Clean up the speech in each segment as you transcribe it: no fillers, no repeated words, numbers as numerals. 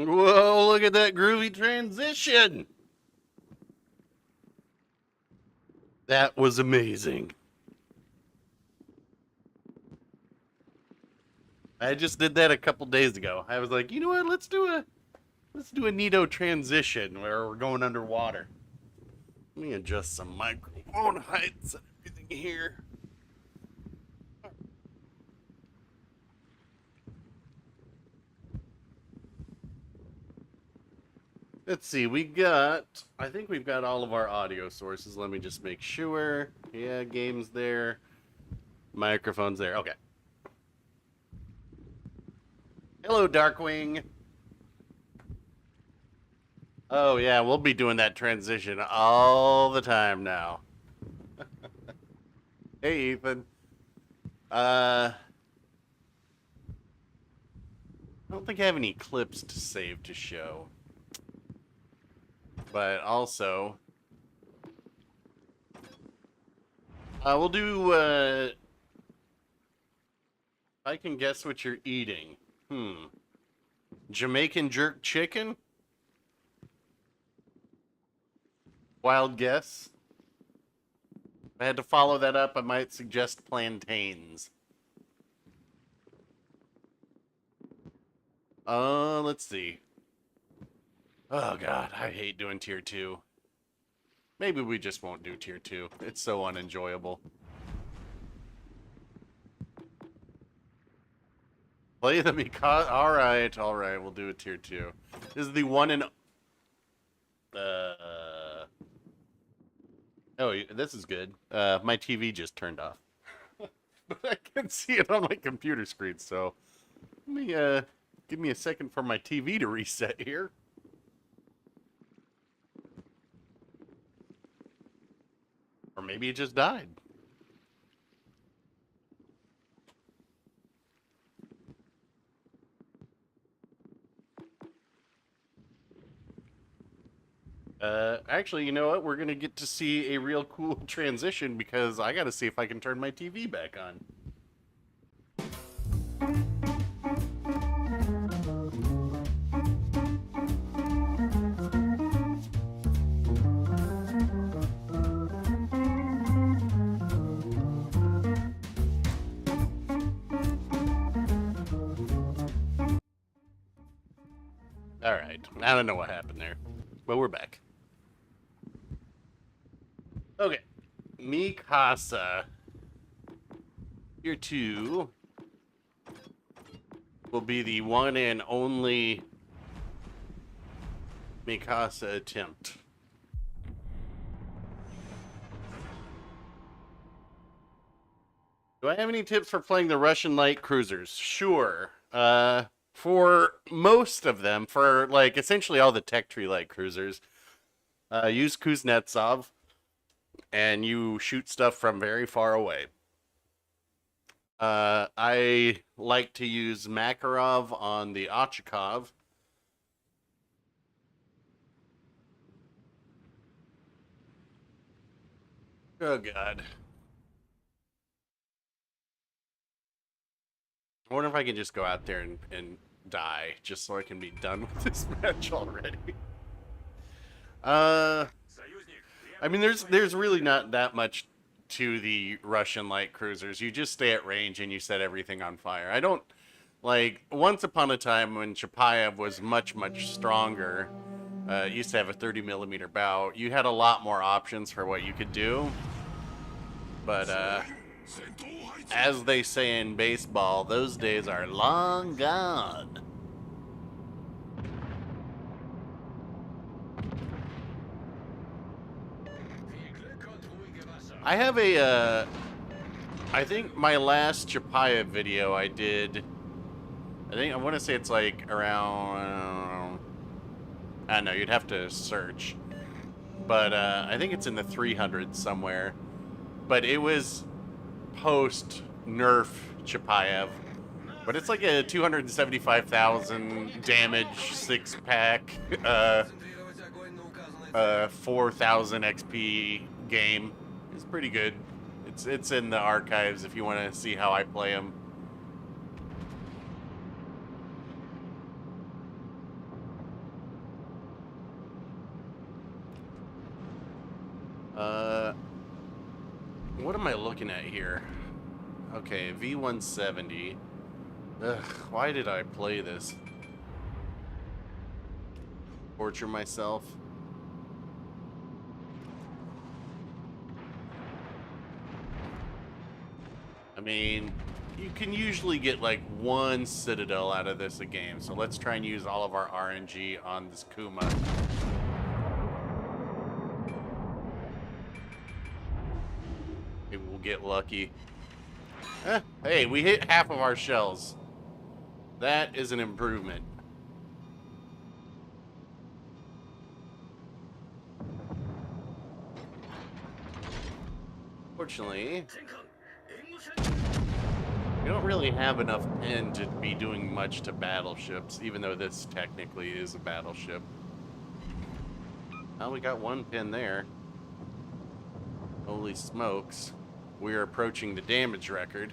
Whoa, look at that groovy transition. That was amazing. I just did that a couple days ago. I was like, you know what? Let's do a neato transition where we're going underwater. Let me adjust some microphone heights and everything here. Let's see, I think we've got all of our audio sources. Let me just make sure. Yeah, game's there. Microphone's there. Okay. Hello, Darkwing. Oh, yeah, we'll be doing that transition all the time now. Hey, Ethan. I don't think I have any clips to save to show. But also, we'll do, I can guess what you're eating. Jamaican jerk chicken? Wild guess. If I had to follow that up, I might suggest plantains. Let's see. Oh god, I hate doing tier 2. Maybe we just won't do tier 2. It's so unenjoyable. Play the Mikasa. Alright, we'll do a tier 2. This is the one and... Oh, this is good. My TV just turned off. But I can see it on my computer screen, so... Let me, give me a second for my TV to reset here. Or maybe it just died. Actually, you know what? We're gonna get to see a real cool transition because I gotta see if I can turn my TV back on. Alright, I don't know what happened there, but we're back. Okay, Mikasa. Tier 2 will be the one and only Mikasa attempt. Do I have any tips for playing the Russian light cruisers? Sure. For most of them, for like essentially all the tech tree light cruisers, use Kuznetsov and you shoot stuff from very far away. I like to use Makarov on the Ochakov. Oh god. I wonder if I can just go out there and die, just so I can be done with this match already. I mean, there's really not that much to the Russian light cruisers. You just stay at range and you set everything on fire. I don't, like, once upon a time when Chapayev was much stronger, used to have a 30mm bow, you had a lot more options for what you could do. But, as they say in baseball, those days are long gone. I have a, I think my last Chapayev video I did, I want to say it's like around, I don't know, you'd have to search. But, I think it's in the 300s somewhere. But it was post-nerf Chapayev. But it's like a 275,000 damage 6-pack, 4,000 XP game. It's pretty good. It's in the archives if you want to see how I play them. looking at here? Okay, V170. Ugh, why did I play this? Torture myself? I mean, you can usually get like one Citadel out of this a game, so let's try and use all of our RNG on this Kuma. Maybe we'll get lucky. Hey, we hit half of our shells. That is an improvement. Fortunately, we don't really have enough pin to be doing much to battleships, even though this technically is a battleship. Well, we got one pin there. Holy smokes. We are approaching the damage record.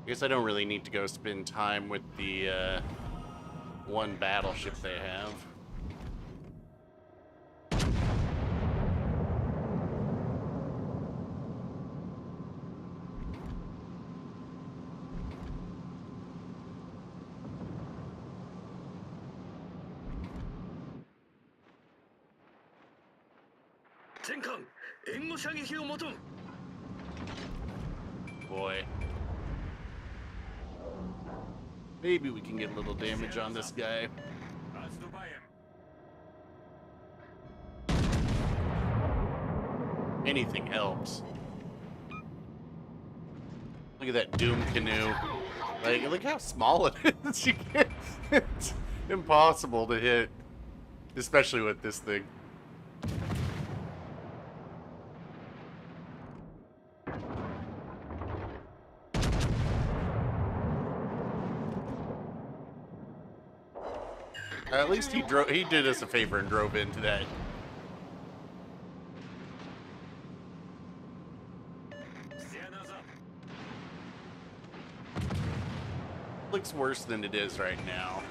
I guess I don't really need to go spend time with the one battleship they have. Boy. Maybe we can get a little damage on this guy. Anything helps. Look at that Doom canoe. Like, look how small it is. You can't, it's impossible to hit. Especially with this thing. At least he did us a favor and drove into that. Looks worse than it is right now.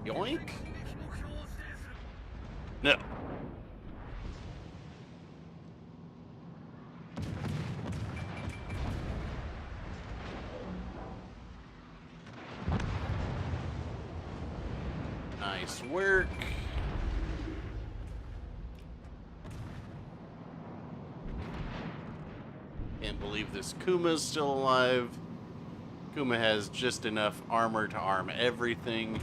Yoink? No. Nice work. Can't believe this Kuma's still alive. Kuma has just enough armor to arm everything.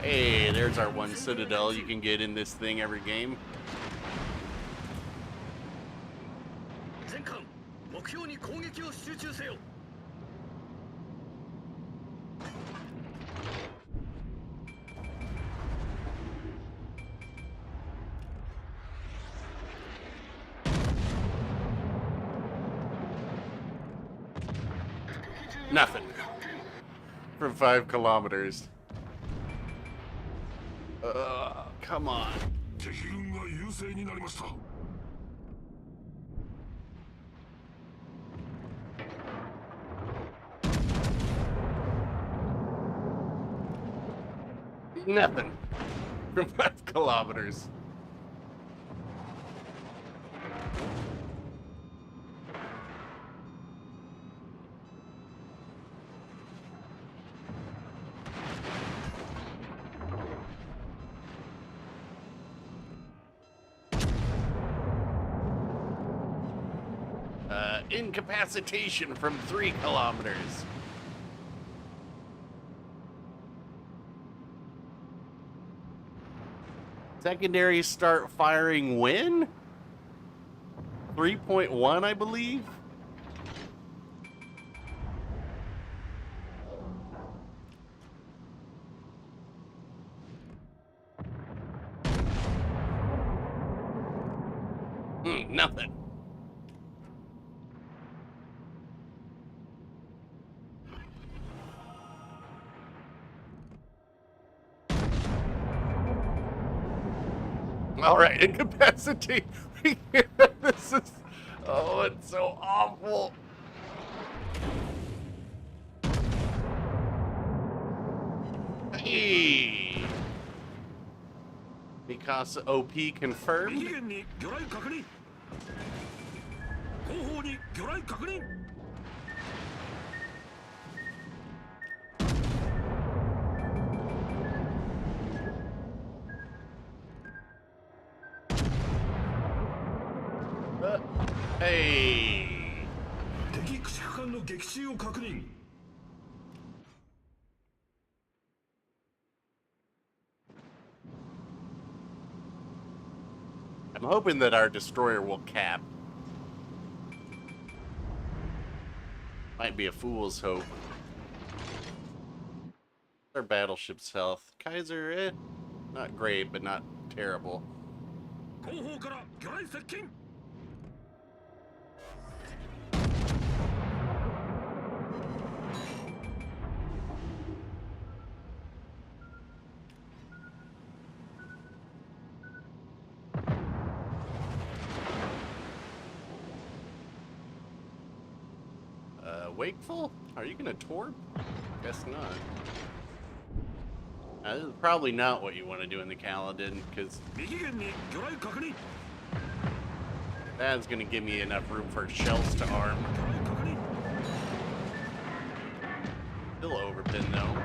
Hey, there's our one Citadel you can get in this thing every game. Nothing. From 5 kilometers. Come on. Nothing. From 5 kilometers. Incapacitation from 3 kilometers. Secondaries start firing when? 3.1, I believe. Nothing. All right, incapacity. This is, oh, it's so awful. Hey. Mikasa OP confirmed. Hey. I'm hoping that our destroyer will cap. Might be a fool's hope. Our battleship's health. Kaiser, not great, but not terrible. Wakeful? Are you gonna torp? Guess not. This is probably not what you want to do in the Kaladin, because that's gonna give me enough room for shells to arm. Still overpin though.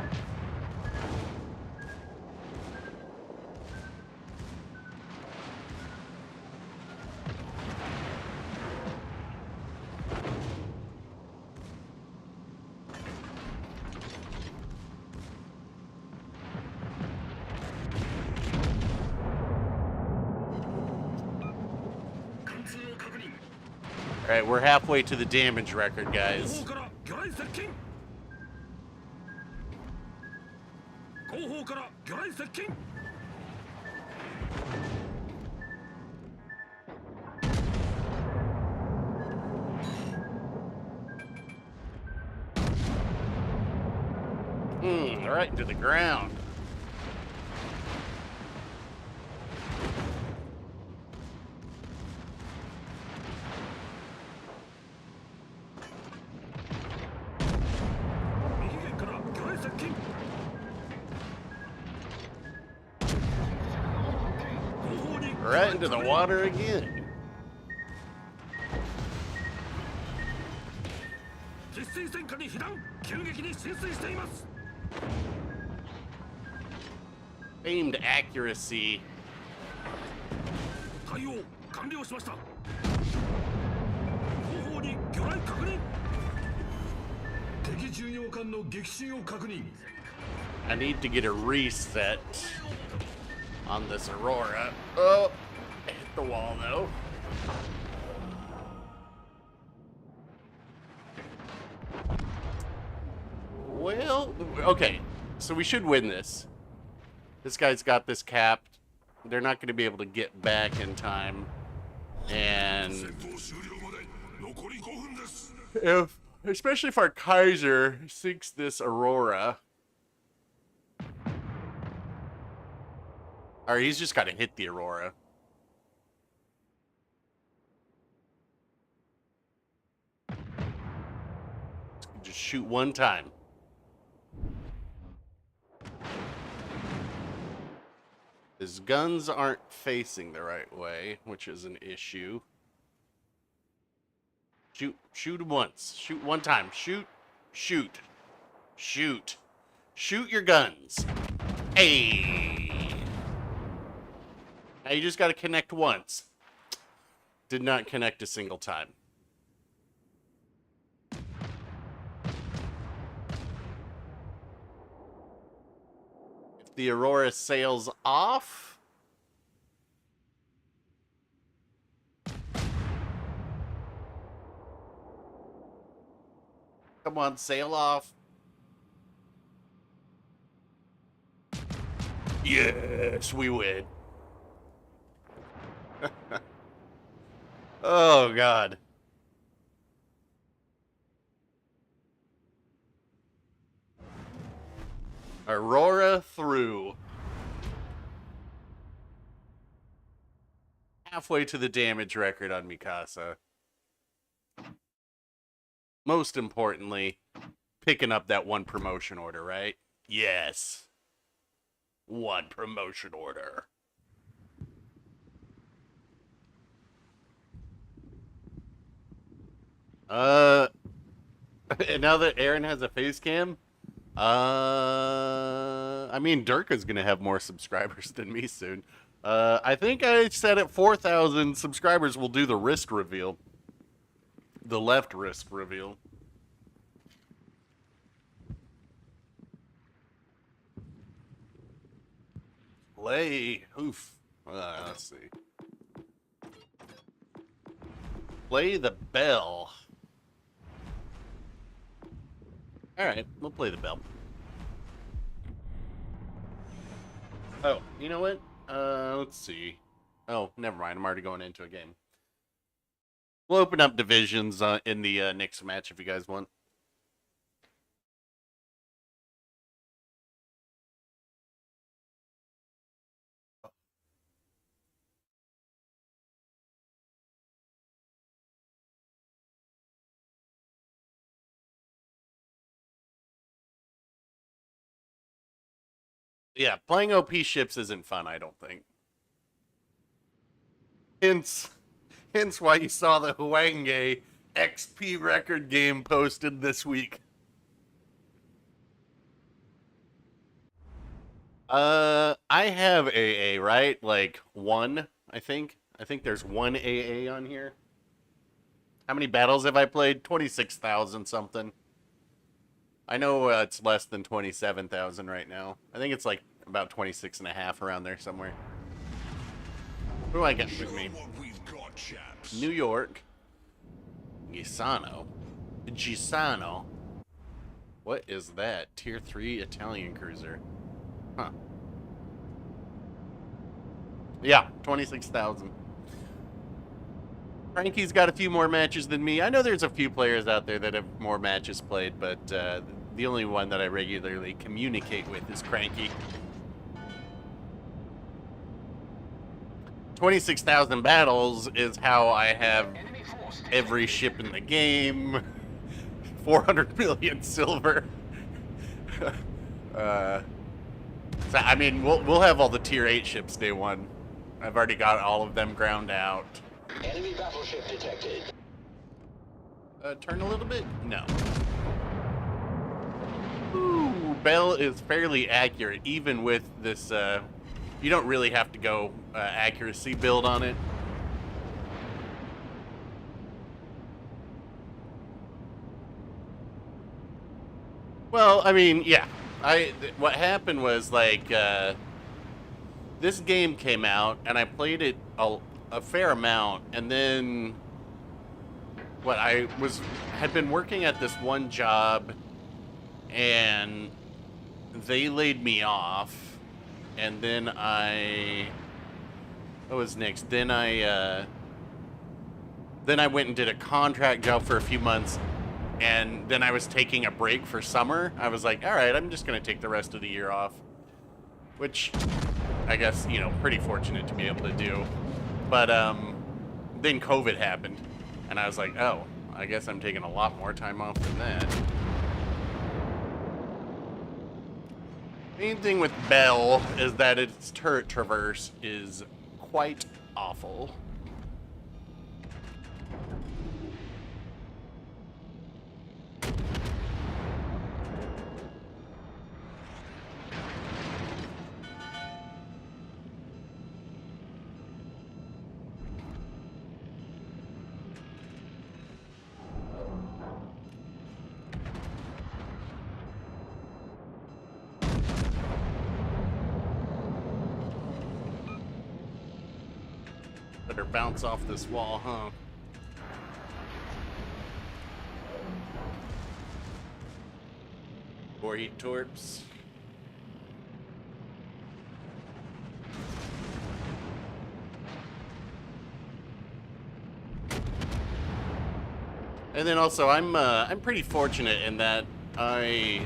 Alright, we're halfway to the damage record, guys. Right into the ground. Right into the water again. Aimed accuracy. I need to get a reset on this Aurora. Oh, I hit the wall though. Well, okay, so we should win this. This guy's got this capped. They're not going to be able to get back in time. And especially if our Kaiser sinks this Aurora. Or he's just got to hit the Aurora. Just shoot one time. His guns aren't facing the right way, which is an issue. Shoot him once. Shoot one time. Shoot. Shoot. Shoot. Shoot your guns. Hey. Now you just got to connect once. Did not connect a single time. If the Aurora sails off, come on, sail off. Yes, we win. Oh God. Aurora through. Halfway to the damage record on Mikasa. Most importantly, picking up that one promotion order, right? Yes. One promotion order. And now that Aaron has a face cam, I mean, Durka's gonna have more subscribers than me soon. I think I said at 4,000 subscribers we'll do the wrist reveal. The left wrist reveal. Play. Oof. Let's see. Play the bell. Alright, we'll play the bell. Oh, you know what? Let's see. Oh, never mind. I'm already going into a game. We'll open up divisions in the next match if you guys want. Yeah, playing OP ships isn't fun, I don't think. Hence, hence why you saw the Huange XP record game posted this week. I have AA, right? Like one, I think. I think there's one AA on here. How many battles have I played? 26,000 something. I know it's less than 27,000 right now. I think it's like about 26 and a half around there somewhere. Who do I get with me? New York. Gisano. Gisano. What is that? Tier 3 Italian cruiser. Huh. Yeah, 26,000. Frankie's got a few more matches than me. I know there's a few players out there that have more matches played, but the only one that I regularly communicate with is Cranky. 26,000 battles is how I have every ship in the game. 400 million silver. So, I mean, we'll have all the tier 8 ships day one. I've already got all of them ground out. Enemy battleship detected. Turn a little bit? No. Ooh, Bell is fairly accurate, even with this, you don't really have to go accuracy build on it. Well, I mean, yeah. What happened was, like, this game came out, and I played it a fair amount, and then had been working at this one job, and they laid me off, and then what was next? Then I went and did a contract job for a few months, and then I was taking a break for summer. I was like, all right, I'm just gonna take the rest of the year off, which I guess, you know, pretty fortunate to be able to do. But then COVID happened, and I was like, oh, I guess I'm taking a lot more time off than that. Main thing with Bell is that its turret traverse is quite awful. Better bounce off this wall, huh? Or heat torps. And then also, I'm pretty fortunate in that I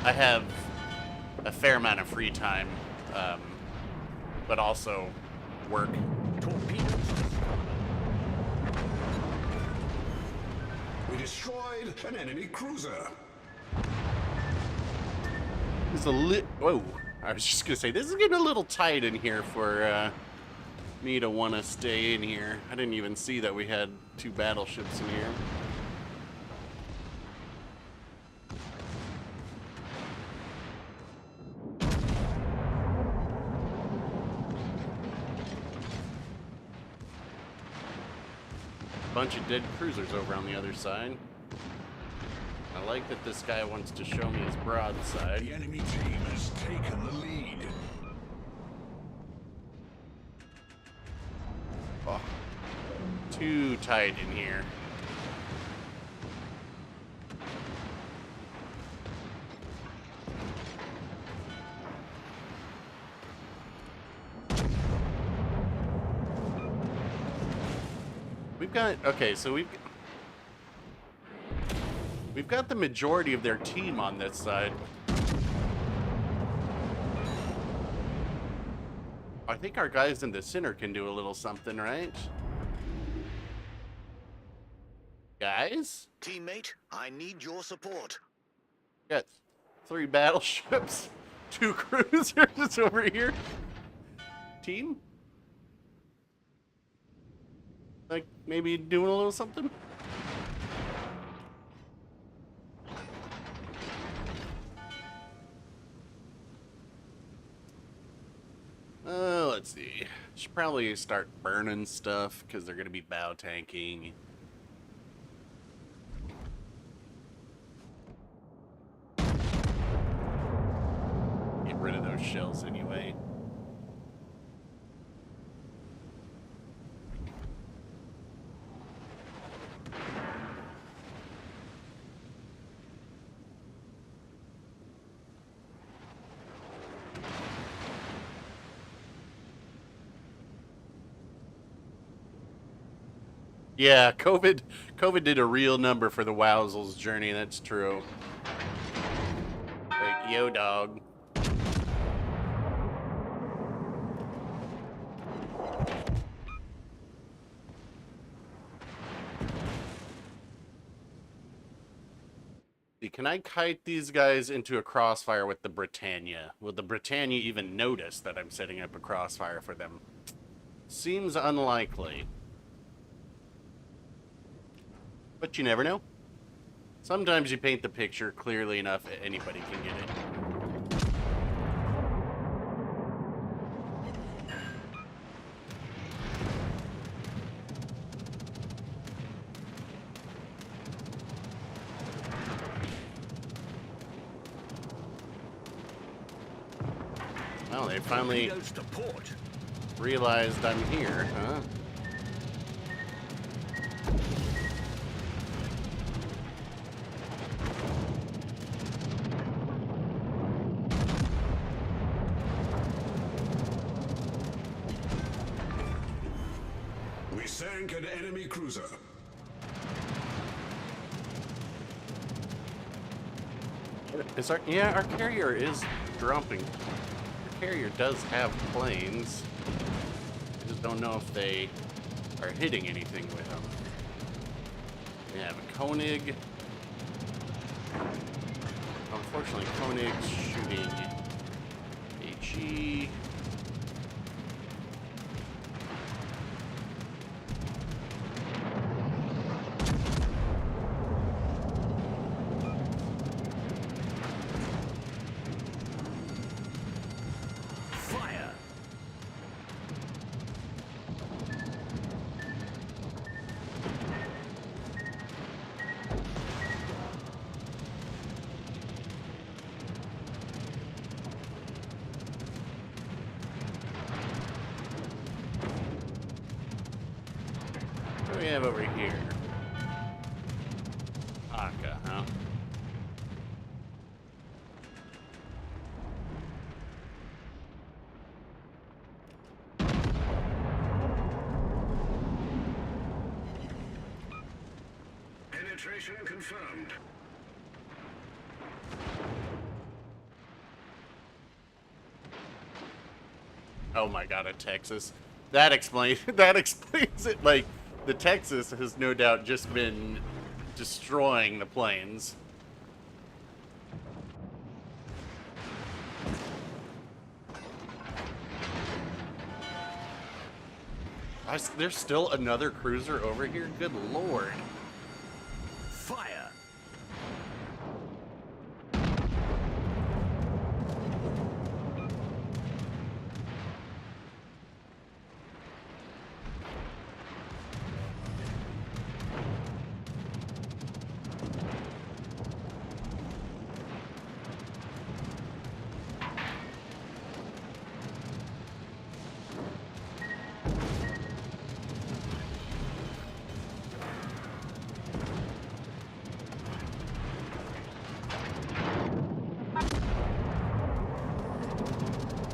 have a fair amount of free time, but also work. Torpedoes. We destroyed an enemy cruiser. It's a whoa! I was just gonna say this is getting a little tight in here for me to want to stay in here. I didn't even see that we had 2 battleships in here. Bunch of dead cruisers over on the other side. I like that this guy wants to show me his broadside. The enemy team has taken the lead. Oh, too tight in here. We've got, okay, so we've got the majority of their team on this side. I think our guys in the center can do a little something, right? Guys? Teammate, I need your support. Got 3 battleships, 2 cruisers over here. Team? Like, maybe doing a little something? Let's see. Should probably start burning stuff because they're going to be bow tanking. Get rid of those shells anyway. Yeah, COVID did a real number for the Wowzels journey, that's true. Like, yo, dog. Can I kite these guys into a crossfire with the Britannia? Will the Britannia even notice that I'm setting up a crossfire for them? Seems unlikely. But you never know. Sometimes you paint the picture clearly enough that anybody can get it. Well, they finally Torpedoes to port. realized I'm here, huh? We sank an enemy cruiser. Our carrier is dropping. Our carrier does have planes. I just don't know if they are hitting anything with them. We have a Koenig. Unfortunately, Koenig's shooting HE. Fire. What do we have over here? Aka, huh? Penetration confirmed. Oh my god, a Texas. That explains that explains it. Like, the Texas has no doubt just been destroying the planes. There's still another cruiser over here? Good lord. Fire.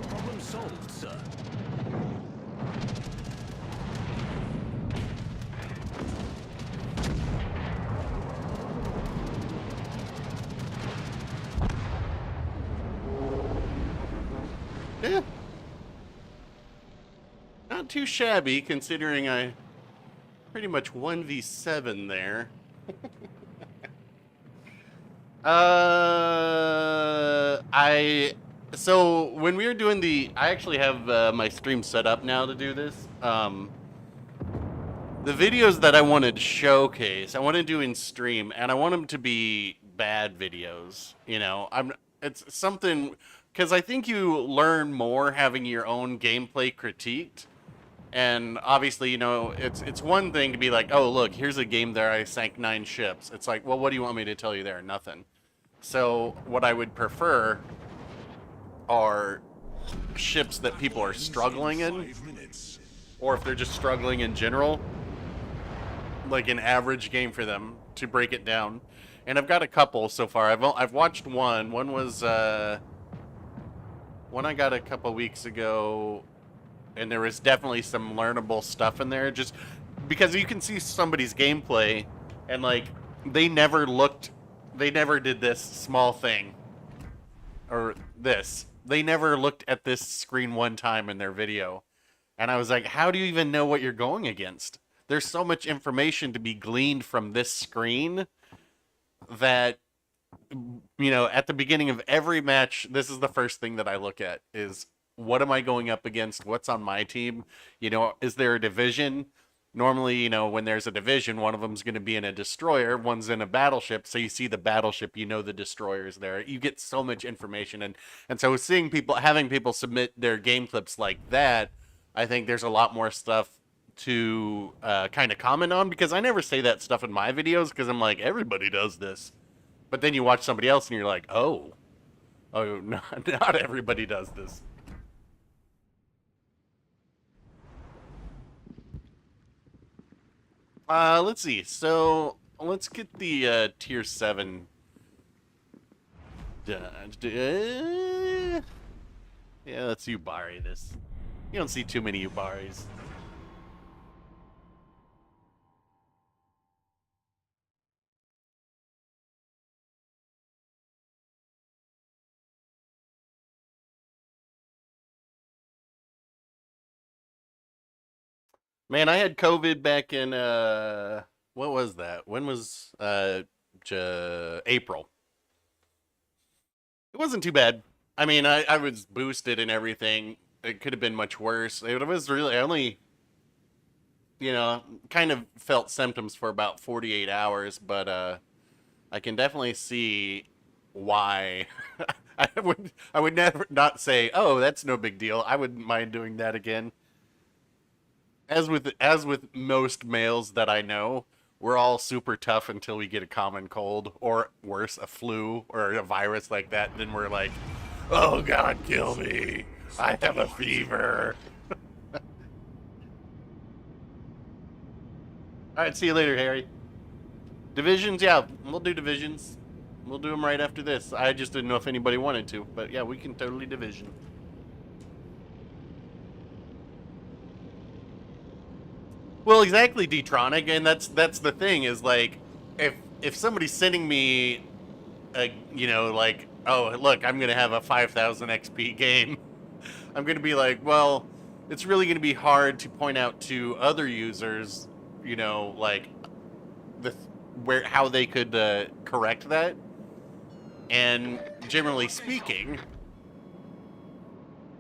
Problem solved, sir. Yeah. Not too shabby, considering I pretty much 1v7 there. So when we were doing I actually have my stream set up now to do this. The videos that I wanted to showcase, I want to do in stream, and I want them to be bad videos. You know, it's something, because I think you learn more having your own gameplay critiqued. And obviously, you know, it's one thing to be like, oh, look, here's a game there I sank 9 ships. It's like, well, what do you want me to tell you there? Nothing. So what I would prefer are ships that people are struggling in, 5 minutes. or if they're just struggling in general, like an average game for them, to break it down. And I've got a couple so far. I've watched one. One was one I got a couple weeks ago, and there was definitely some learnable stuff in there, just because you can see somebody's gameplay and like they never did this small thing or this. They never looked at this screen one time in their video. And I was like, how do you even know what you're going against? There's so much information to be gleaned from this screen that, you know, at the beginning of every match, this is the first thing that I look at is, what am I going up against? What's on my team? You know, is there a division? Normally, you know, when there's a division, one of them's going to be in a destroyer, one's in a battleship. So you see the battleship, you know the destroyer's there. You get so much information. And so having people submit their game clips like that, I think there's a lot more stuff to kind of comment on, because I never say that stuff in my videos because I'm like, everybody does this. But then you watch somebody else and you're like, oh, not everybody does this. Let's see. So let's get the tier 7 done. Yeah, let's Ubari this. You don't see too many Ubaris. Man, I had COVID back in what was that? When was April? It wasn't too bad. I mean, I was boosted and everything. It could have been much worse. It was really, I only, you know, kind of felt symptoms for about 48 hours, but I can definitely see why. I would never not say, oh, that's no big deal. I wouldn't mind doing that again. As with most males that I know, we're all super tough until we get a common cold, or worse, a flu or a virus like that. Then we're like, oh God, kill me! I have a fever. All right, see you later, Harry. Divisions, yeah, we'll do divisions. We'll do them right after this. I just didn't know if anybody wanted to, but yeah, we can totally division. Well, exactly, D-Tronic, and that's the thing, is like, if somebody's sending me a, you know, like, oh, look, I'm going to have a 5,000 XP game, I'm going to be like, well, it's really going to be hard to point out to other users, you know, like the where how they could correct that. And generally speaking,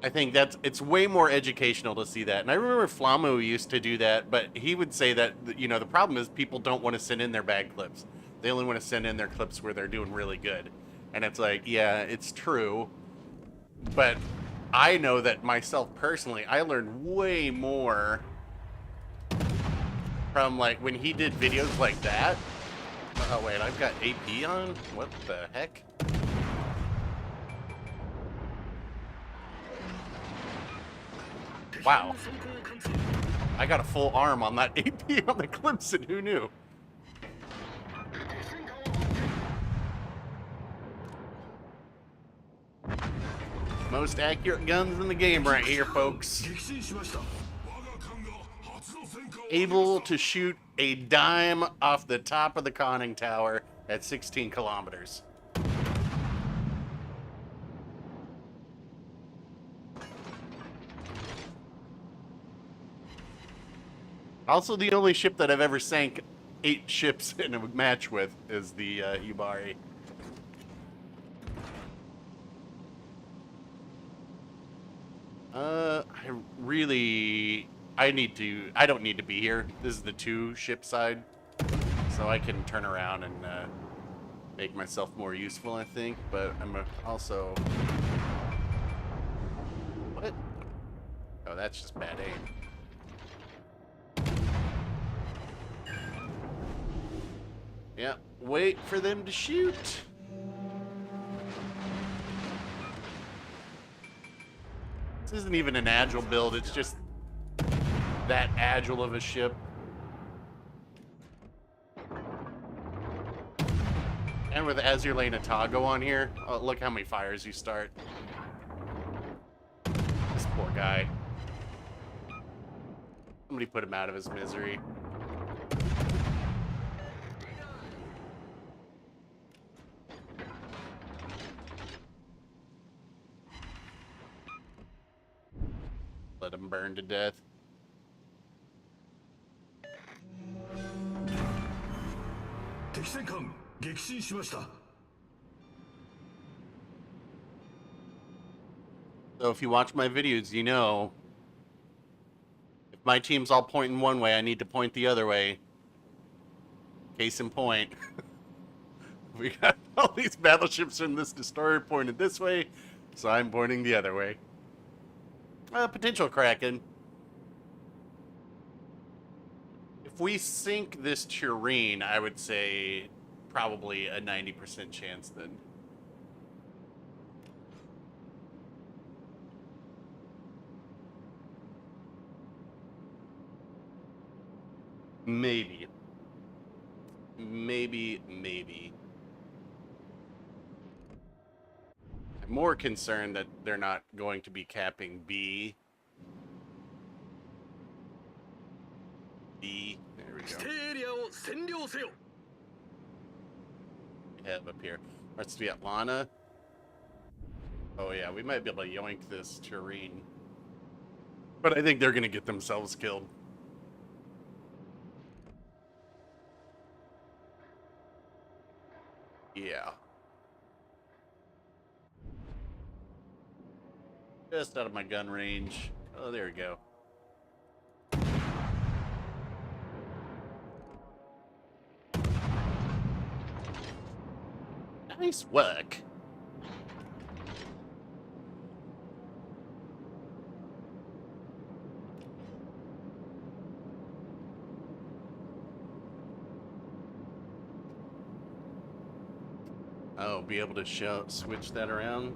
I think it's way more educational to see that. And I remember Flamu used to do that, but he would say that, you know, the problem is people don't want to send in their bad clips. They only want to send in their clips where they're doing really good. And it's like, yeah, it's true. But I know that myself personally, I learned way more from like when he did videos like that. Oh wait, I've got AP on? What the heck? Wow. I got a full arm on that AP on the Clemson, who knew? Most accurate guns in the game right here, folks. Able to shoot a dime off the top of the conning tower at 16 kilometers. Also, the only ship that I've ever sank 8 ships in a match with is the Yubari. I don't need to be here. This is the 2 ship side, so I can turn around and make myself more useful, I think. But I'm also... What? Oh, that's just bad aim. Yeah, wait for them to shoot. This isn't even an agile build, it's just that agile of a ship. And with Azure Lane Atago on here, oh, look how many fires you start. This poor guy. Somebody put him out of his misery. Let him burn to death. So if you watch my videos, you know, if my team's all pointing one way, I need to point the other way. Case in point. We got all these battleships from this destroyer pointed this way, so I'm pointing the other way. Potential Kraken. If we sink this Tureen, I would say probably a 90% chance then. Maybe. Maybe. I'm more concerned that they're not going to be capping B. There we go. We have up here. Let's be at Lana. Oh yeah, we might be able to yoink this Tureen. But I think they're going to get themselves killed. Yeah. Just out of my gun range. Oh, there we go. Nice work. Oh, be able to switch that around.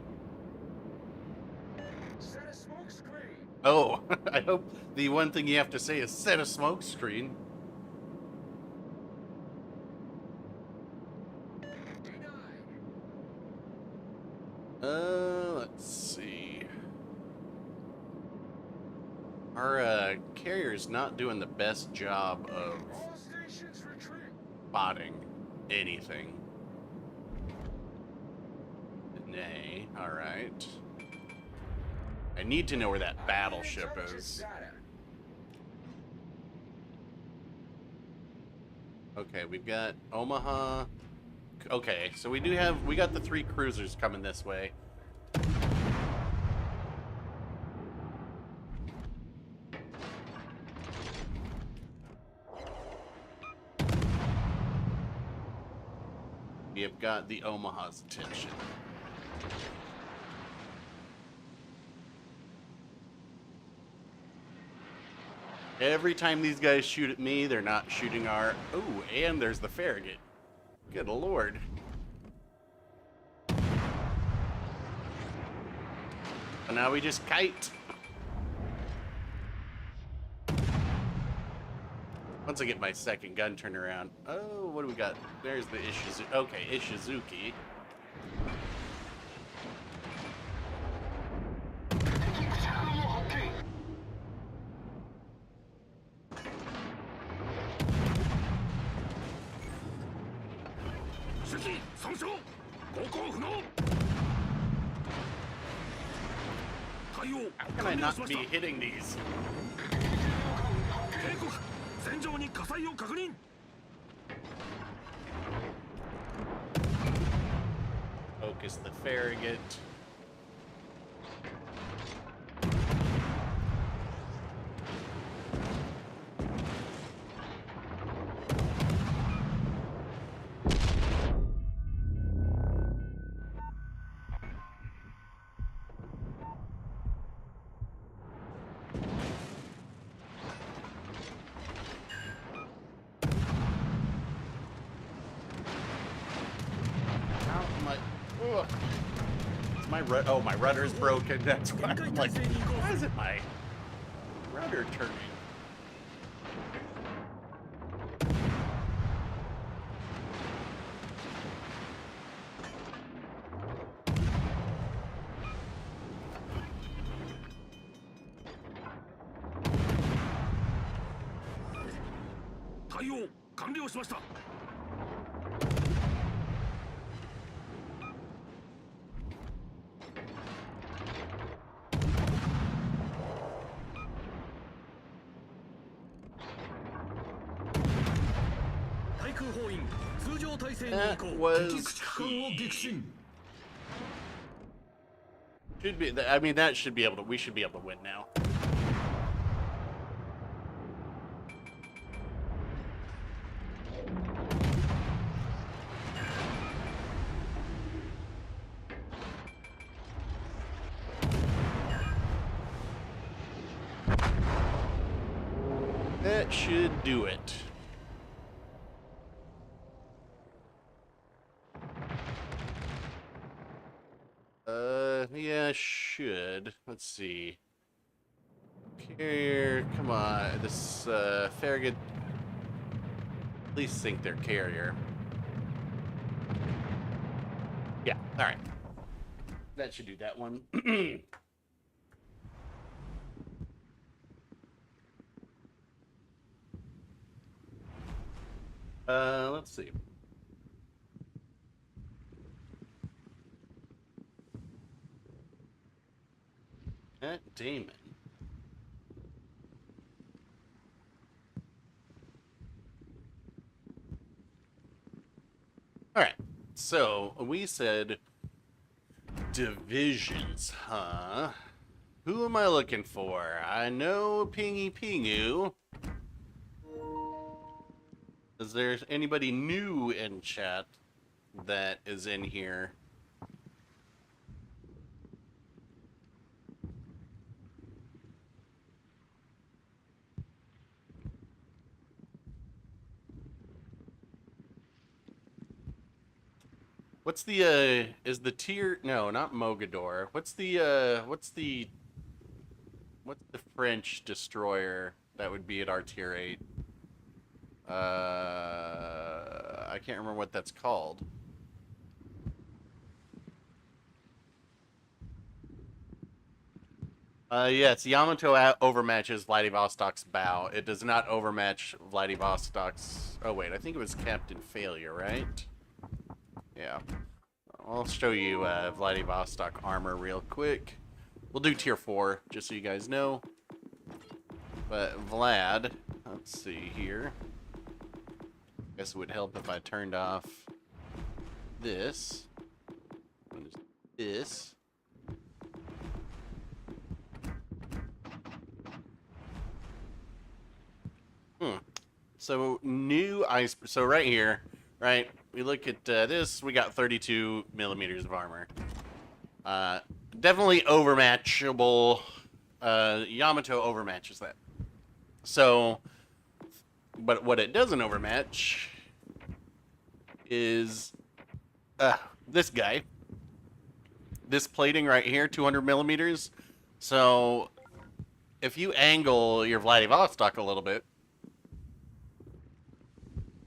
Set a smoke screen. Oh, I hope the one thing you have to say is set a smoke screen. Let's see. Our carrier's not doing the best job of All stations retreat. spotting anything. Nay, alright. I need to know where that battleship is. Okay, we've got Omaha. Okay, so we got the 3 cruisers coming this way. We have got the Omaha's attention. Every time these guys shoot at me, they're not shooting our... Ooh, and there's the Farragut. Good lord. So now we just kite. Once I get my second gun turned around. Oh, what do we got? There's the Ishizuki. Okay, Ishizuki. How can I not be hitting these? Focus the Farragut. Oh, my rudder's broken. That's why I'm like, why is it my rudder turning? That was should be. I mean, that should be able to. We should be able to win now. That should do it. Yeah, should. Let's see. Carrier, come on. This, Farragut. At least sink their carrier. Yeah, alright. That should do that one. Let's see. Matt Damon. All right. So we said divisions, huh? Who am I looking for? I know Pingy Pingu. Is there anybody new in chat that is in here? What's the is the tier, no, not Mogador. What's the French destroyer that would be at our tier 8? I can't remember what that's called. Yes, Yamato overmatches Vladivostok's bow. It does not overmatch Vladivostok's... Oh, wait, I think it was Captain Failure, right? Yeah. I'll show you Vladivostok armor real quick. We'll do tier 4, just so you guys know. But Vlad, let's see here. Guess it would help if I turned off this. What is this? So new ice. So right here, right? We look at this. We got 32 millimeters of armor. Definitely overmatchable. Yamato overmatches that. So, but what it doesn't overmatch is this guy. This plating right here, 200 millimeters. So, if you angle your Vladivostok a little bit,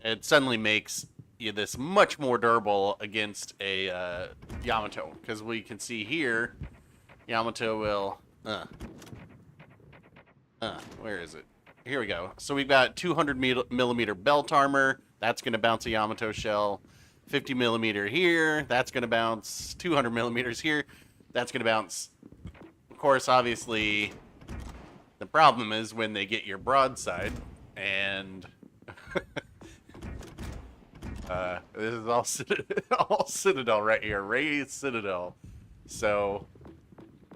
it suddenly makes you this much more durable against a Yamato. Because we can see here, Yamato will... where is it? Here we go. So we've got 200 millimeter belt armor. That's going to bounce a Yamato shell. 50 millimeter here. That's going to bounce. 200 millimeters here. That's going to bounce. Of course, obviously, the problem is when they get your broadside. And... this is all, all Citadel right here. Ray's Citadel. So,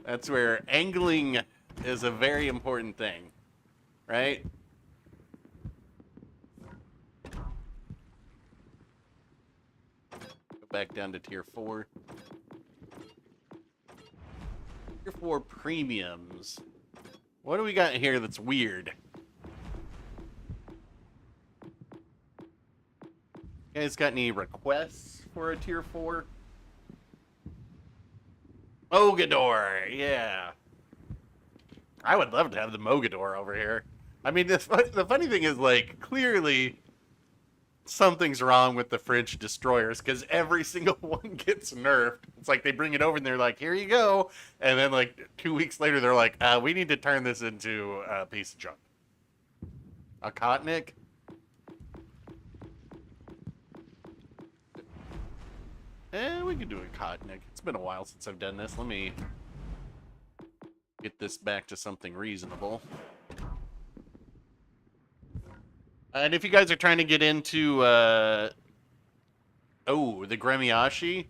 that's where angling is a very important thing. Right? Go back down to tier 4. Tier 4 premiums. What do we got here that's weird? You guys got any requests for a tier 4? Mogador, yeah. I would love to have the Mogador over here. I mean, the funny thing is, like, clearly something's wrong with the French destroyers because every single one gets nerfed. It's like they bring it over and they're like, here you go. And then, like, 2 weeks later, they're like, we need to turn this into a piece of junk. A Kotnik? We could do a Kotnik. It's been a while since I've done this. Let me get this back to something reasonable. And if you guys are trying to get into, the Gremiashi,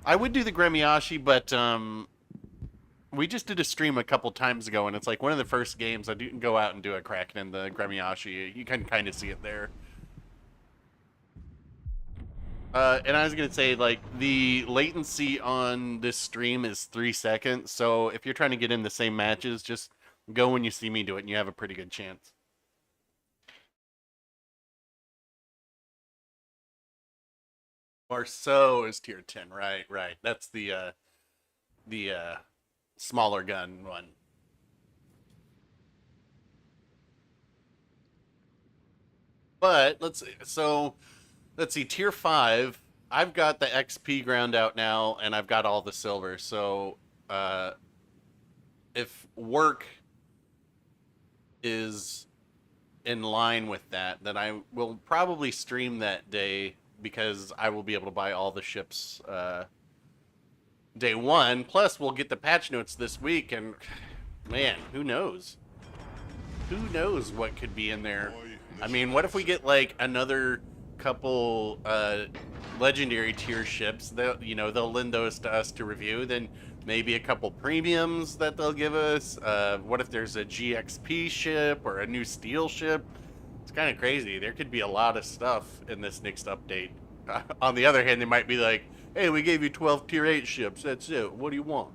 I would do the Gremiashi, but, we just did a stream a couple times ago, and it's like one of the first games I didn't go out and do a Kraken in the Gremiashi. You can kind of see it there. And I was going to say, like, the latency on this stream is 3 seconds, so if you're trying to get in the same matches, just go when you see me do it, and you have a pretty good chance. Marceau is tier 10, right. That's the smaller gun one. But, let's see, tier 5, I've got the XP ground out now, and I've got all the silver, so, if work is in line with that, then I will probably stream that day, because I will be able to buy all the ships, day 1, plus we'll get the patch notes this week, and, man, who knows? Who knows what could be in there? I mean, what if we get, like, another couple legendary tier ships? They'll lend those to us to review. Then maybe a couple premiums that they'll give us. What if there's a GXP ship or a new steel ship? It's kind of crazy. There could be a lot of stuff in this next update. On the other hand, they might be like, hey, we gave you 12 tier 8 ships. That's it. What do you want?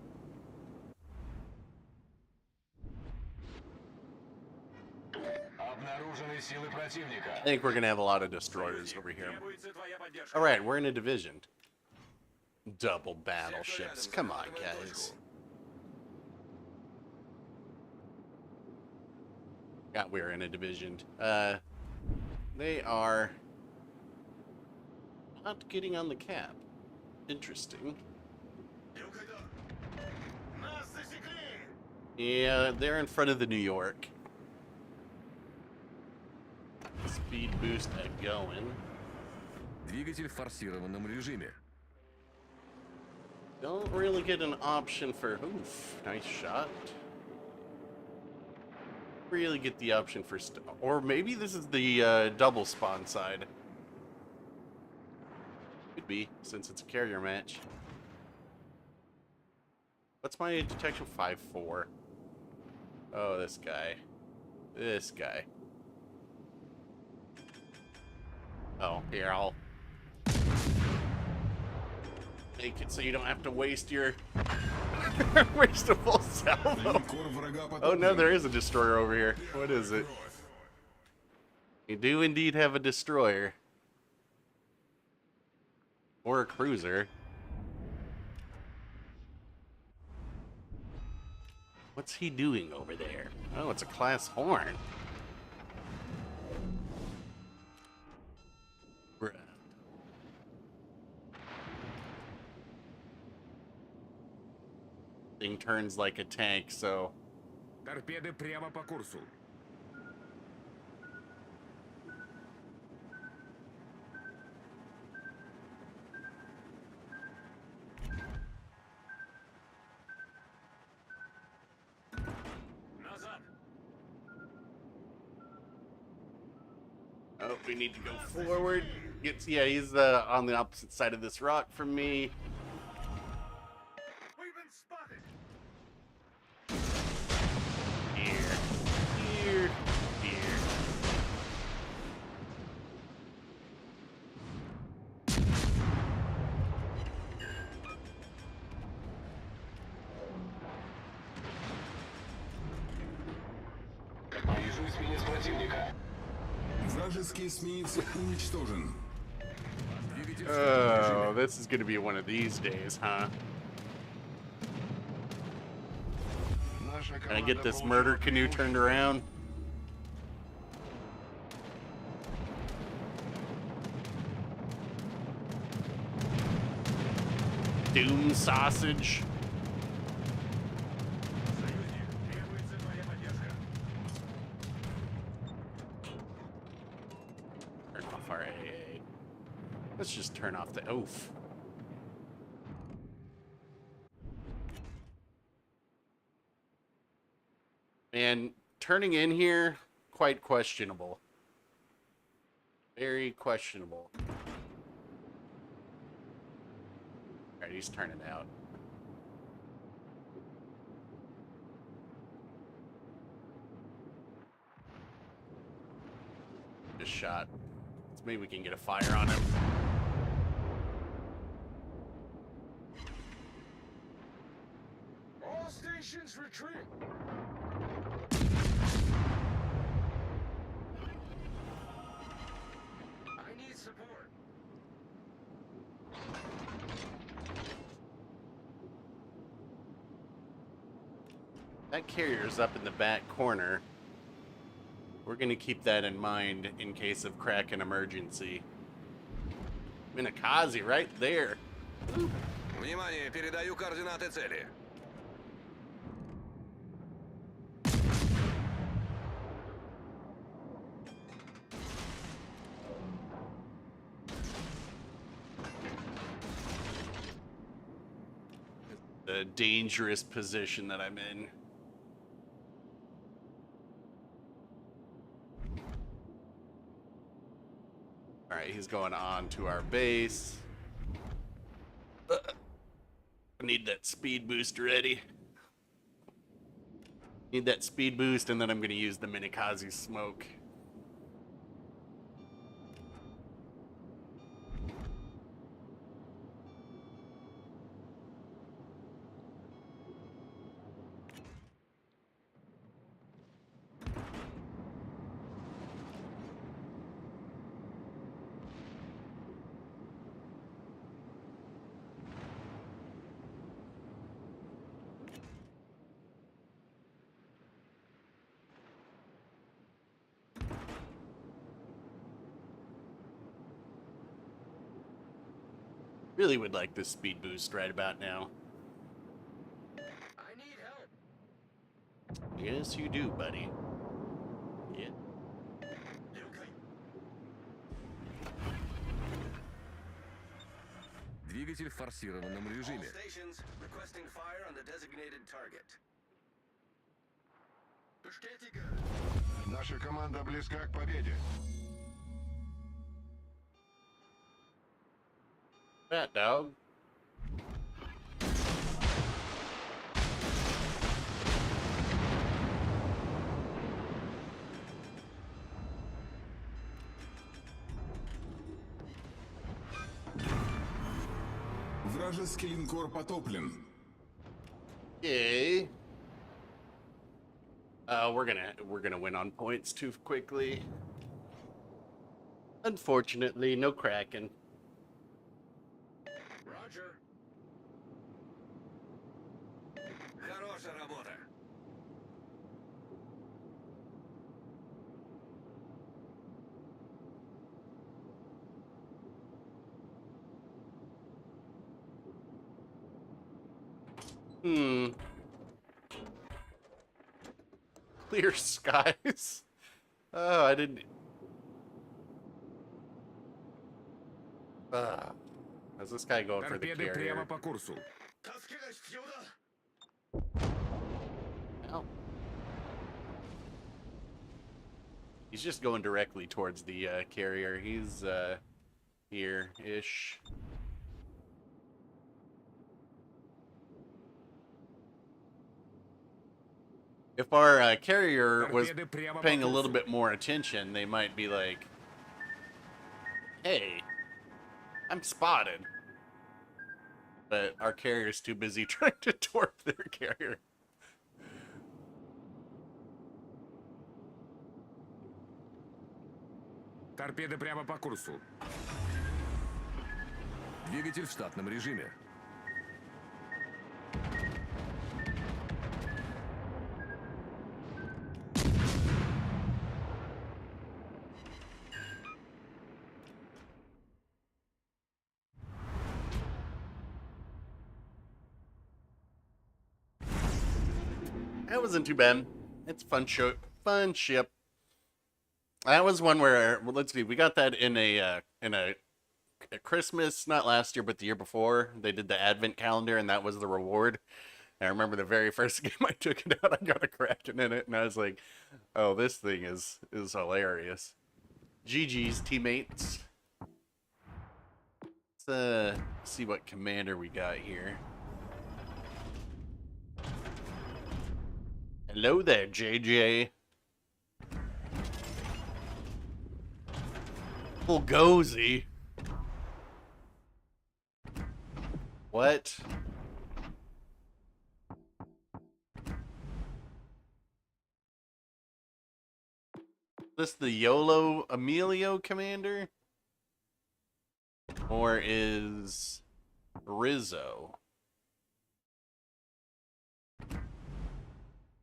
I think we're going to have a lot of destroyers over here. Alright, we're in a division. Double battleships. Come on, guys. We're in a division. They are not getting on the cap. Interesting. Yeah, they're in front of the New York. Speed boost going. Двигатель в форсированном режиме. Don't really get an option for... Oof, nice shot. Really get the option for... Or maybe this is the double spawn side. Could be, since it's a carrier match. What's my detection? 5-4. Oh, this guy. This guy. Oh, here, I'll make it so you don't have to waste your waste a full salvo. Линкор врага Oh no, потоплен. there is a destroyer over here. What is it? Кровь. You do indeed have a destroyer. Or a cruiser. What's he doing over there? Oh, it's a class horn. Bruh. Thing turns like a tank, so... Торпеды прямо по курсу. Назад. Oh, we need to go forward. Yeah, he's on the opposite side of this rock from me. We've been spotted. Here, here, here. Вижу эсминец противника. Вражеский эсминец уничтожен. Двигатель в Oh, this is gonna be one of these days, huh? Наша Can I команда get this получила murder canoe turned around? Doom sausage. Союзник, требуется твоя поддержка. Turn off our AA. Let's just turn off the oof. And turning in here, quite questionable. Very questionable. Alright, he's turning out. Just shot. So maybe we can get a fire on him. All stations retreat. I need support. That carrier's up in the back corner. We're gonna keep that in mind in case of crack and emergency. Minakaze right there. Внимание, передаю координаты цели. The dangerous position that I'm in. Alright, he's going on to our base. I need that speed boost ready. Need that speed boost, and then I'm going to use the Minakaze smoke. Really would like this speed boost right about now. I need help. Yes, you do, buddy. Yeah. Двигатель в форсированном All режиме. stations requesting fire on the designated target. Bestätige. Наша команда близка к победе. Fat dog. Вражеский линкор потоплен. Yay. We're gonna win on points too quickly. Unfortunately, no Kraken. Roger. Хорошая работа. Clear skies. Oh, I didn't. How's this guy going for the Торпеды прямо carrier? по курсу. Ow. He's just going directly towards the carrier. He's here-ish. If our carrier was Торпеды прямо по paying a little курсу. bit more attention, they might be like, hey, I'm spotted. But our carrier's too busy trying to torp their carrier. Торпеды прямо по курсу. Двигатель в штатном режиме. That wasn't too bad. It's fun show, fun ship. That was one where, well, let's see, we got that in a Christmas, not last year, but the year before. They did the Advent calendar, and that was the reward. And I remember the very first game I took it out, I got a Kraken in it, and I was like, "Oh, this thing is hilarious." GG's, teammates. Let's see what commander we got here. Hello there, JJ. Fulgozi. What? This the YOLO Emilio commander? Or is Rizzo?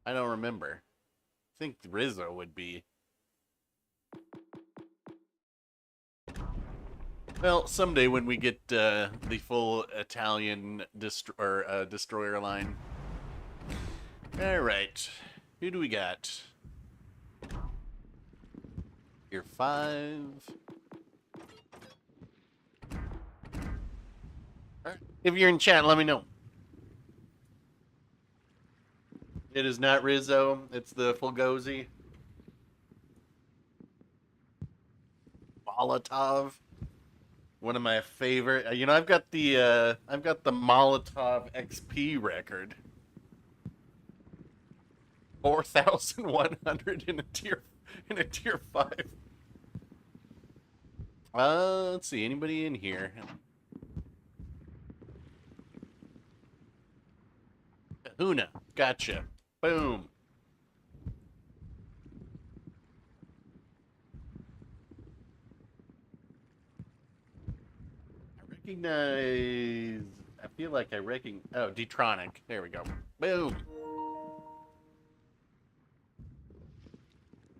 I don't remember. I think Rizzo would be. Well, someday when we get the full Italian destroyer line. All right, who do we got? Tier 5. All right. If you're in chat, let me know. It is not Rizzo. It's the Fulgozi. Molotov. One of my favorite. You know, I've got the Molotov XP record. 4,100 in a tier 5. Let's see. Anybody in here? Kahuna. Gotcha. Boom. Recognize. I feel like I recognize. Oh, Detronic. There we go. Boom.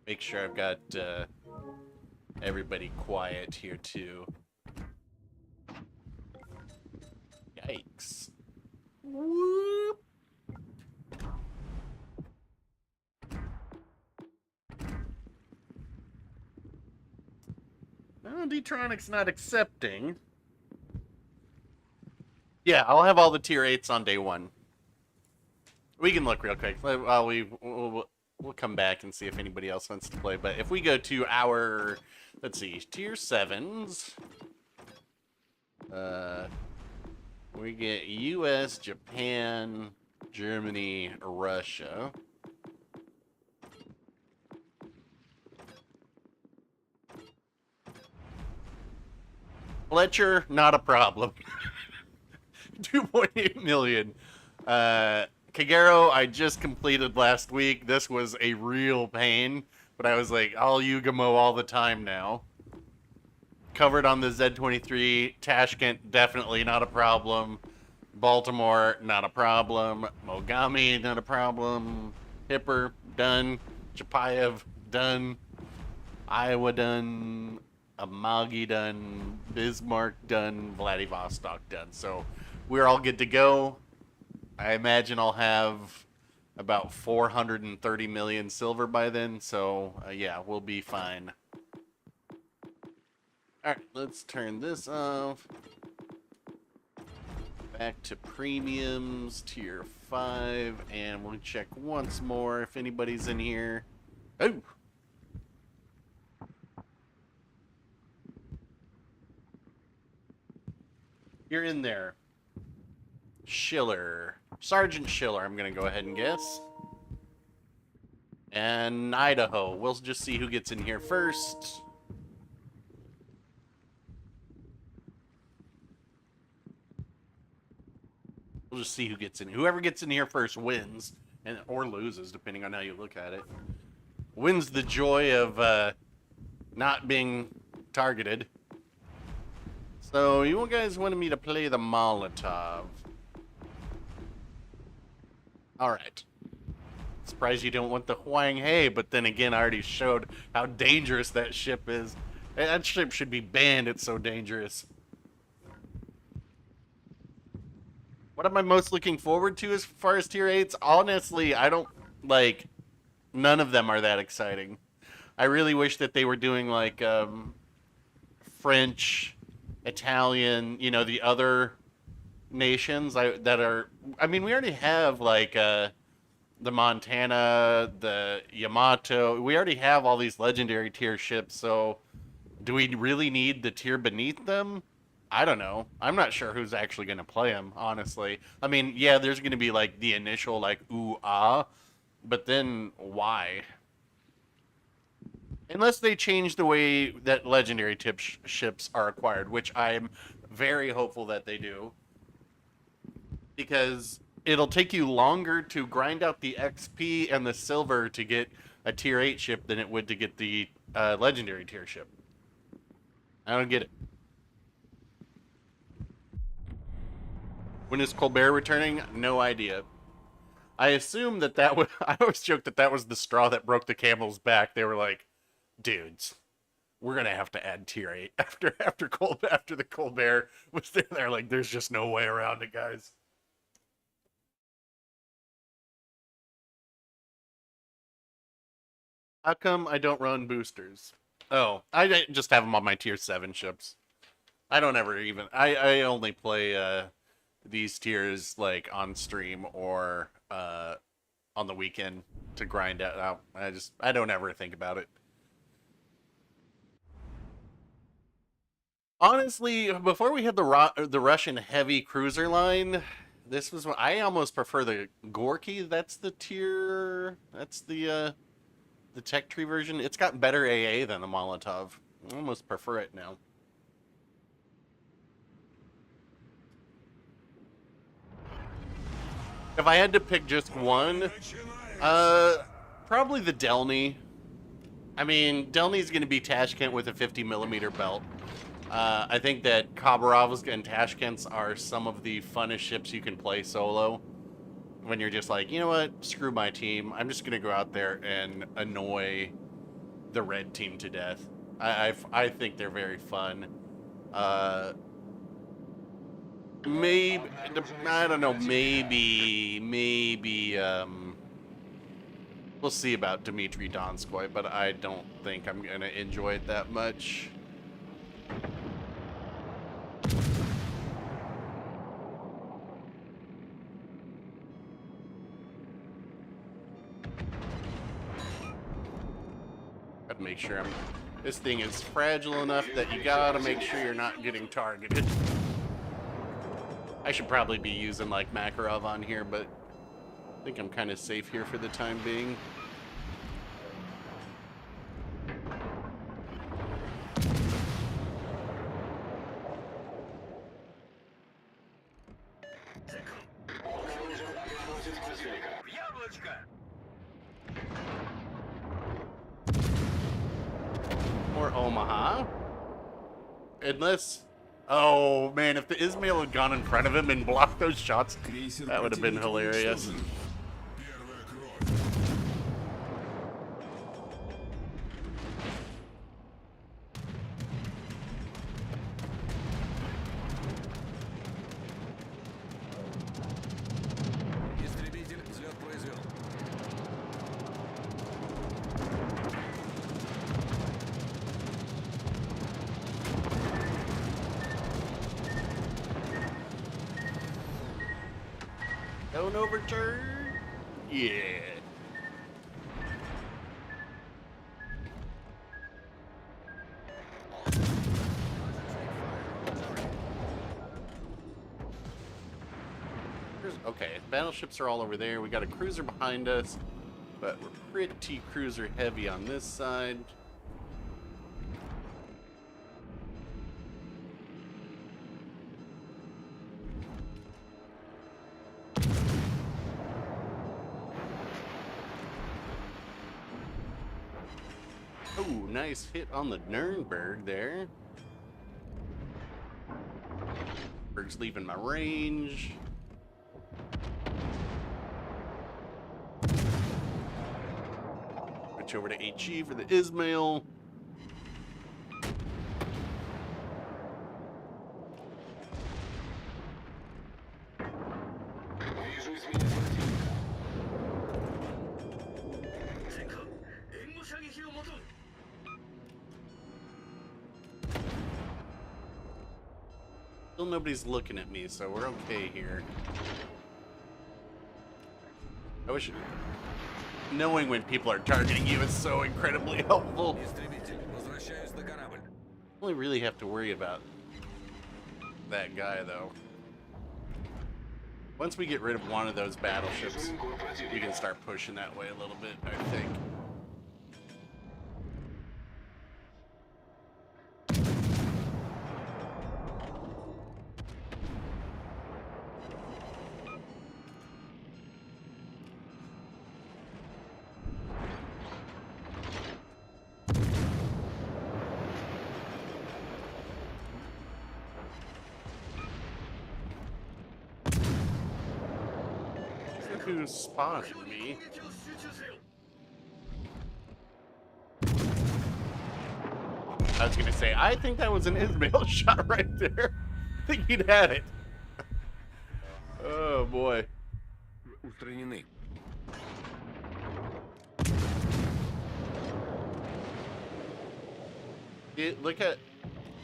Make sure I've got everybody quiet here too. Yikes. Whoop. Oh, D-Tronic's not accepting. Yeah, I'll have all the tier 8s on day 1. We can look real quick. While we'll come back and see if anybody else wants to play. But if we go to our, let's see, tier 7s, we get U.S., Japan, Germany, Russia. Fletcher, not a problem. 2.8 million. Kagero, I just completed last week. This was a real pain, but I was like, I'll Yugamo all the time now. Covered on the Z23. Tashkent, definitely not a problem. Baltimore, not a problem. Mogami, not a problem. Hipper, done. Chapayev, done. Iowa, done. Amagi, done. Bismarck, done. Vladivostok, done. So we're all good to go. I imagine I'll have about 430 million silver by then. So, yeah, we'll be fine. Alright, let's turn this off. Back to premiums, tier 5, and we'll check once more if anybody's in here. Oh! You're in there. Schiller. Sergeant Schiller, I'm going to go ahead and guess. And Idaho. We'll just see who gets in here first. We'll just see who gets in. Whoever gets in here first wins, or loses, depending on how you look at it. Wins the joy of not being targeted. So, you guys wanted me to play the Molotov. Alright. Surprised you don't want the Huang He, but then again, I already showed how dangerous that ship is. That ship should be banned, it's so dangerous. What am I most looking forward to as far as tier 8s? Honestly, I don't, like, none of them are that exciting. I really wish that they were doing, like, French, Italian, you know, the other nations that are, I mean, we already have, like, the Montana, the Yamato. We already have all these legendary tier ships, so do we really need the tier beneath them? I don't know. I'm not sure who's actually going to play them, honestly. I mean, yeah, there's going to be, like, the initial, like, ooh, ah, but then why? Unless they change the way that legendary tip ships are acquired, which I'm very hopeful that they do. Because it'll take you longer to grind out the XP and the silver to get a tier 8 ship than it would to get the legendary tier ship. I don't get it. When is Colbert returning? No idea. I assume that was... I always joke that was the straw that broke the camel's back. They were like, dudes, we're going to have to add tier 8 after the Colbert was there. They're like, there's just no way around it, guys. How come I don't run boosters? Oh, I just have them on my tier 7 ships. I don't ever even... I only play these tiers like on stream or on the weekend to grind it out. I don't ever think about it. Honestly, before we had the Russian heavy cruiser line, this was what I almost prefer the Gorky. That's the tier. That's the tech tree version. It's got better AA than the Molotov. I almost prefer it now. If I had to pick just one, probably the Delny. I mean, Delny's going to be Tashkent with a 50mm belt. I think that Khabarovsk and Tashkents are some of the funnest ships you can play solo. When you're just like, you know what, screw my team. I'm just going to go out there and annoy the red team to death. I think they're very fun. Maybe, I don't know, maybe, we'll see about Dmitry Donskoy, but I don't think I'm going to enjoy it that much. to make sure I'm... This thing is fragile enough that you gotta make sure you're not getting targeted. I should probably be using like Makarov on here, but I think I'm kind of safe here for the time being. Or Omaha. Unless... Oh, man, if the Ismail had gone in front of him and blocked those shots, that would have been hilarious. Первая кровь. Истребитель взлет произвел. Don't overturn. Yeah. Okay, battleships are all over there. We got a cruiser behind us, but we're pretty cruiser heavy on this side. Oh, nice hit on the Nuremberg there. Berg's leaving my range. Switch over to HE for the Ismail. Вижу изменения противника. Still nobody's looking at me, so we're okay here. I wish knowing when people are targeting you is so incredibly helpful. Истребитель, возвращаюсь на корабль. Only really have to worry about that guy though. Once we get rid of one of those battleships, we can start pushing that way a little bit, I think. Who spotted me? I was gonna say, I think that was an Ismail shot right there. I think he'd had it. Oh boy. Устранены. Look at,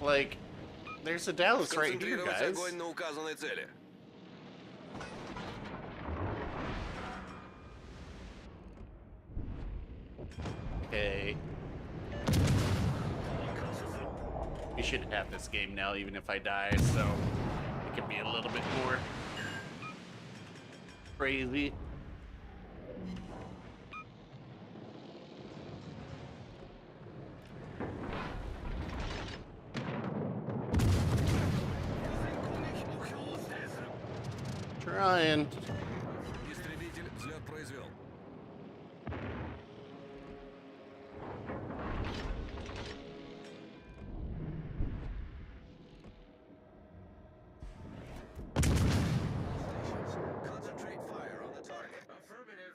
like, there's a Dallas right here, Концентрировать guys. огонь на указанной цели. Okay. We should have this game now, even if I die, so it can be a little bit more crazy. Trying. Истребитель взлет произвел. Concentrate fire on the target. Affirmative.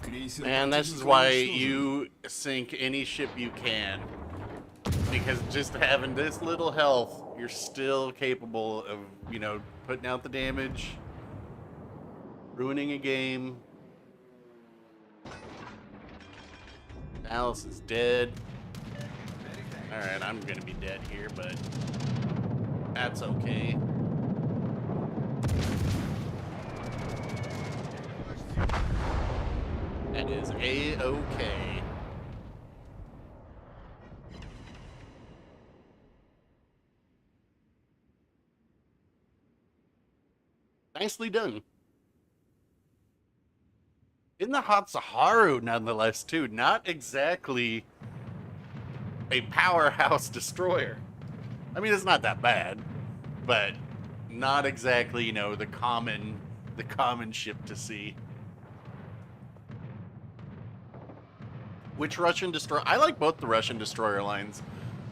Крейсер Man, this is противника why уничтожен. you sink any ship you can. Because just having this little health, you're still capable of, you know, putting out the damage, ruining a game. Alice is dead. Alright, I'm gonna be dead here, but that's okay. It is A-okay. Nicely done. In the Hatsuharu, nonetheless, too. Not exactly a powerhouse destroyer. I mean, it's not that bad, but not exactly, you know, the common ship to see. Which Russian destroyer? I like both the Russian destroyer lines.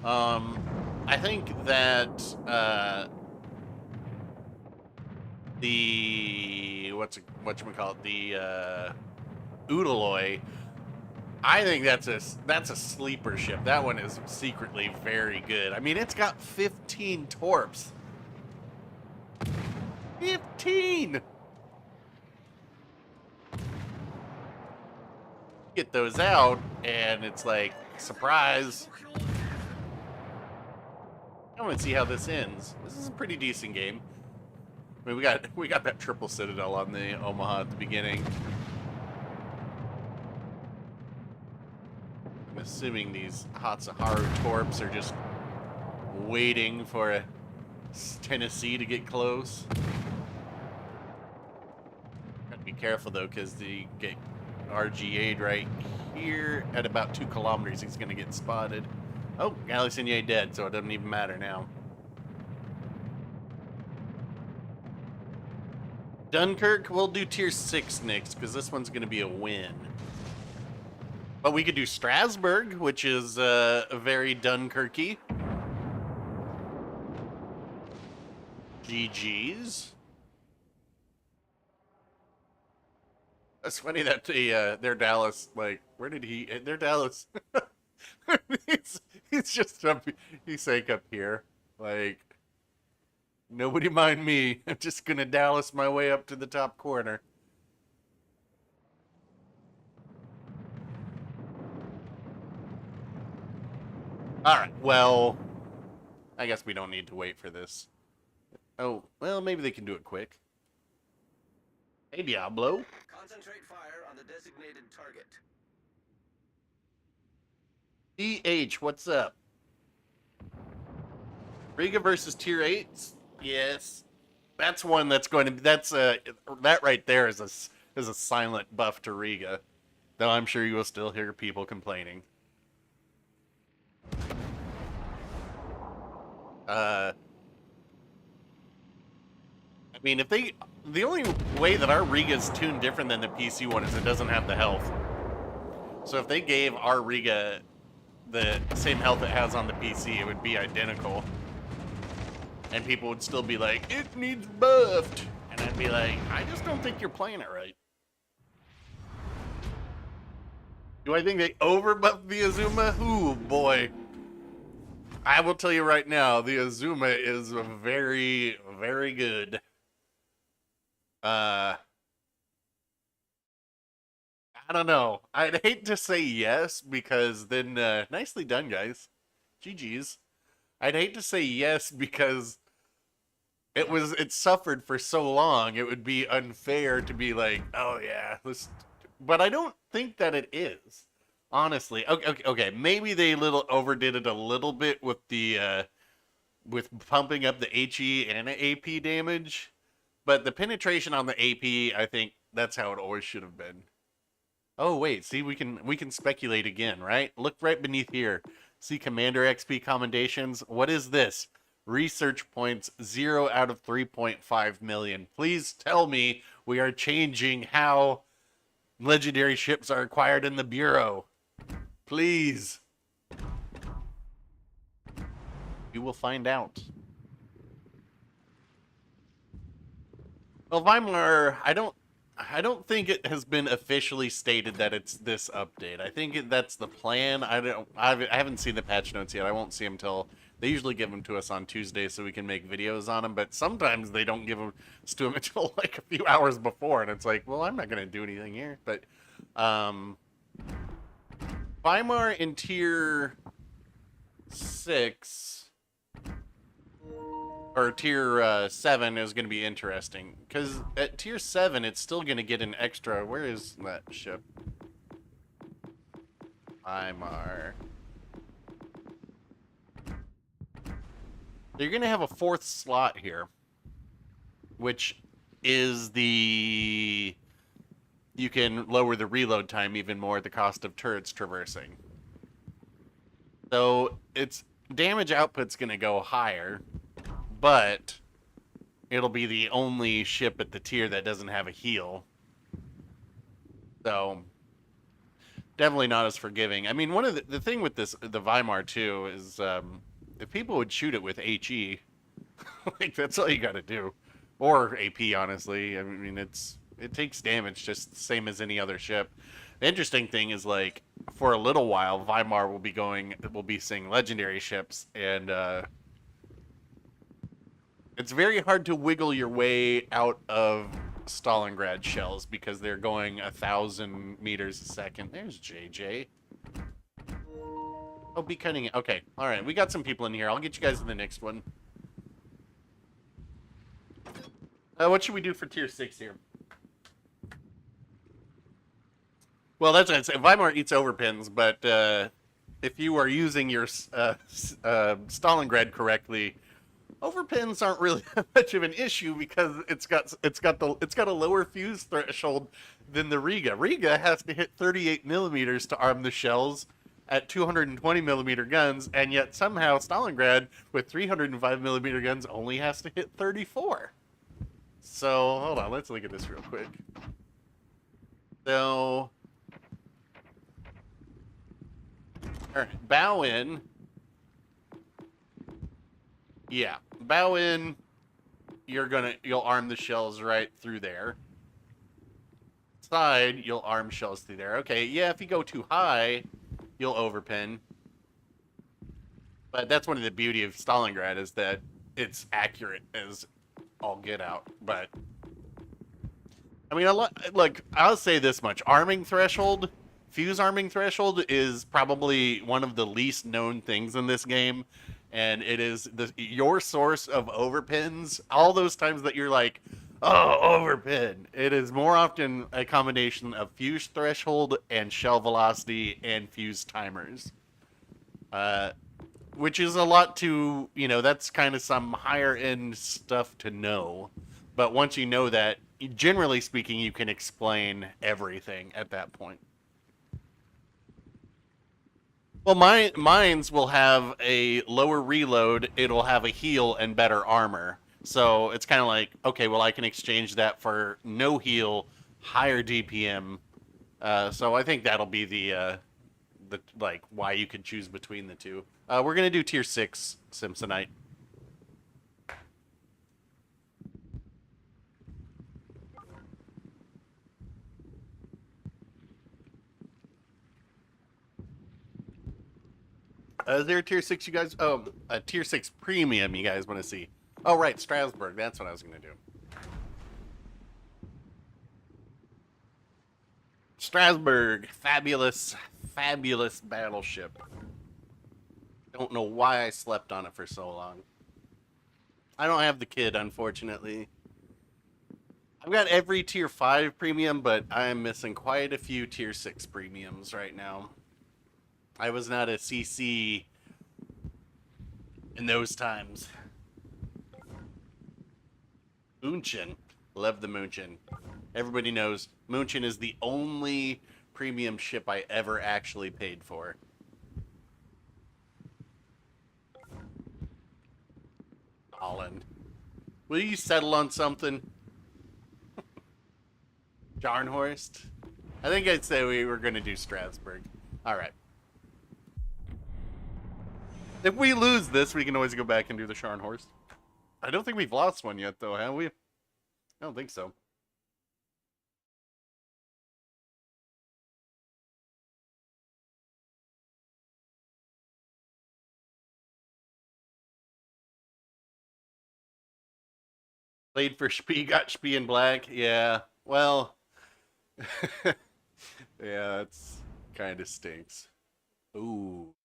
I think that the whatchamacallit, the Udaloy, I think that's a sleeper ship. That one is secretly very good. I mean, it's got 15 torps. 15. Get those out, and it's like, surprise. I want to see how this ends. This is a pretty decent game. I mean, we got that triple citadel on the Omaha at the beginning. I'm assuming these Hatsuharu torps are just waiting for Tennessee to get close. Gotta be careful though, because the get RGA'd right here at about 2 kilometers. He's gonna get spotted. Oh, Galissonier dead, so it doesn't even matter now. Dunkirk, we'll do tier 6 next, because this one's gonna be a win. But we could do Strasbourg, which is very Dunkirky. GG's. It's funny that their Dallas, like, where did he? Their Dallas. he's just up. He's like up here, like, nobody mind me. I'm just gonna Dallas my way up to the top corner. All right. Well, I guess we don't need to wait for this. Oh, well, maybe they can do it quick. Hey, Diablo. Concentrate fire on the designated target. DH, what's up? Riga versus tier 8? Yes. That's one that's going to be, that right there is a silent buff to Riga. Though I'm sure you will still hear people complaining. I mean, the only way that our Riga is tuned different than the PC one is it doesn't have the health. So if they gave our Riga the same health it has on the PC, it would be identical. And people would still be like, it needs buffed. And I'd be like, I just don't think you're playing it right. Do I think they overbuffed the Azuma? Ooh, boy. I will tell you right now, the Azuma is very, very good. I don't know. I'd hate to say yes, because then, nicely done, guys. GG's. I'd hate to say yes, because it suffered for so long, it would be unfair to be like, oh yeah, but I don't think that it is. Honestly. Okay, maybe they overdid it a little bit with the, with pumping up the HE and AP damage. But the penetration on the AP, I think that's how it always should have been. Oh wait, see, we can speculate again, right? Look right beneath here. See Commander XP commendations. What is this? Research points 0 out of 3.5 million. Please tell me we are changing how legendary ships are acquired in the Bureau. Please. You will find out. Well, Weimar, I don't think it has been officially stated that it's this update. I think that's the plan. I haven't seen the patch notes yet. I won't see them till they usually give them to us on Tuesday so we can make videos on them. But sometimes they don't give them to them until like a few hours before, and it's like, well, I'm not gonna do anything here. But Weimar in tier 6. Or tier 7 is going to be interesting, because at tier 7 it's still going to get an extra. Where is that ship? Weimar. You're going to have a fourth slot here, which is the... You can lower the reload time even more at the cost of turrets traversing. So its damage output's going to go higher, but it'll be the only ship at the tier that doesn't have a heal. So definitely not as forgiving. I mean, one of the thing with this, the Weimar too, is if people would shoot it with HE, like that's all you got to do, or AP. Honestly, I mean, it takes damage just the same as any other ship. The interesting thing is, like, for a little while, Weimar will be seeing legendary ships, and it's very hard to wiggle your way out of Stalingrad shells because they're going 1,000 meters a second. There's JJ. Oh, be cutting it. Okay, all right. We got some people in here. I'll get you guys in the next one. What should we do for tier 6 here? Well, that's what I'd say. Weimar eats overpins, but if you are using your Stalingrad correctly, overpins aren't really that much of an issue because it's got a lower fuse threshold than the Riga. Riga has to hit 38 millimeters to arm the shells at 220 millimeter guns, and yet somehow Stalingrad with 305 millimeter guns only has to hit 34. So hold on, let's look at this real quick. So, all right, bow in. Yeah, bow in. You'll arm the shells right through there. Side, you'll arm shells through there. Okay, yeah, if you go too high, you'll overpin. But that's one of the beauty of Stalingrad is that it's accurate as all get out. But I mean, look, I'll say this much: fuse arming threshold is probably one of the least known things in this game. And it is your source of overpins. All those times that you're like, oh, overpin. It is more often a combination of fuse threshold and shell velocity and fuse timers. Which is a lot to, that's kind of some higher end stuff to know. But once you know that, generally speaking, you can explain everything at that point. Well, mines will have a lower reload, it'll have a heal, and better armor. So it's kind of like, okay, well, I can exchange that for no heal, higher DPM. So I think that'll be the why you could choose between the two. We're going to do tier 6 Simpsonite. Is there a tier 6 you guys... Oh, a tier 6 premium you guys want to see. Oh, right, Strasbourg. That's what I was going to do. Strasbourg. Fabulous, fabulous battleship. Don't know why I slept on it for so long. I don't have the kid, unfortunately. I've got every tier 5 premium, but I'm missing quite a few tier 6 premiums right now. I was not a CC in those times. München. Love the München. Everybody knows München is the only premium ship I ever actually paid for. Holland. Will you settle on something? Jarnhorst? I think I'd say we were going to do Strasbourg. All right. If we lose this, we can always go back and do the Scharnhorst. I don't think we've lost one yet, though, have we? I don't think so. Played for Spee, got Spee in black. Yeah, well... yeah, that's kind of stinks. Ooh.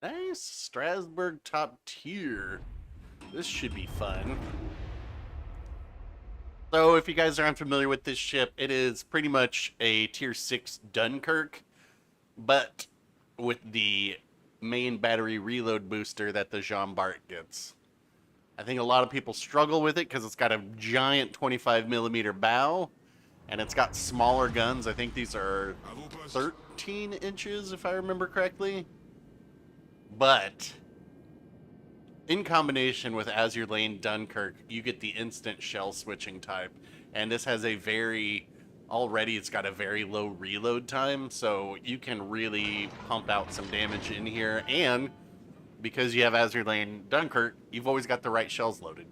Nice. Strasbourg top tier. This should be fun. So if you guys are unfamiliar with this ship, it is pretty much a tier 6 Dunkirk, but with the main battery reload booster that the Jean Bart gets. I think a lot of people struggle with it because it's got a giant 25 millimeter bow, and it's got smaller guns. I think these are 13 inches, if I remember correctly. But in combination with As Your Lane Dunkirk, you get the instant shell switching type, and this has a very already it's got a very low reload time, so you can really pump out some damage in here. And because you have As Your Lane Dunkirk, you've always got the right shells loaded.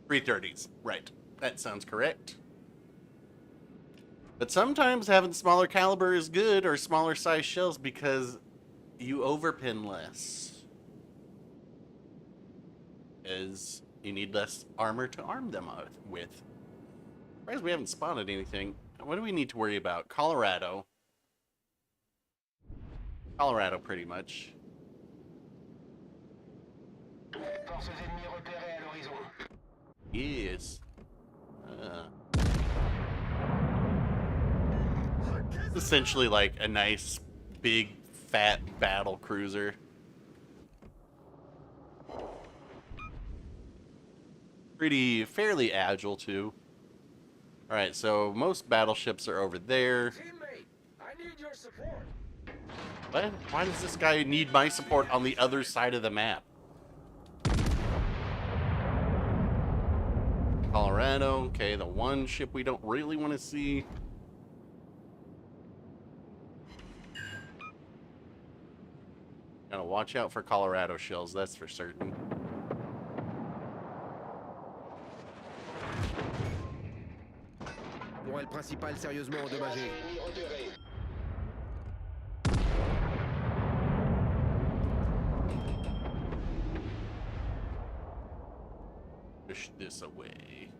.330s, right? That sounds correct. But sometimes having smaller caliber is good, or smaller size shells, because you overpin less. As you need less armor to arm them with. Surprised we haven't spotted anything. What do we need to worry about? Colorado. Colorado, pretty much. Yes. Essentially like a nice, big, fat battle cruiser. Fairly agile, too. Alright, so most battleships are over there. Teammate, I need your support. What? Why does this guy need my support on the other side of the map? Colorado, okay, the one ship we don't really want to see. Gotta watch out for Colorado shells, that's for certain. Pour elle principale sérieusement endommagée. Push this away.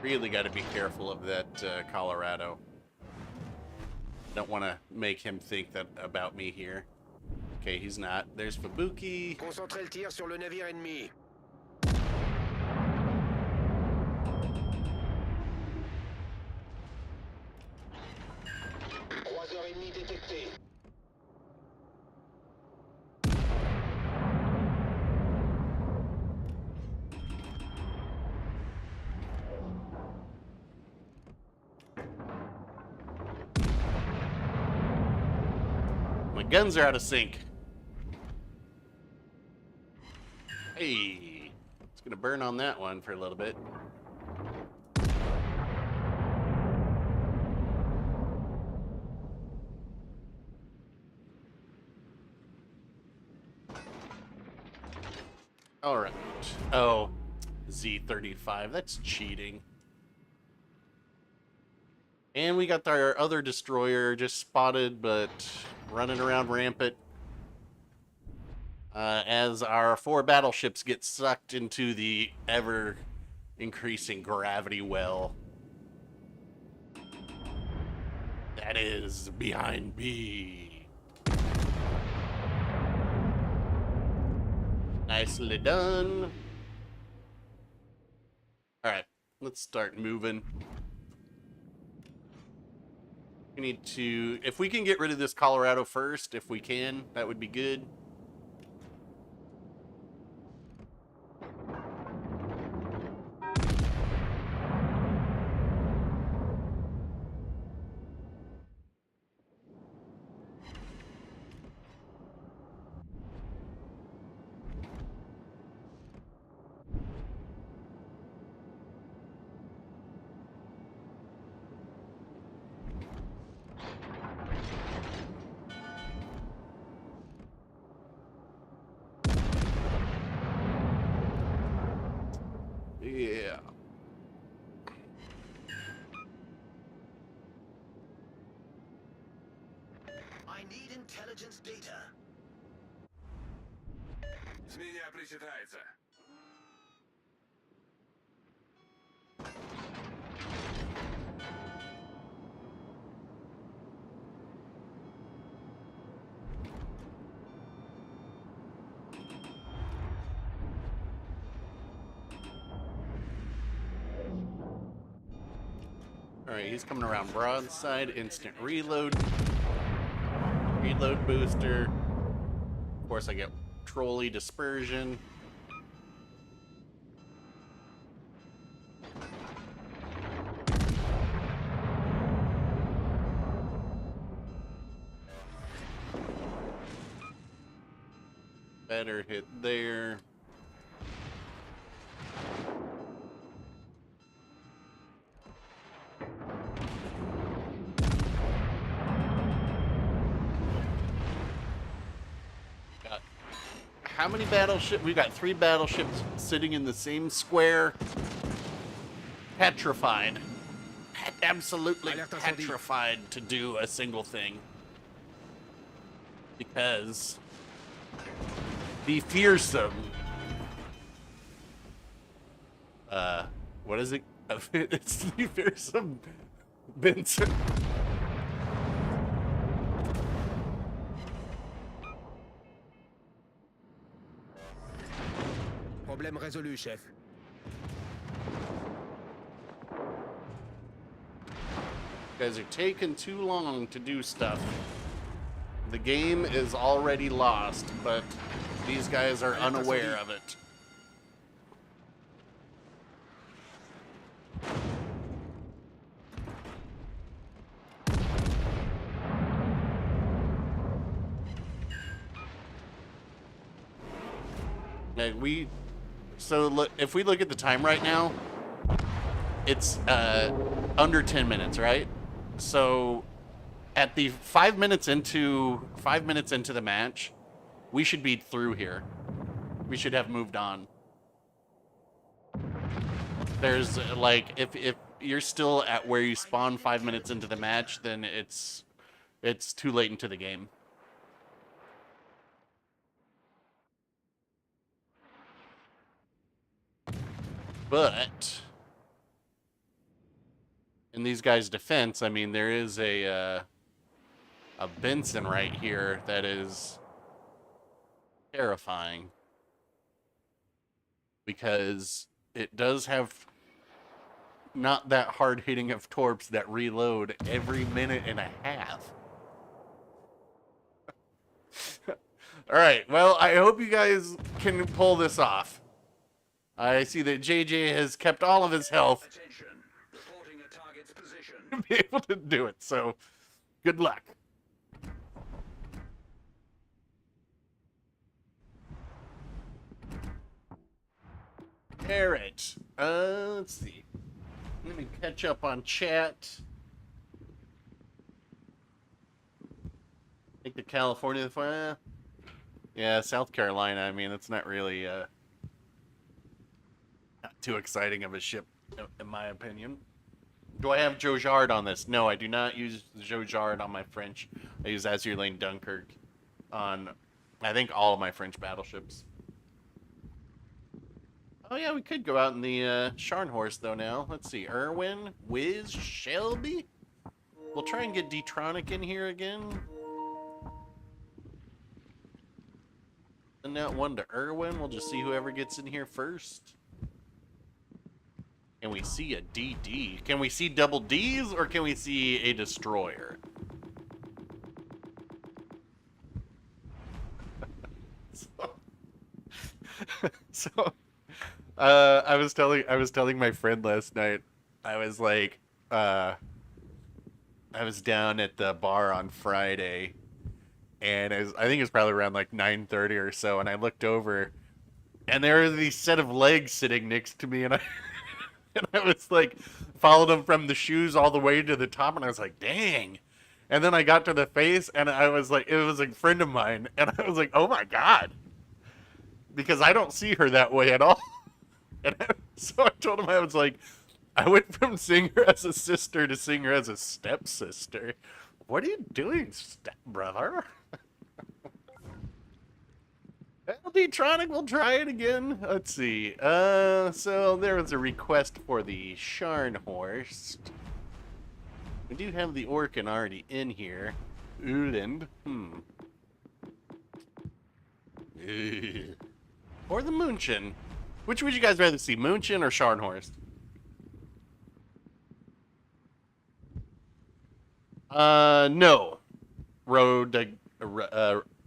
Really got to be careful of that Colorado. Don't want to make him think that about me here. Okay, he's not. There's Fubuki. Concentrez le tir sur le navire ennemi. 3h30 détectées. My guns are out of sync. Hey, it's gonna burn on that one for a little bit. All right. Oh, Z35. That's cheating. And we got our other destroyer just spotted, but running around rampant. As our 4 battleships get sucked into the ever-increasing gravity well. That is behind me. Nicely done. Alright, let's start moving. We need to... If we can get rid of this Colorado first, if we can, that would be good. Yeah. I need intelligence data. С меня причитается. Alright, he's coming around broadside. Instant reload. Reload booster. Of course, I get trolley dispersion. Better hit there. Got how many battleships? We got 3 battleships sitting in the same square. Petrified. Absolutely petrified to do a single thing. Because the fearsome. What is it? It's the fearsome Vincent. Problème résolu, chef. You guys are taking too long to do stuff. The game is already lost, but these guys are unaware of it. And if we look at the time right now, it's under 10 minutes, right? So at the 5 minutes into the match, we should be through here. We should have moved on. There's like if you're still at where you spawn 5 minutes into the match, then it's too late into the game. But in these guys' defense, I mean, there is a Benson right here that is terrifying because it does have not that hard hitting of torps that reload every minute and a half. All right, well, I hope you guys can pull this off. I see that JJ has kept all of his health Attention. Reporting a target's position. to be able to do it, so good luck. All right, let's see. Let me catch up on chat. I think the California, yeah, South Carolina. I mean, it's not really not too exciting of a ship, in my opinion. Do I have Joe Jard on this? No, I do not use Joe Jard on my French. I use Azure Lane Dunkirk on, I think, all of my French battleships. Oh yeah, we could go out in the Scharnhorst though now. Let's see, Irwin, Wiz, Shelby. We'll try and get D-Tronic in here again. Send that one to Irwin. We'll just see whoever gets in here first. Can we see a DD? Can we see double Ds or can we see a destroyer? So I was telling my friend last night. I was like, I was down at the bar on Friday, and I think it was probably around like 9:30 or so, and I looked over, and there were these set of legs sitting next to me, and I and I was like, followed them from the shoes all the way to the top, and I was like, dang. And then I got to the face, and I was like, it was a friend of mine, and I was like, oh my god. Because I don't see her that way at all. And so I told him, I was like, I went from seeing her as a sister to seeing her as a stepsister. What are you doing, stepbrother? LD-Tronic, we'll try it again. Let's see. So there was a request for the Scharnhorst. We do have the Orkan already in here. Uland. Or the Munchen. Which would you guys rather see, Munchen or Scharnhorst? No.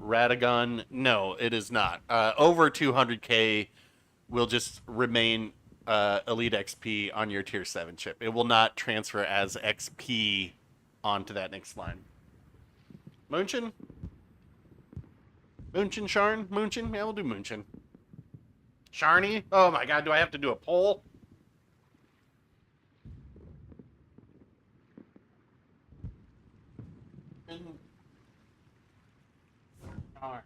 Radagon, no, it is not. Over 200k will just remain Elite XP on your Tier 7 chip. It will not transfer as XP onto that next line. Munchin? Munchin, Sharn? Munchin? Yeah, we'll do Munchin. Sharny? Oh my god, do I have to do a poll? Sharn.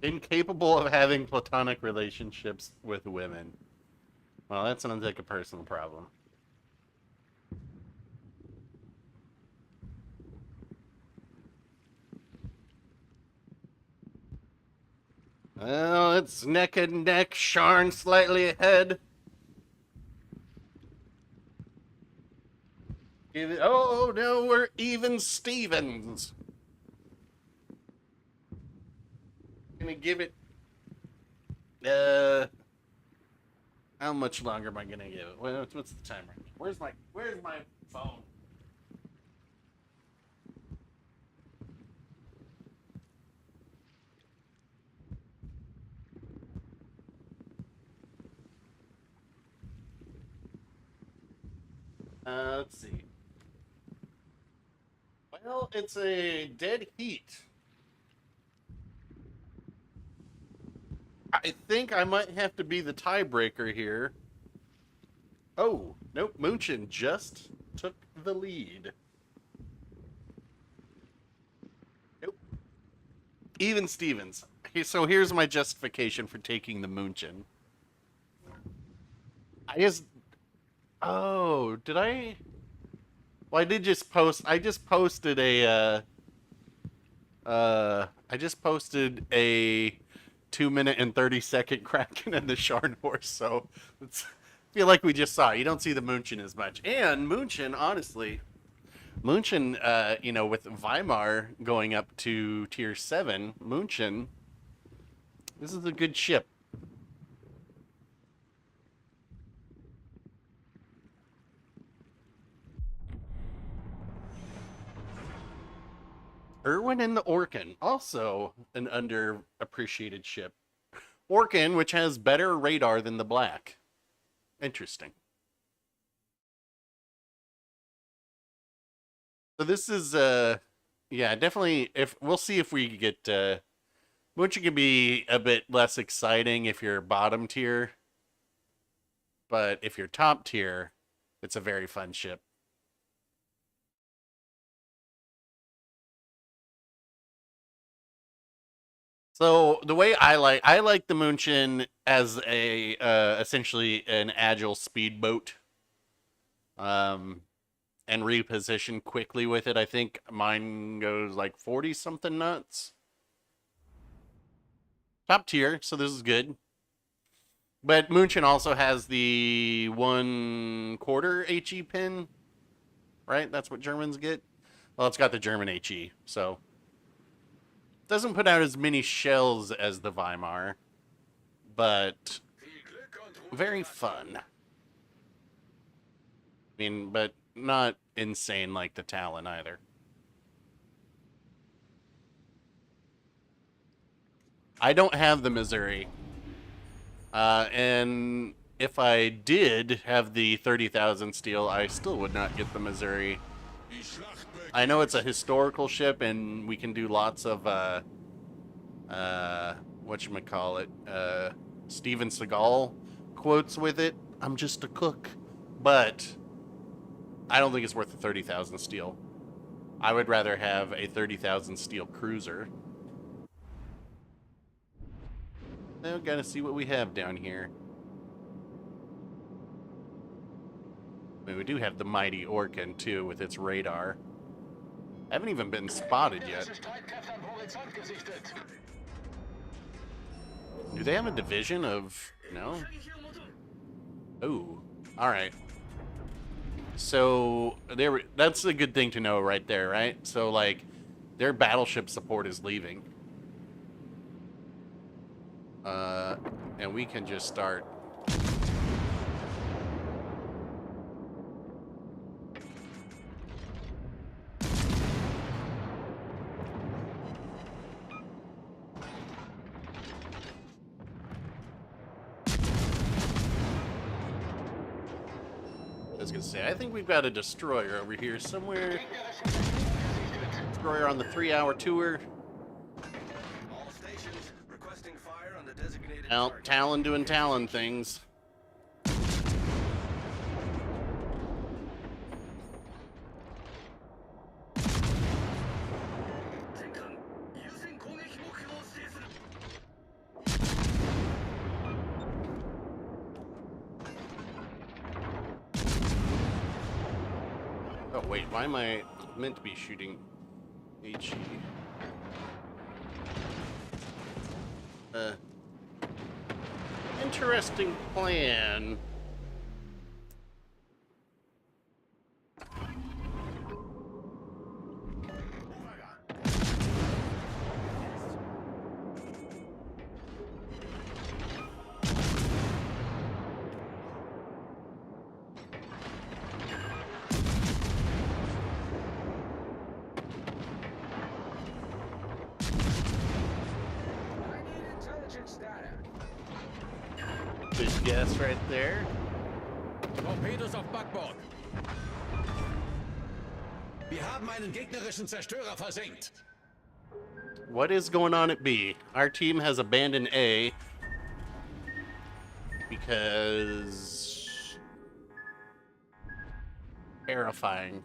Incapable of having platonic relationships with women. Well, that sounds like a personal problem. Well, it's neck and neck. Sharn slightly ahead. Oh no, we're even Stevens. Gonna give it. How much longer am I gonna give it? What's the timer? Where's my phone? Let's see. Well, it's a dead heat. I think I might have to be the tiebreaker here. Oh, nope. Munchin just took the lead. Nope. Even Stevens. So here's my justification for taking the Munchin. Oh, did I? Well, I did just post. I just posted a. I just posted a 2-minute and 30-second Kraken and the Sharn horse. So it's. Feel like we just saw. You don't see the Munchin as much, and Munchin, honestly, Munchin, with Weimar going up to Tier 7, Munchin, this is a good ship. Irwin and the Orkin, also an underappreciated ship. Orkin, which has better radar than the Black. Interesting. So this is, yeah, definitely, if we'll see if we get, Munchin can be a bit less exciting if you're bottom tier. But if you're top tier, it's a very fun ship. So the way I like the Munchin as a essentially an agile speedboat, and reposition quickly with it. I think mine goes like 40 something knots. Top tier, so this is good. But Munchin also has the 1/4 HE pin, right? That's what Germans get. Well, it's got the German HE, so doesn't put out as many shells as the Weimar, but very fun. I mean, but not insane like the Talon either. I don't have the Missouri. And if I did have the 30,000 steel, I still would not get the Missouri. I know it's a historical ship, and we can do lots of, whatchamacallit, Steven Seagal quotes with it. I'm just a cook. But I don't think it's worth the 30,000 steel. I would rather have a 30,000 steel cruiser. Now, gotta see what we have down here. I mean, we do have the mighty Orkin, too, with its radar. I haven't even been spotted yet. Do they have a division of... No? Oh, alright. So, that's a good thing to know right there, right? So, like, Their battleship support is leaving. And we can just start. I was gonna say, I think we've got a destroyer over here somewhere. Destroyer on the 3-hour tour. All stations requesting fire on the designated Out target. Talon doing Talon things. Oh wait, why am I meant to be shooting HE? Interesting plan. I need intelligence data. Good guess right there. Torpedos auf Backbord. Wir haben einen gegnerischen Zerstörer versenkt. What is going on at B? Our team has abandoned A because terrifying.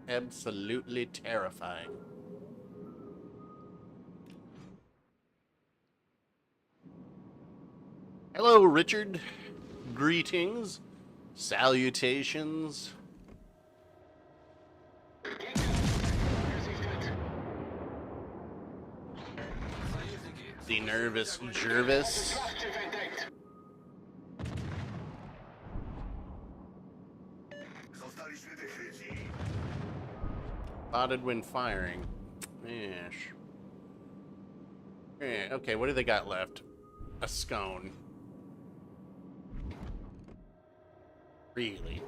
Absolutely terrifying. Hello, Richard. Greetings. Salutations. The nervous Jervis. Spotted when firing. Yes. Yeah, okay, what do they got left? A scone. Really?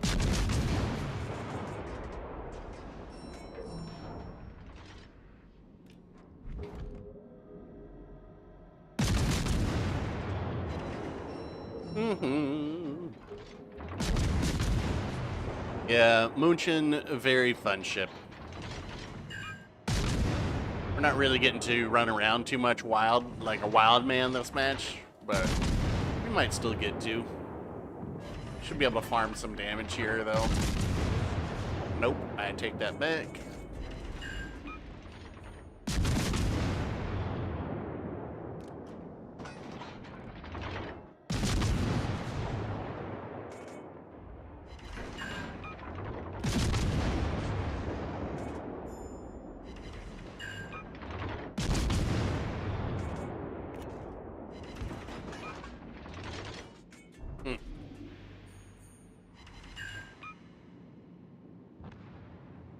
Mm-hmm. Yeah, Munchen, a very fun ship. We're not really getting to run around too much wild, like a wild man this match, but we might still get to. Should be able to farm some damage here, though. Nope, I take that back.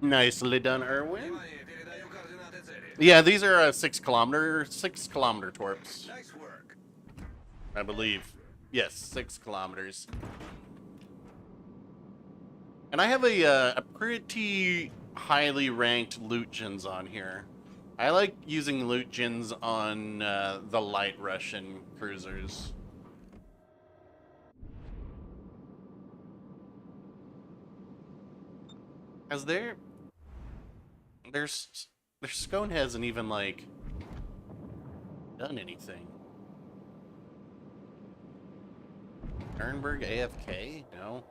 Nicely done, Erwin. Передаю координаты цели. Yeah, these are 6 kilometer torps, Nice work. I believe. Yes, 6 kilometers. And I have a pretty highly ranked loot gens on here. I like using loot gens on the light Russian cruisers. As their scone hasn't even like done anything. Nuremberg AFK? No.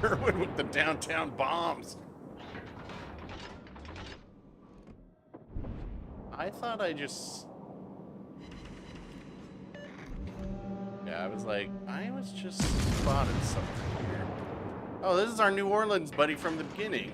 Erwin with the downtown bombs. I thought I just... Yeah, I was like, I was just spotted something here. Oh, this is our New Orleans buddy from the beginning.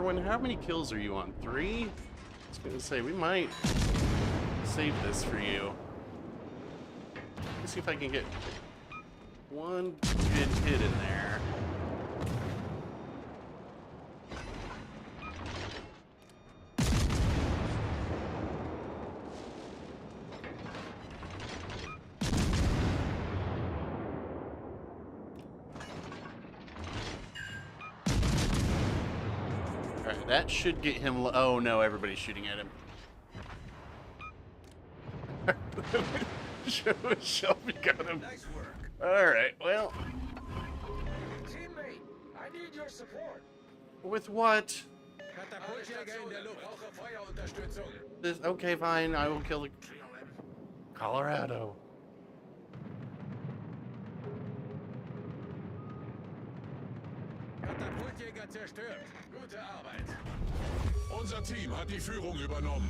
Erwin, how many kills are you on? 3? I was gonna say, we might save this for you. Let's see if I can get one good hit in there. Alright, that should get him. Oh no, everybody's shooting at him. Shelby got him. Nice work. Alright, well. Teammate, I need your support. With what? Katapultjäger in der Luft. Brauche Feuerunterstützung. This, okay, fine. I will kill the Colorado. Katapultjäger zerstört. Gute Arbeit. Unser Team hat die Führung übernommen.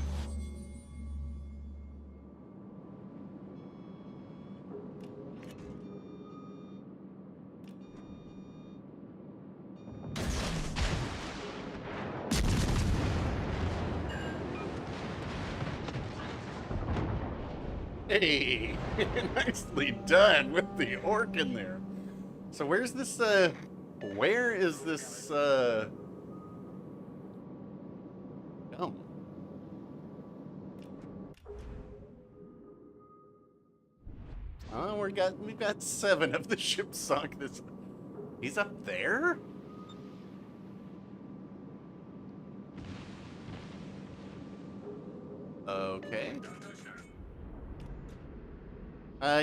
Hey, nicely done with the orc in there. So where's this, where is this, oh. Oh, we've got 7 of the ship sunk. He's up there? Okay.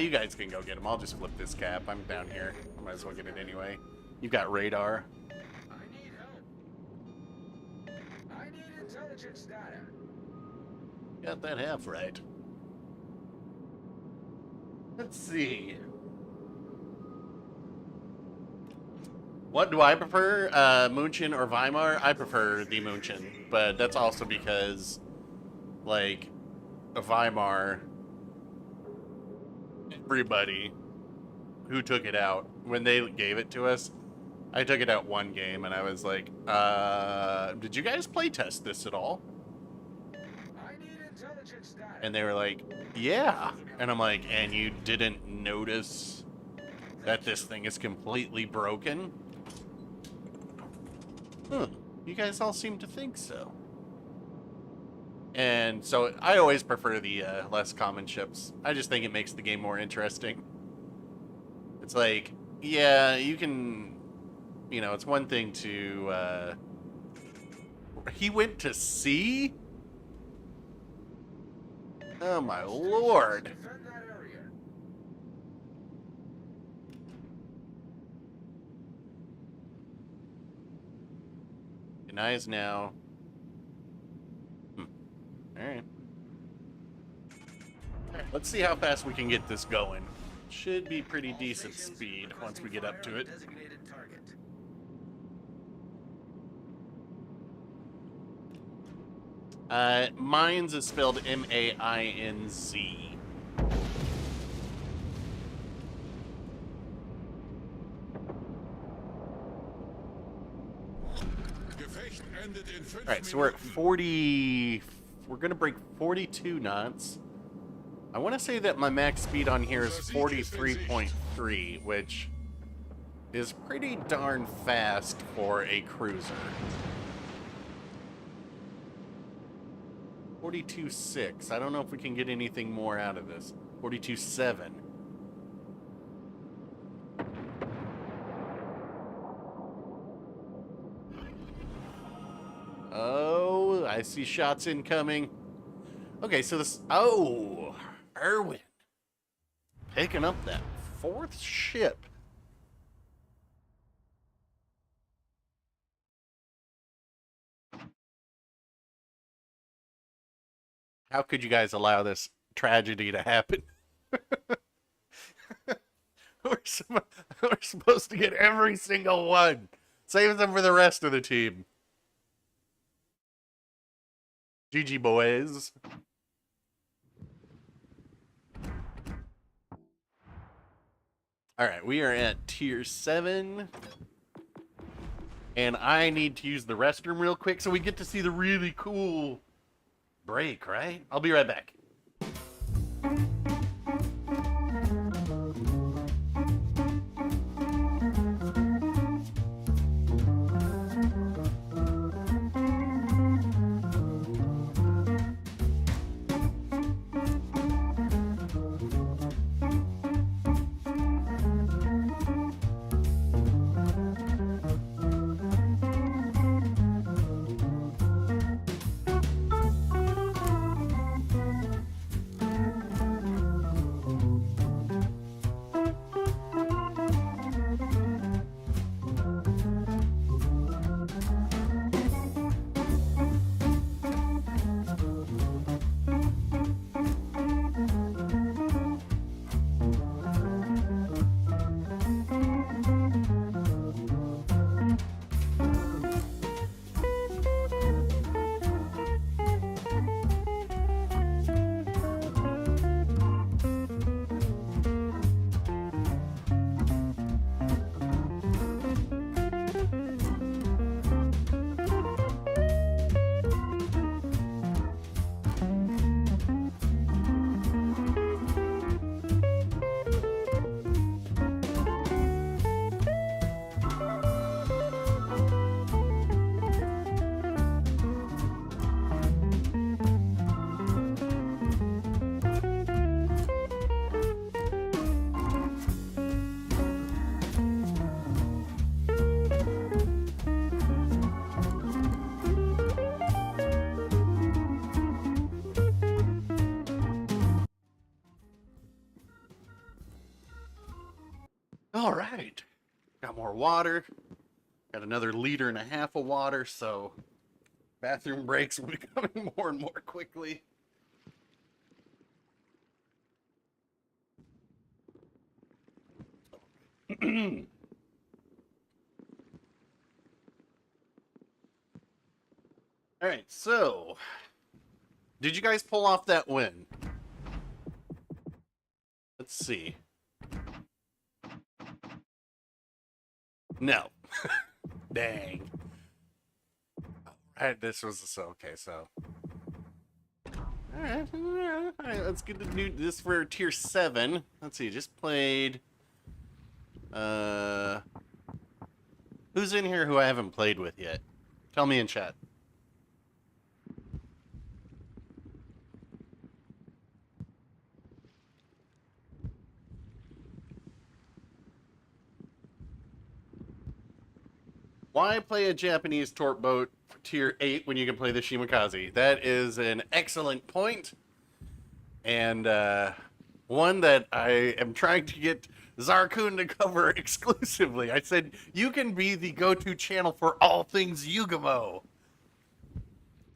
You guys can go get him. I'll just flip this cap. I'm down here. I might as well get it anyway. You've got radar. I need help. I need intelligence data. Got that half right. Let's see. What do I prefer? Munchen or Weimar? I prefer the Munchen, but that's also because, like, a Weimar, everybody who took it out, when they gave it to us, I took it out one game and I was like, did you guys play test this at all? I need intelligence data. And they were like, yeah. And I'm like, and you didn't notice that this thing is completely broken? Huh. You guys all seem to think so. And so I always prefer the less common ships. I just think it makes the game more interesting. It's like, yeah, you can, you know, it's one thing to, he went to sea? Oh my lord. Defend that area. Denies now. Alright. Let's see how fast we can get this going. Should be pretty All decent stations speed once we requesting get up fire to on it. Designated target. Mines is spelled M-A-I-N-Z. Gefecht endet in 5 Alright, so we're at Minuten. 40... We're going to break 42 knots. I want to say that my max speed on here is 43.3, which is pretty darn fast for a cruiser. 42.6. I don't know if we can get anything more out of this. 42.7. Oh, I see shots incoming. Okay, so this... Oh, Erwin. Picking up that 4th ship. How could you guys allow this tragedy to happen? we're supposed to get every single one. Save them for the rest of the team. GG, boys. All right, we are at tier 7. And I need to use the restroom real quick so we get to see the really cool break, right? I'll be right back. All right. Got more water. Got another 1.5 liters of water, so bathroom breaks will be coming more and more quickly. All right, so did you guys pull off that win? Let's see. No. Dang. This was so okay, so. Alright, let's get to do this for tier 7. Let's see, just played. Who's in here who I haven't played with yet? Tell me in chat. Why play a Japanese torp boat tier 8 when you can play the Shimakaze? That is an excellent point. And one that I am trying to get Zarkun to cover exclusively. I said, you can be the go-to channel for all things Yugamo.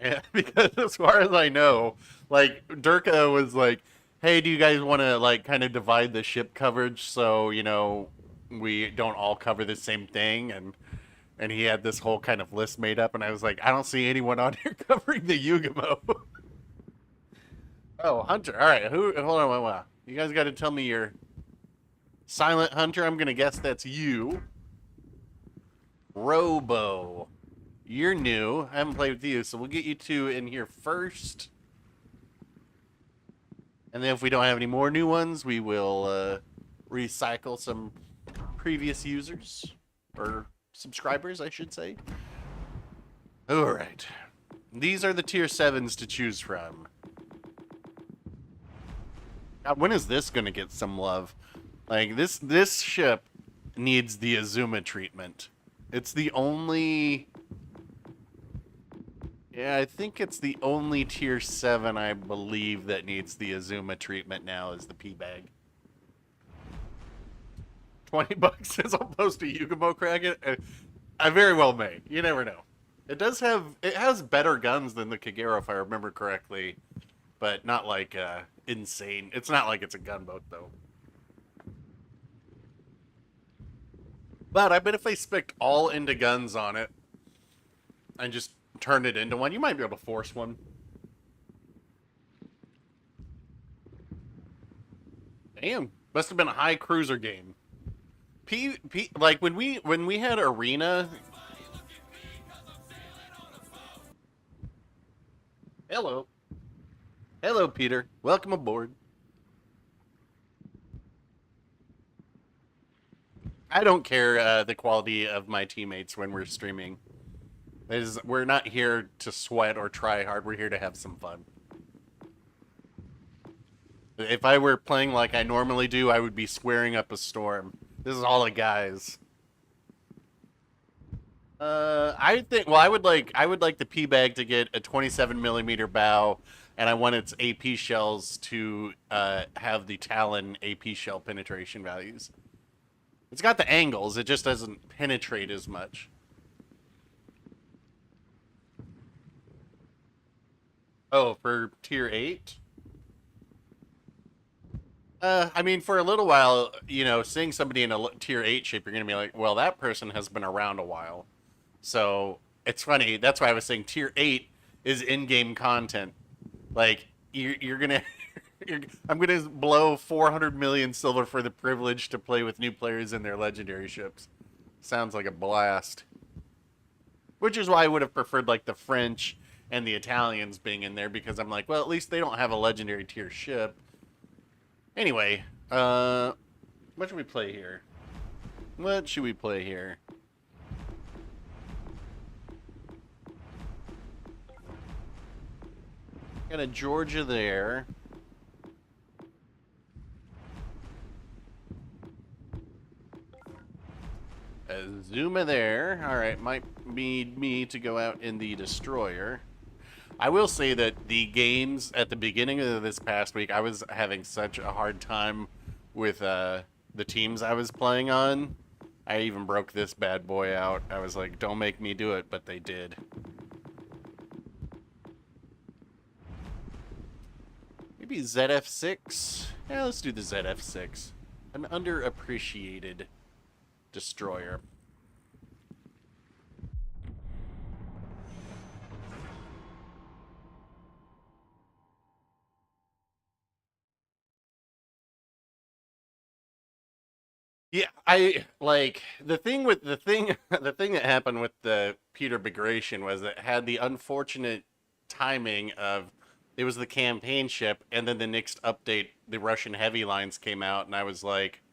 And because as far as I know, like, Durka was like, hey, do you guys want to, like, kind of divide the ship coverage so, you know, we don't all cover the same thing? And he had this whole kind of list made up, and I was like, I don't see anyone on here covering the Yugamo. Oh, Hunter. All right, hold on, wait. You guys got to tell me your Silent Hunter. I'm going to guess that's you. Robo. You're new. I haven't played with you, so we'll get you two in here first. And then if we don't have any more new ones, we will recycle some previous users. Or subscribers, I should say. All right. These are the tier 7s to choose from. God, when is this going to get some love? Like, this ship needs the Azuma treatment. It's the only... Yeah, I think it's the only tier 7, I believe, that needs the Azuma treatment now is the P-Bag. $20 says I'll post a Yugamo Kraken. I very well may. You never know. It has better guns than the Kagero, if I remember correctly, but not like insane. It's not like it's a gunboat though. But I bet if I spec all into guns on it and just turn it into one, you might be able to force one. Damn, must have been a high cruiser game. Like when we had Arena, Hello. Hello, Peter. Welcome aboard. I don't care the quality of my teammates when we're streaming. We're not here to sweat or try hard. We're here to have some fun. If I were playing like I normally do, I would be squaring up a storm. This is all the guys. I think. Well, I would like the P bag to get a 27mm bow, and I want its AP shells to have the Talon AP shell penetration values. It's got the angles. It just doesn't penetrate as much. Oh, for tier 8? I mean, for a little while, you know, seeing somebody in a tier 8 shape, you're going to be like, well, that person has been around a while. So, it's funny. That's why I was saying tier 8 is in-game content. Like, you're going to... I'm going to blow 400 million silver for the privilege to play with new players in their legendary ships. Sounds like a blast. Which is why I would have preferred, like, the French and the Italians being in there, because I'm like, well, at least they don't have a legendary tier ship. Anyway, what should we play here? What should we play here? Got a Georgia there. A Zuma there. Alright, might need me to go out in the Destroyer. I will say that the games at the beginning of this past week, I was having such a hard time with the teams I was playing on. I even broke this bad boy out. I was like, don't make me do it, but they did. Maybe ZF6? Yeah, let's do the ZF6. An underappreciated destroyer. Yeah, I like the thing that happened with the Peter Bagration was that it had the unfortunate timing of it was the campaign ship, and then the next update the Russian heavy lines came out, and I was like,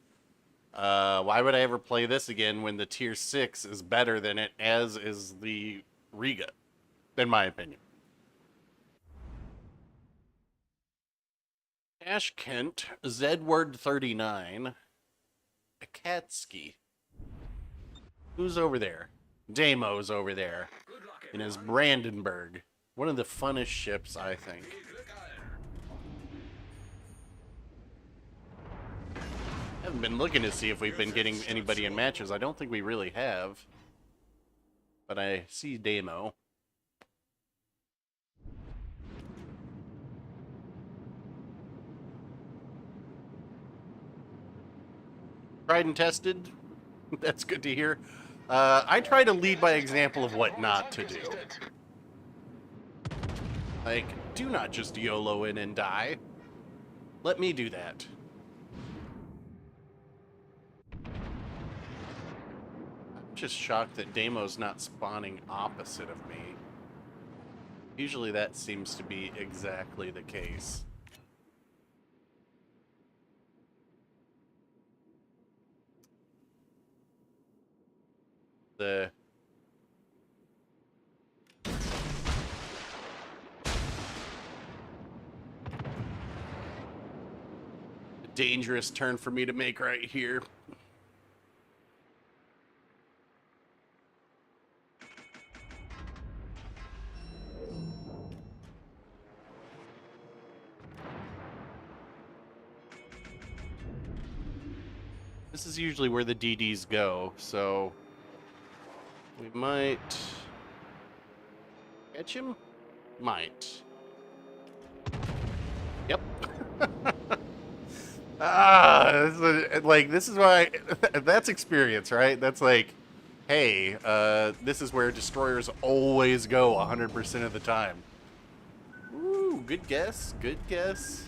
why would I ever play this again when the tier 6 is better than it, as is the Riga, in my opinion. Tashkent, Zedward 39. Akatsuki. Who's over there? Damo's over there. In his Brandenburg. One of the funnest ships, I think. Haven't been looking to see if we've been getting anybody in matches. I don't think we really have. But I see Damo. Tried and tested. That's good to hear. I try to lead by example of what not to do. Like, do not just YOLO in and die. Let me do that. I'm just shocked that Damo's not spawning opposite of me. Usually that seems to be exactly the case. The dangerous turn for me to make right here. This is usually where the DDs go, so we might catch him? Might. Yep. This is why, that's experience, right? That's like, hey, this is where destroyers always go 100% of the time. Ooh, good guess, good guess.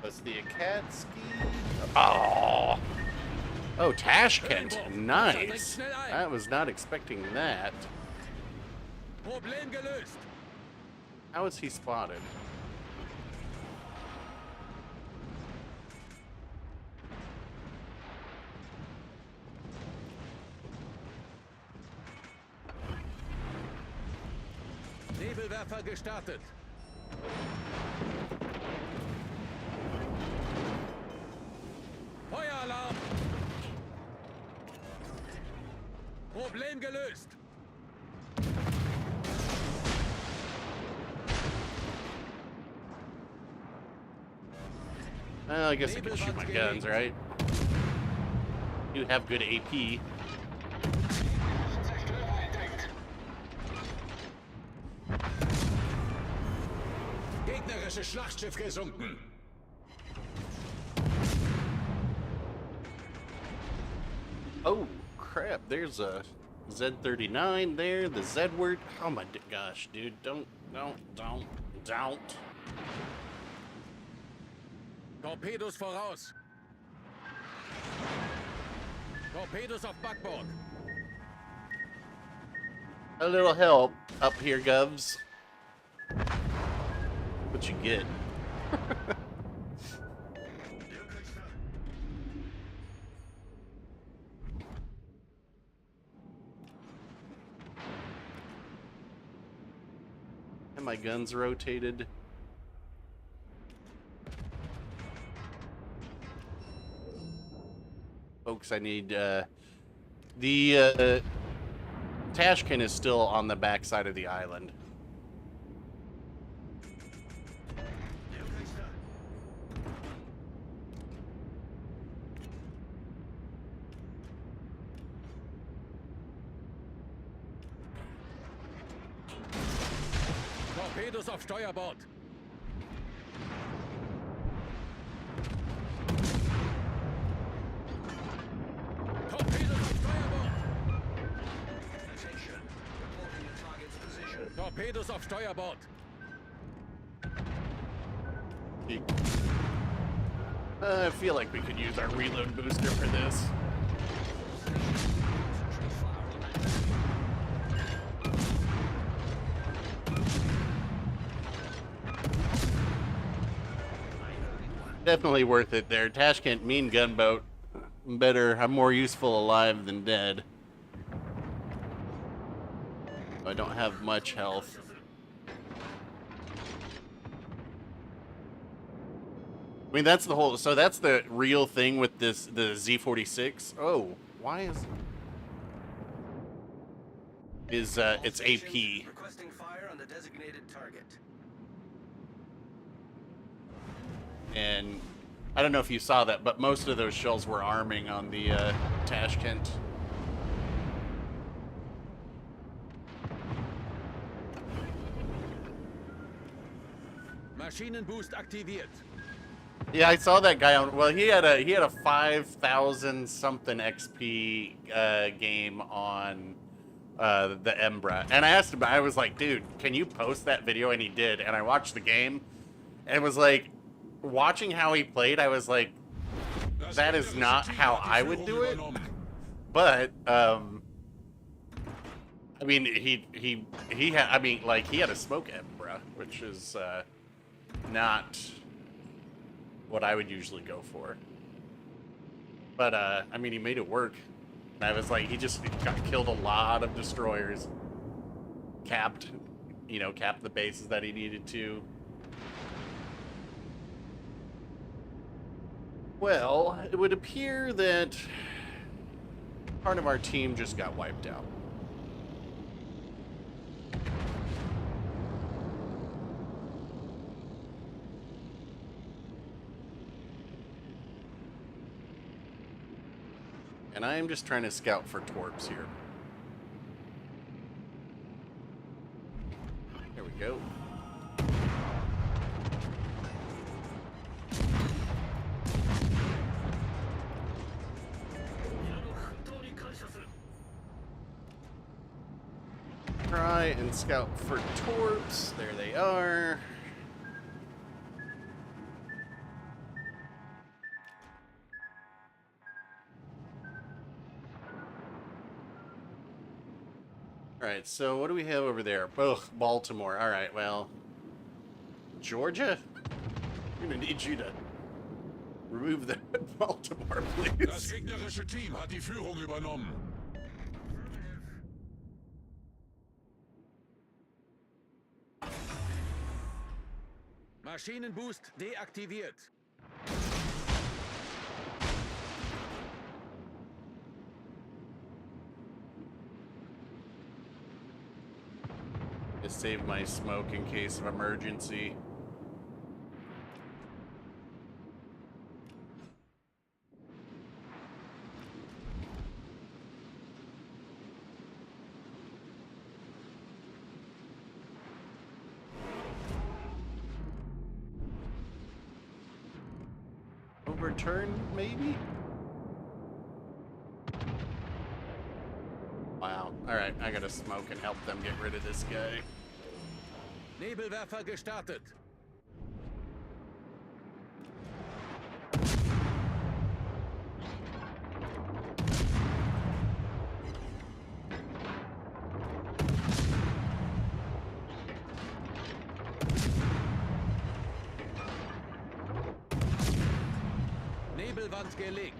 That's the Akatsuki. Oh, Oh, Tashkent. Nice. I was not expecting that. Problem gelöst. How is he spotted? Nebelwerfer gestartet. Feueralarm. Problem gelöst. Well, I guess I can shoot my guns, right? You have good AP. Gegnerisches Schlachtschiff gesunken. Oh, crap. There's a Z39 there. The Z-word. Oh, my gosh, dude. Don't. Torpedos voraus. Torpedos auf Backbord. A little help up here, Govs. What you get? And my guns rotated. Folks, I need the Tashkent is still on the backside of the island. Torpedos auf Steuerbord. Torpedos auf Steuerbord. Attention. Reporting your target's position. Torpedos auf Steuerbord. I feel like we could use our reload booster for this. Definitely worth it there. Tashkent, mean gunboat. Better, I'm more useful alive than dead. I don't have much health. I mean, that's the whole, so that's the real thing with this, the Z46. Oh, why is it's AP. Requesting fire on the designated target. And I don't know if you saw that, but most of those shells were arming on the Tashkent. Maschinenboost aktiviert. Yeah, I saw that guy on. Well, he had a 5,000 something XP game on the Embra, and I asked him. I was like, "Dude, can you post that video?" And he did. And I watched the game, and it was like, watching how he played. I was like, "That is not how I would do it." But I mean, he had. I mean, like he had a smoke Embra, which is not what I would usually go for. But, I mean, he made it work. And I was like, he just killed a lot of destroyers. Capped the bases that he needed to. Well, it would appear that part of our team just got wiped out. And I am just trying to scout for torps here. There we go. Try and scout for torps. There they are. All right, so what do we have over there? Ugh, Baltimore. All right, well, Georgia? I'm gonna need you to remove that Baltimore, Das please. gegnerische Team hat die Führung übernommen. Maschinenboost deaktiviert. Just save my smoke in case of emergency. Overturn, maybe? Wow. Alright, I gotta smoke and help them get rid of this guy. Nebelwerfer gestartet. Nebelwand gelegt.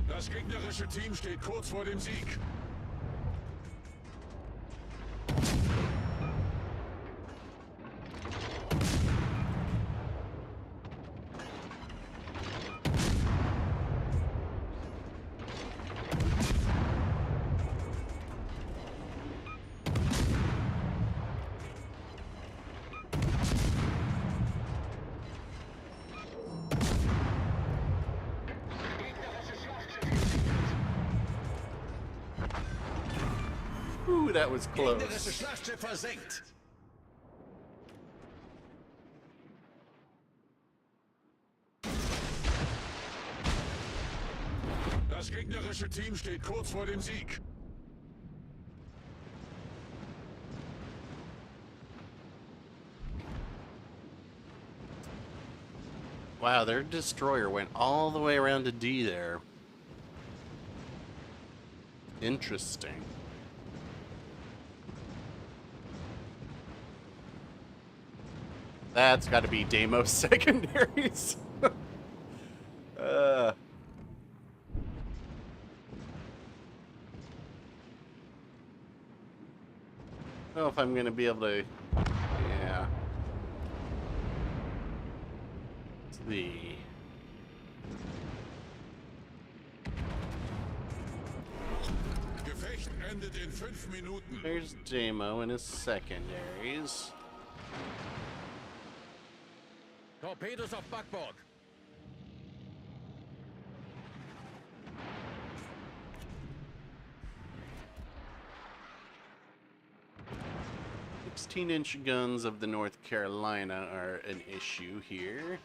Das gegnerische Team steht kurz vor dem Sieg. Ooh, that was Gegnerische close. Schlachtschiff versenkt. Das gegnerische Team steht kurz vor dem Sieg. Wow, their destroyer went all the way around to D there. Interesting. That's got to be Deimos secondaries. uh. I don't know if I'm gonna be able to. Yeah. Let's see. Gefecht endet in 5 Minuten. There's Demo and his secondaries. Torpedos auf Backbord. Sixteen-inch guns of the North Carolina are an issue here.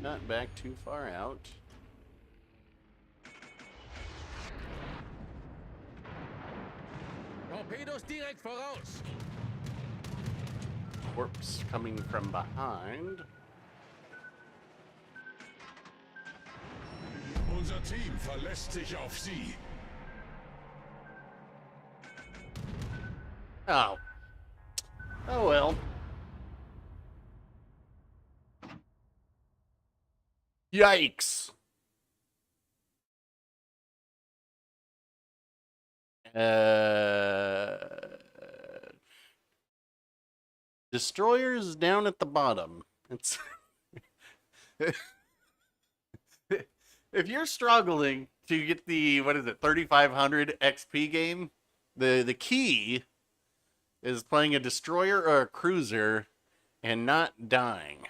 Not back too far out. Torpedos direkt voraus. Corpse coming from behind. Unser Team verlässt sich auf Sie. Oh. Oh well. Yikes. Destroyers down at the bottom. It's if you're struggling to get the 3500 XP game, the key is playing a destroyer or a cruiser and not dying.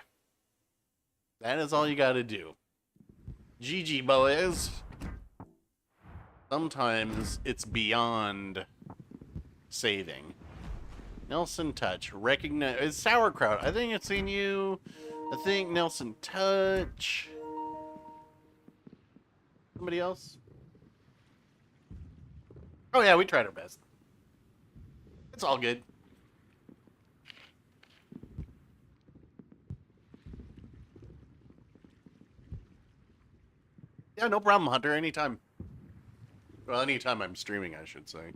That is all you got to do. GG boys. Sometimes it's beyond saving. Nelson Touch. Recognize. It's Sauerkraut. I think it's in you. I think Nelson Touch. Somebody else? Oh yeah, we tried our best. It's all good. Yeah, no problem, Hunter. Anytime. Well, anytime I'm streaming, I should say.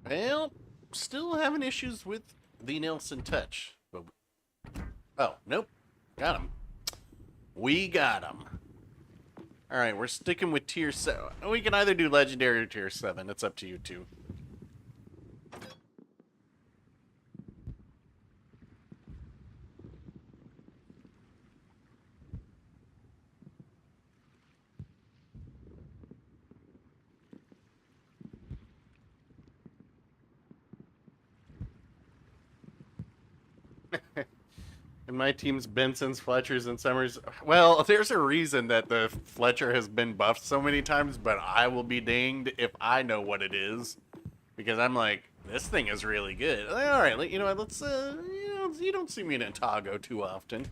Well, still having issues with the Nelson Touch. But... Oh, nope. Got him. We got him. Alright, we're sticking with tier 7. We can either do legendary or tier 7. It's up to you two. And my team's Benson's, Fletcher's, and Summers. Well, there's a reason that the Fletcher has been buffed so many times, but I will be dinged if I know what it is. Because I'm like, this thing is really good. Alright, you know what, let's, you don't see me in Otago too often.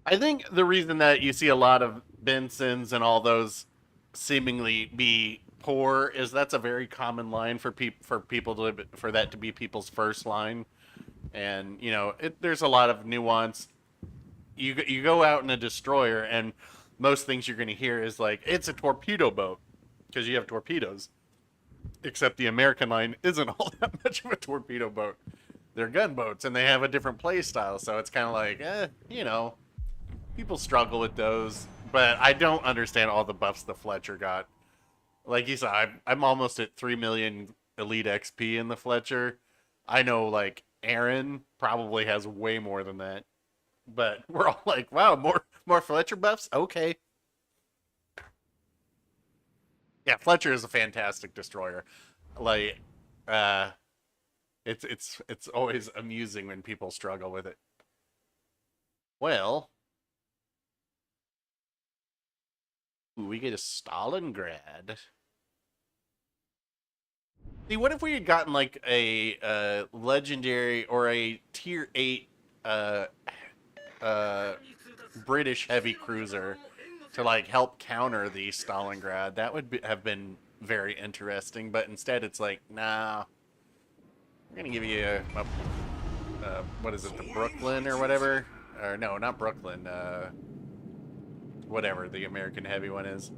I think the reason that you see a lot of Bensons and all those seemingly be poor is that's a very common line for people for that to be people's first line, and you know there's a lot of nuance. You go out in a destroyer, and most things you're going to hear is like it's a torpedo boat because you have torpedoes, except the American line isn't all that much of a torpedo boat. They're gunboats, and they have a different play style, so it's kind of like you know, people struggle with those. But I don't understand all the buffs the Fletcher got. Like you said, I'm almost at 3 million Elite XP in the Fletcher. I know, like, Aaron probably has way more than that. But we're all like, wow, more Fletcher buffs? Okay. Yeah, Fletcher is a fantastic destroyer. Like, it's always amusing when people struggle with it. Well... Ooh, we get a Stalingrad. See, what if we had gotten like a legendary or a tier 8 British heavy cruiser to like help counter the Stalingrad? That would have been very interesting, but instead it's like, nah, we're gonna give you a what is it, the Brooklyn or whatever? Or no, not Brooklyn, whatever the American heavy one is.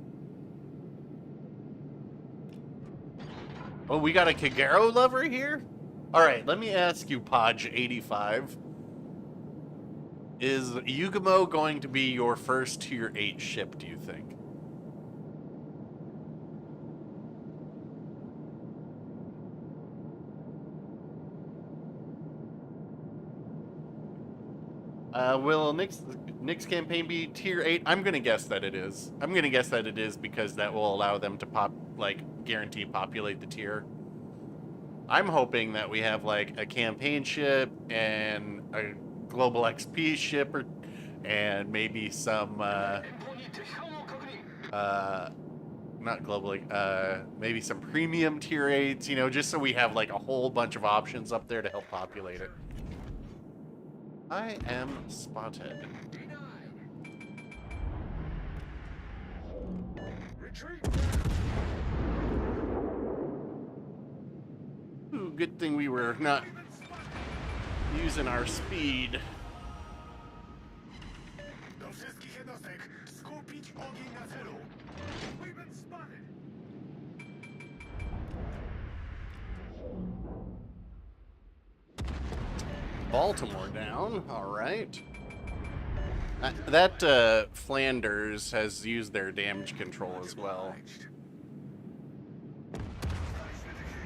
Oh, we got a Kagero lover here? Alright, let me ask you, Podge85. Is Yugamo going to be your first tier 8 ship, do you think? Will Nick's campaign be tier 8? I'm gonna guess that it is. I'm gonna guess that it is because that will allow them to guarantee populate the tier. I'm hoping that we have like a campaign ship and a global XP ship, and maybe some not globally, maybe some premium tier 8s, you know, just so we have like a whole bunch of options up there to help populate it. I am spotted. Retreat. Ooh, good thing we were not using our speed. Do wszystkich jednostek skupić ogień na celu. We've been spotted. Baltimore down. All right. That Flanders has used their damage control as well.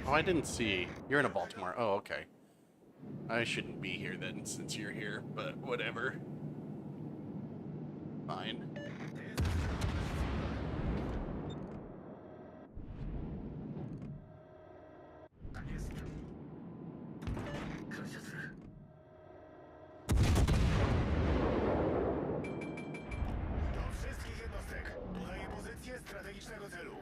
Oh, I didn't see. You're in a Baltimore. Oh, okay. I shouldn't be here then, since you're here, but whatever. Fine. Do wszystkich jednostek dodaję pozycję strategicznego celu.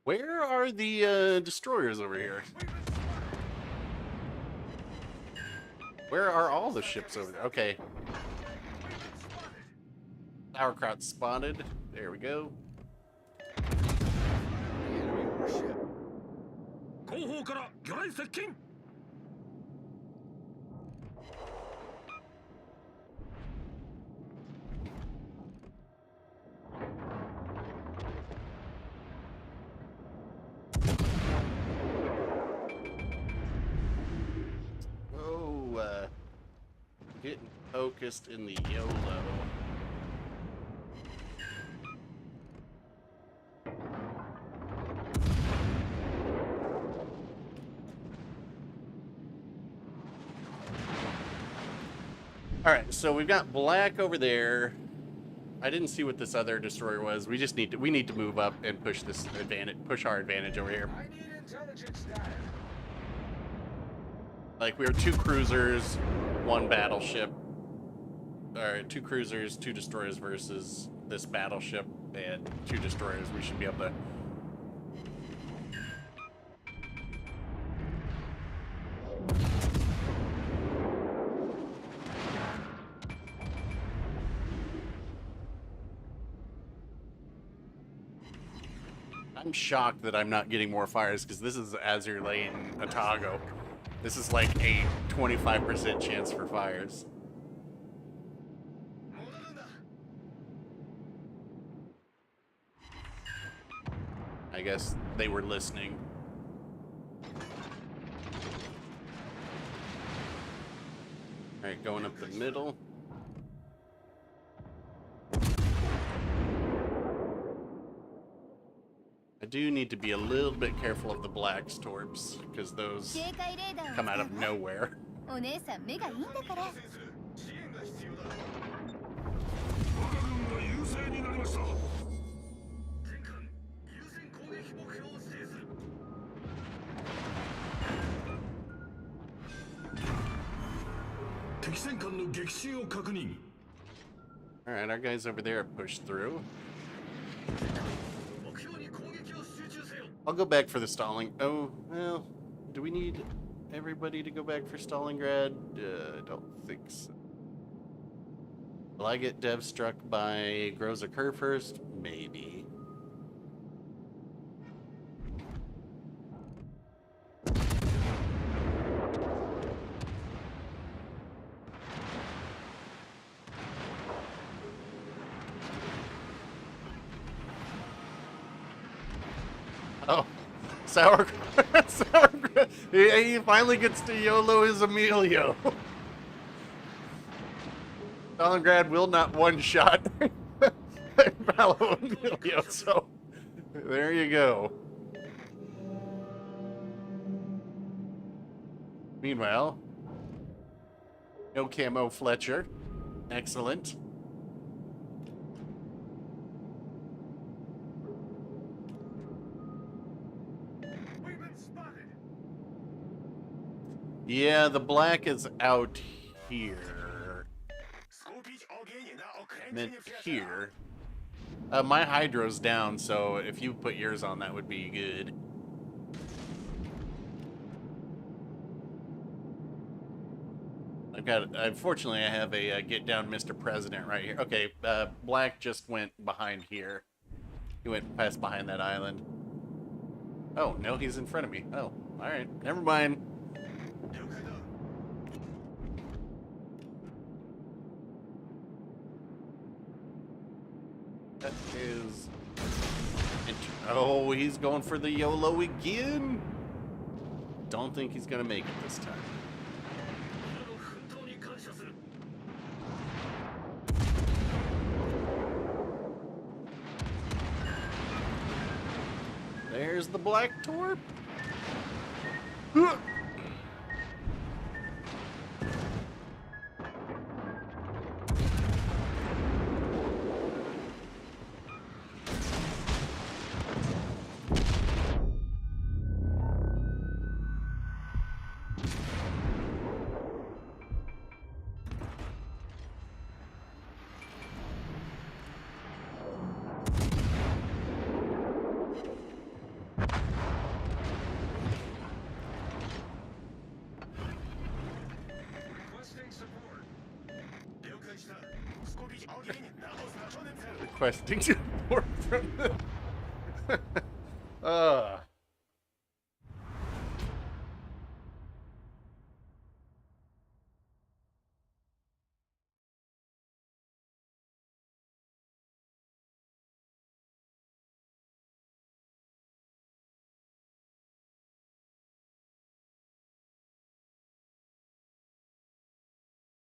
Where are the destroyers over here? Where are all the ships over there? Okay. Sauerkraut spotted. There we go. Enemy warship. 後方から魚雷接近 Oh, getting focused in the YOLO. Alright, so we've got black over there. I didn't see what this other destroyer was. We need to move up and push this advantage, push our advantage over here. I need intelligence data. Like, we were 2 cruisers, 1 battleship. Or 2 cruisers, 2 destroyers versus this battleship and 2 destroyers. We should be able to... I'm shocked that I'm not getting more fires, because this is Azure Lane Otago. This is like a 25% chance for fires. 戻るんだ I guess they were listening. Alright, going up the middle. I do need to be a little bit careful of the black storms, because those 警戒レーダーを come out 使 of うわ nowhere. お姉さん目がいいんだから先生支援が必要だ我が軍が優勢になりました全艦優先攻撃目標を指定する敵戦艦の撃沈を確認 Alright, our guys over there have pushed through. 目標に攻撃を集中せよ I'll go back for the stalling. Oh, well, do we need everybody to go back for Stalingrad? I don't think so. Will I get dev struck by Groza Kerr first? Maybe. Oh, sauerkraut. Sauerkraut. He finally gets to YOLO his Emilio. Stalingrad will not one-shot Palo Emilio, so there you go. Meanwhile, no camo Fletcher. Excellent. We've been spotted Yeah, the black is out here. Skupić ogień na Meant okręcie nieprzyjaciela here. My hydro's down, so if you put yours on, that would be good. Unfortunately, I have a get down Mr. President right here. Okay, black just went behind here. He went past behind that island. Oh, no, he's in front of me. Oh, alright, never mind. 了解だ That is... Oh, he's going for the YOLO again? Don't think he's gonna make it this time. 皆の奮闘に感謝する There's the black torp. Requesting support from the...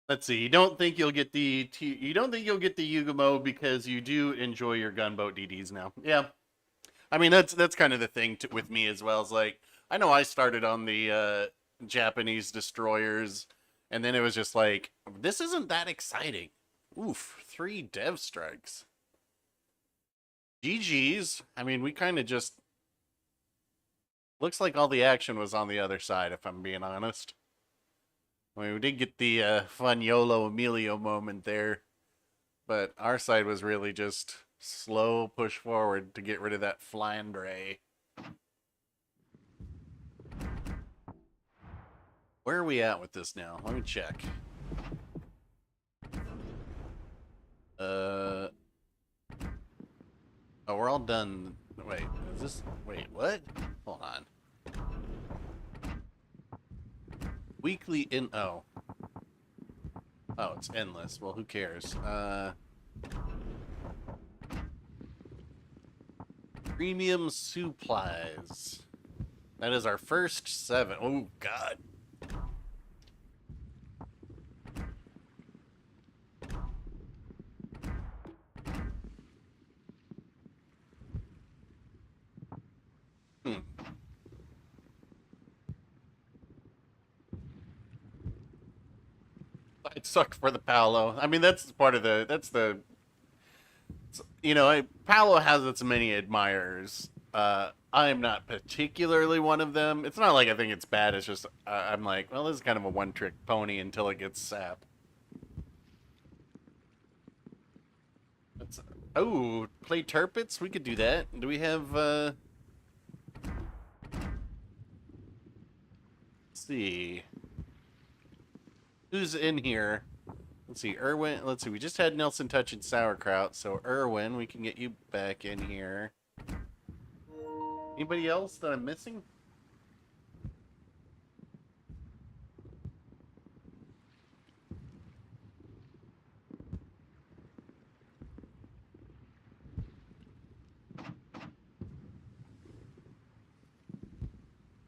Let's see. You don't think you'll get the Yugumo because you do enjoy your gunboat DDs now. Yeah, I mean that's kind of the thing with me as well. Is like I know I started on the Japanese destroyers, and then it was just like this isn't that exciting. Oof, 3 dev strikes. GG's. I mean, we kind of just looks like all the action was on the other side. If I'm being honest. I mean, we did get the fun YOLO Emilio moment there, but our side was really just slow push forward to get rid of that Flandre. Where are we at with this now? Let me check. Oh, we're all done. Wait, is this... Wait, what? Hold on. Weekly in... Oh, it's endless. Well, who cares? Premium supplies. That is our first 7. Oh, God. It sucked for the Paolo. I mean, that's part of the... That's the... You know, Paolo has its many admirers. I'm not particularly one of them. It's not like I think it's bad. It's just I'm like, well, this is kind of a one-trick pony until it gets sap. Oh, play Turpits? We could do that. Do we have... Let's see. Who's in here? Let's see, Erwin. Let's see, we just had Nelson touching sauerkraut, so Erwin, we can get you back in here. Anybody else that I'm missing?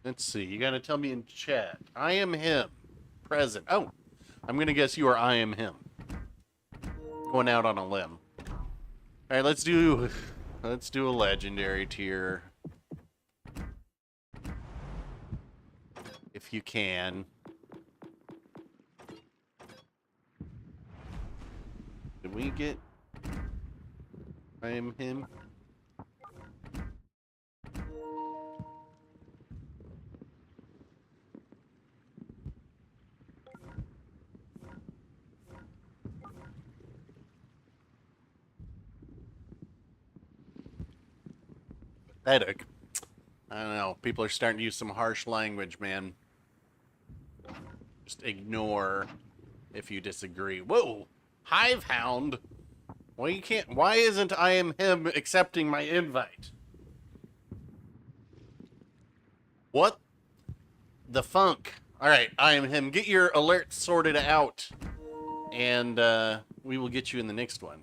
Let's see, you gotta tell me in chat. I am him. Present. Oh, I'm gonna guess you are I am him. Going out on a limb. Alright, let's do a legendary tier. If you can. Did we get I am him? Pathetic. I don't know. People are starting to use some harsh language, man. Just ignore if you disagree. Whoa! Hive Hound? Well, you can't... Why isn't I am him accepting my invite? What the funk? Alright, I am him. Get your alerts sorted out. And we will get you in the next one.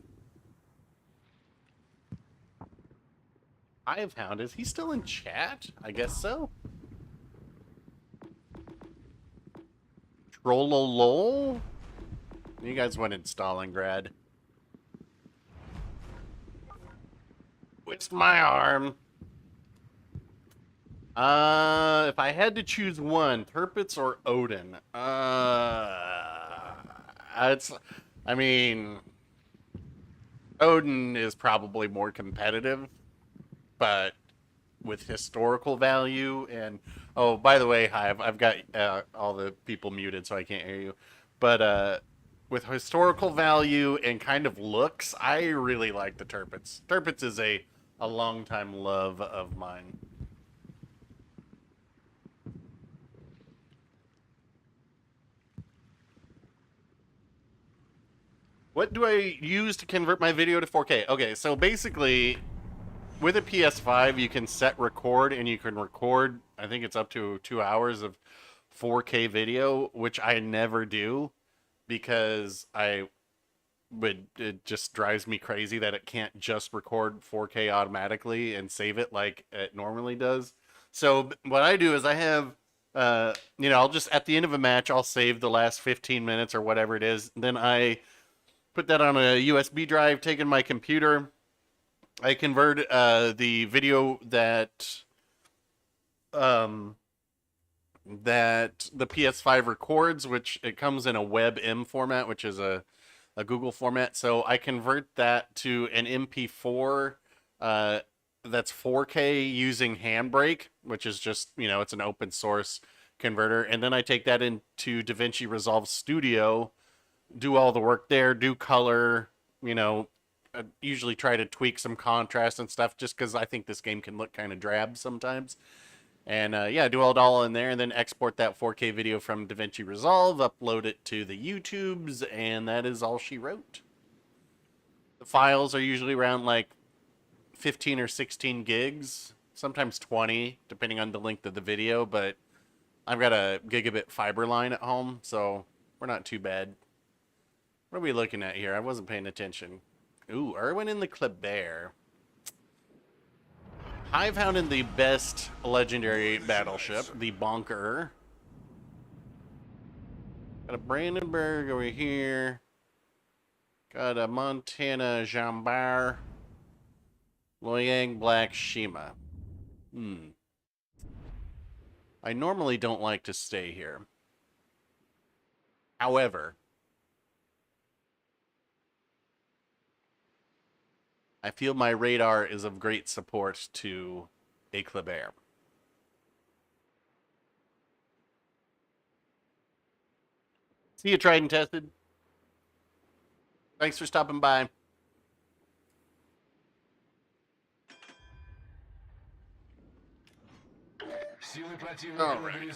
Hive Hound, is he still in chat? I guess so. Trollolol? You guys went in Stalingrad. Twist my arm. If I had to choose one, Turpitz or Odin? I mean, Odin is probably more competitive, but with historical value and... Oh, by the way, Hive, I've got all the people muted so I can't hear you. But with historical value and kind of looks, I really like the Turpitz. Turpitz is a longtime love of mine. What do I use to convert my video to 4K? Okay, so basically, with a PS5, you can set record, and you can record, I think it's up to 2 hours of 4K video, which I never do because it just drives me crazy that it can't just record 4K automatically and save it like it normally does. So what I do is I have, I'll just, at the end of a match, I'll save the last 15 minutes or whatever it is. Then I put that on a USB drive, take in my computer. I convert the video that the PS5 records, which it comes in a WebM format, which is a Google format. So I convert that to an MP4 that's 4K using Handbrake, which is just, it's an open source converter. And then I take that into DaVinci Resolve Studio, do all the work there, do color, I usually try to tweak some contrast and stuff just because I think this game can look kind of drab sometimes. And do it all in there, and then export that 4K video from DaVinci Resolve, upload it to the YouTubes, and that is all she wrote. The files are usually around like 15 or 16 gigs, sometimes 20, depending on the length of the video, but I've got a gigabit fiber line at home, so we're not too bad. What are we looking at here? I wasn't paying attention. Ooh, Irwin in the Kleber. Hivehound in the best legendary battleship, the Bonker. Got a Brandenburg over here. Got a Montana Jambar. Loyang Black Shima. I normally don't like to stay here. However, I feel my radar is of great support to a Kleber. See you, tried and tested. Thanks for stopping by. All right.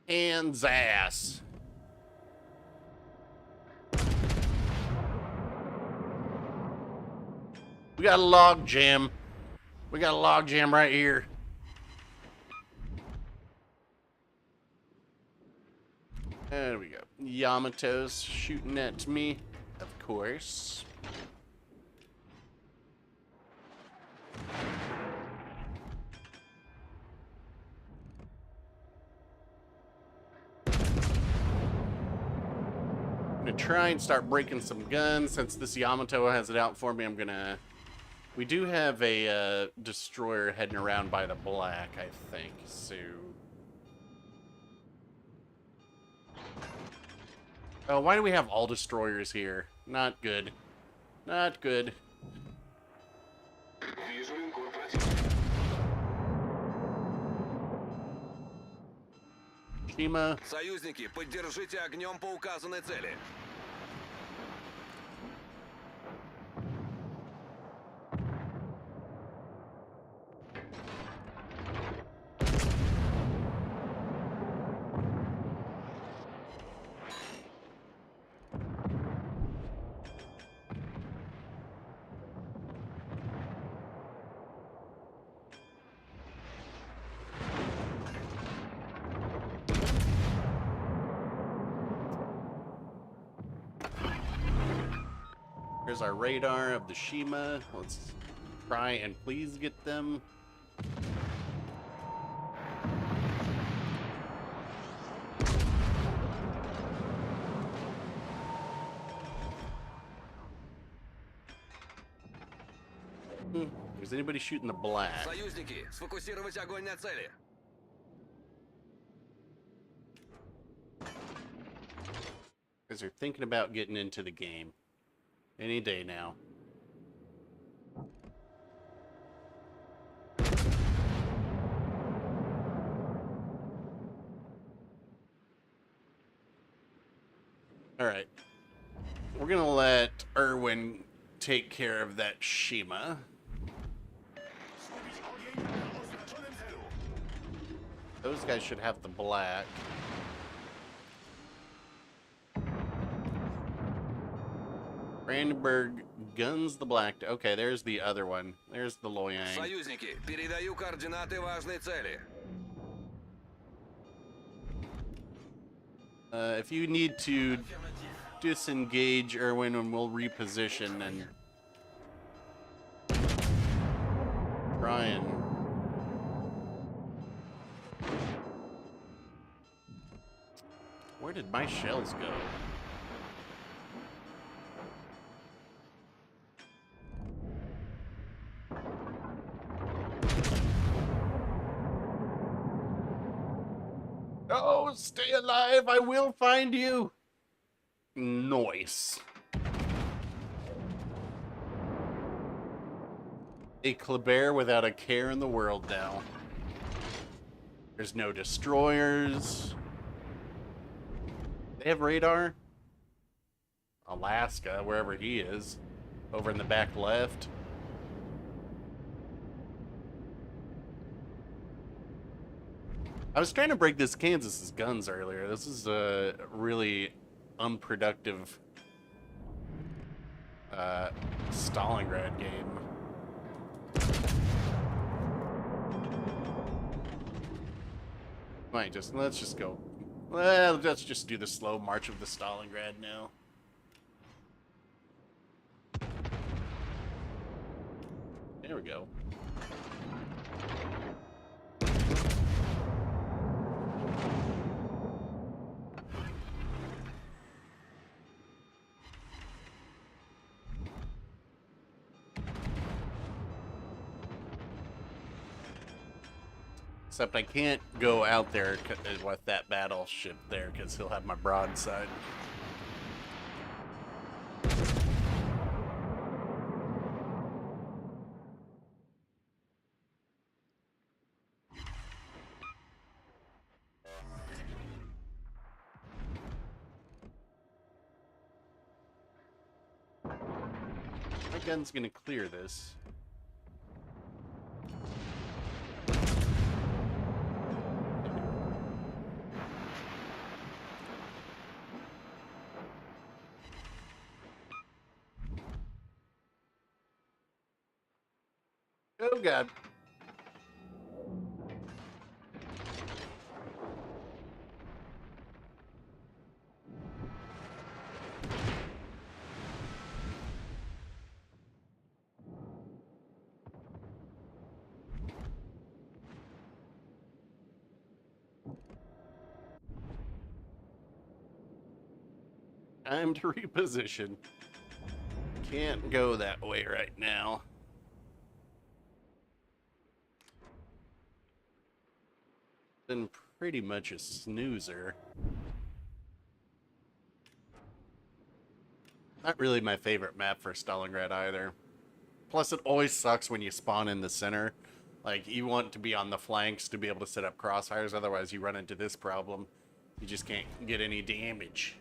Hands ass. We got a log jam. We got a log jam right here. There we go. Yamato's shooting at me, of course. I'm gonna try and start breaking some guns. Since this Yamato has it out for me, I'm gonna... We do have a destroyer heading around by the black, I think, so... Oh, why do we have all destroyers here? Not good. Not good. Shima. Союзники, поддержите огнем по указанной цели. Here's our radar of the Shima. Let's try and please get them. Is anybody shooting the black? Союзники, сфокусировать огонь на цели. Because they're thinking about getting into the game. Any day now. Alright. We're gonna let Irwin take care of that Shima. Those guys should have the black. Brandenburg guns the black. Okay, there's the other one. There's the Loyang. Союзники, передаю координаты важной цели. If you need to disengage Irwin, and we'll reposition and try and. Where did my shells go? Oh, stay alive! I will find you! Noise. A Kleber without a care in the world now. There's no destroyers. They have radar? Alaska, wherever he is. Over in the back left. I was trying to break this Kansas's guns earlier. This is a really unproductive Stalingrad game. Let's just go. Well, let's just do the slow march of the Stalingrad now. There we go. Except I can't go out there with that battleship there because he'll have my broadside. My gun's gonna clear this. Oh god. Time to reposition. Can't go that way right now. Been pretty much a snoozer. Not really my favorite map for Stalingrad either. Plus, it always sucks when you spawn in the center. Like, you want to be on the flanks to be able to set up crossfires, otherwise you run into this problem. You just can't get any damage.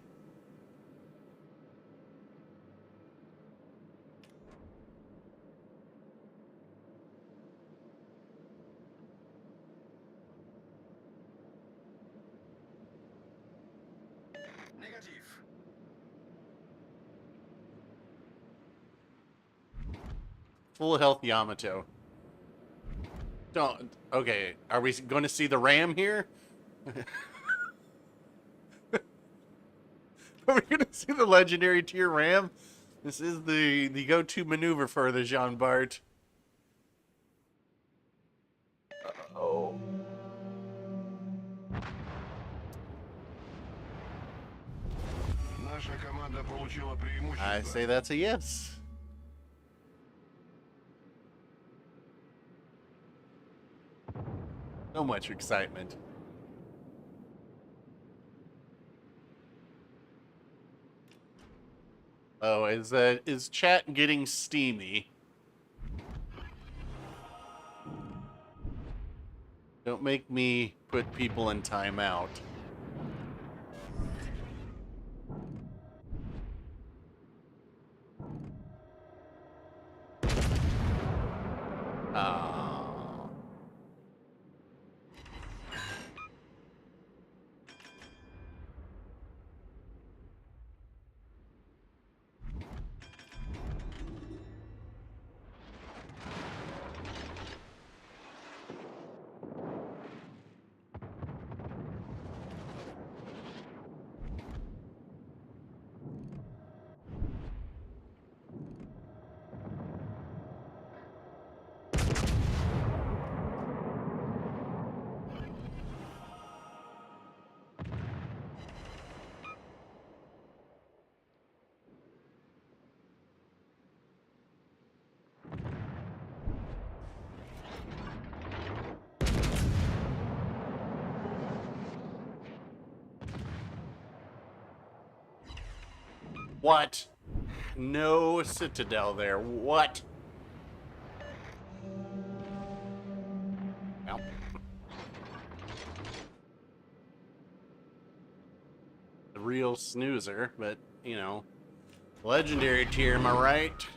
Negative. Full health Yamato. Don't. Okay, are we going to see the ram here? Are we going to see the legendary tier ram? This is the go-to maneuver for the Jean Bart. Uh-oh. Наша команда получила преимущество. I say that's a yes. So much excitement. Oh, is chat getting steamy? Don't make me put people in timeout. Oh. What? No citadel there. What? Well. The real snoozer, but, you know, legendary tier, am I right?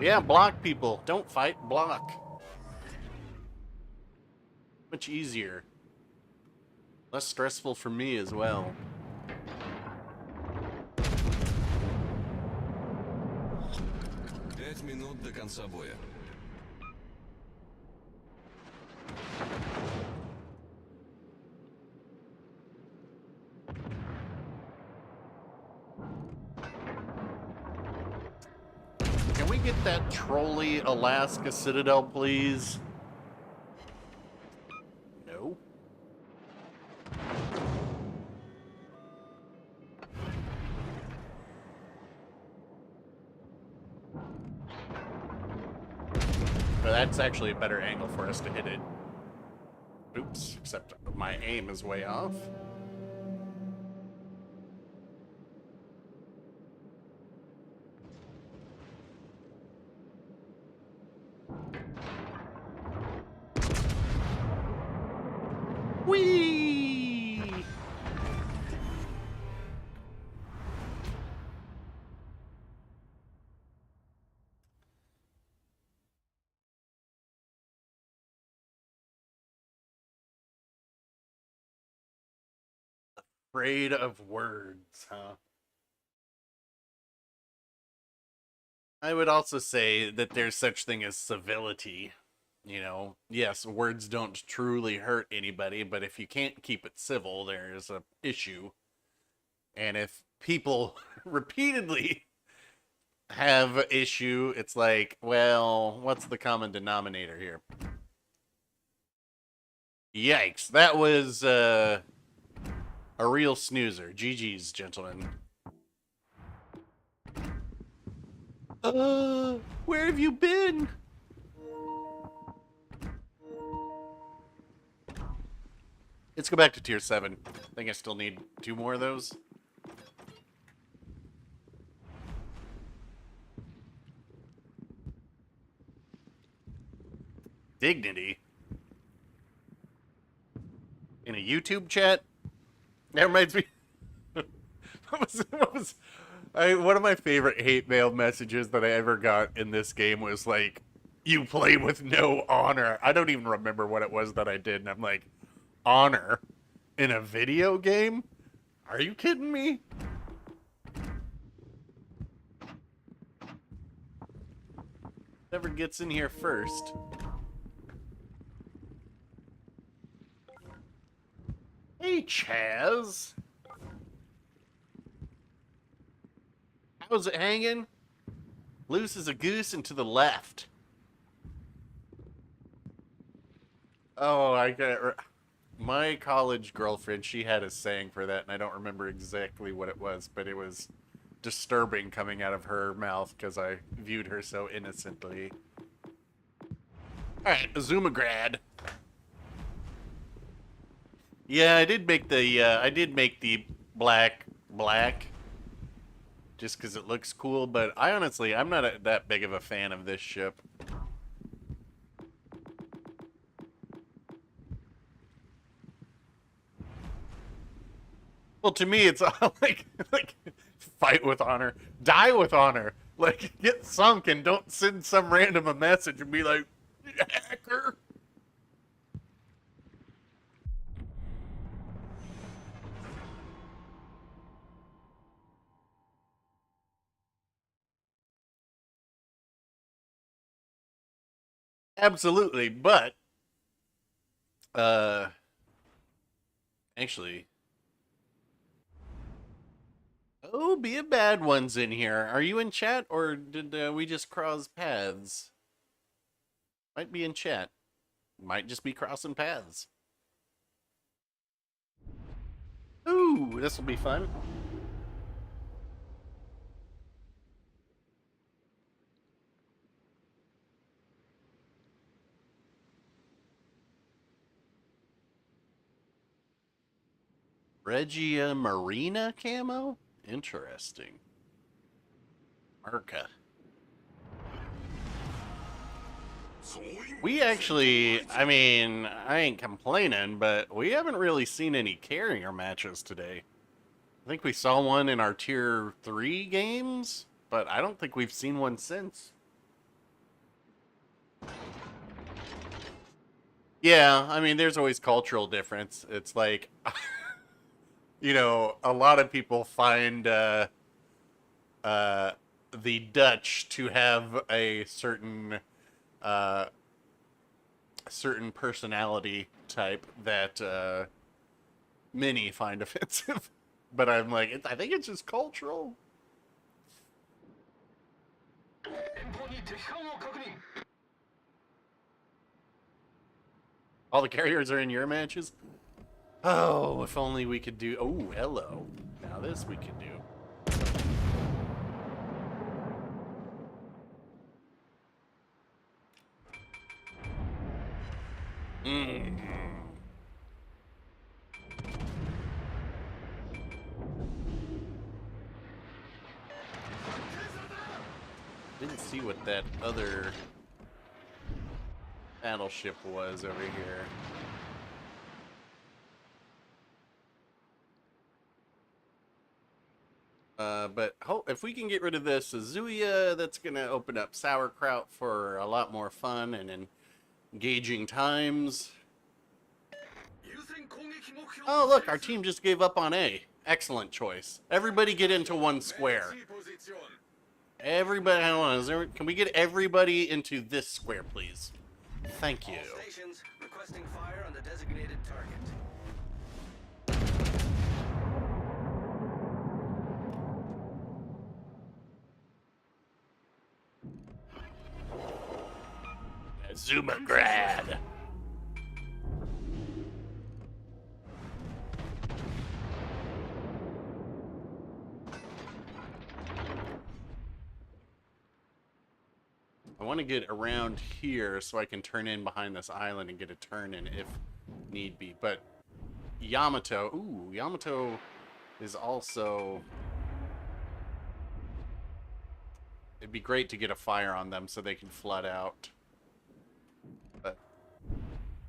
Yeah, block people. Don't fight, block. Much easier. Less stressful for me as well. 5 минут до конца боя. Can we get that trolley Alaska Citadel, please? No. But that's actually a better angle for us to hit it. Oops, except my aim is way off. Whee! Afraid of words, huh? I would also say that there's such thing as civility. You know, yes, words don't truly hurt anybody, but if you can't keep it civil, there's a issue. And if people repeatedly have an issue, it's like, well, what's the common denominator here? Yikes, that was a real snoozer. GG's, gentlemen. Where have you been? Let's go back to tier 7. I think I still need 2 more of those. Dignity. In a YouTube chat? That reminds me. One of my favorite hate mail messages that I ever got in this game was like, "You play with no honor." I don't even remember what it was that I did, and I'm like, honor in a video game? Are you kidding me? Never gets in here first. Hey, Chaz. How's it hanging? Loose as a goose and to the left. Oh, I got my college girlfriend, she had a saying for that, and I don't remember exactly what it was, but it was disturbing coming out of her mouth because I viewed her so innocently. Alright, Azumagrad. Yeah, I did make the black just because it looks cool, but I'm not that big of a fan of this ship. Well, to me, it's all like fight with honor, die with honor. Like, get sunk and don't send some random a message and be like, hacker. Absolutely, but actually, oh, be a bad one's in here. Are you in chat, or did we just cross paths? Might be in chat. Might just be crossing paths. Ooh, this will be fun. Regia Marina camo? Interesting. Arca. We actually, I mean, I ain't complaining, but we haven't really seen any carrier matches today. I think we saw one in our Tier 3 games, but I don't think we've seen one since. Yeah, I mean, there's always cultural difference. It's like, you know, a lot of people find the Dutch to have a certain personality type that many find offensive. But I'm like, I think it's just cultural. All the carriers are in your matches? Oh, if only we could do... Oh, hello. Now this we can do. Didn't see what that other battleship was over here. But if we can get rid of this Azuya, that's going to open up sauerkraut for a lot more fun and engaging times. Oh, look, our team just gave up on A. Excellent choice. Everybody get into one square. Everybody, can we get everybody into this square, please? Thank you. All stations requesting fire on the designated target. Zumagrad. I want to get around here so I can turn in behind this island and get a turn in if need be. But Yamato, ooh, Yamato is also... It'd be great to get a fire on them so they can flood out. But,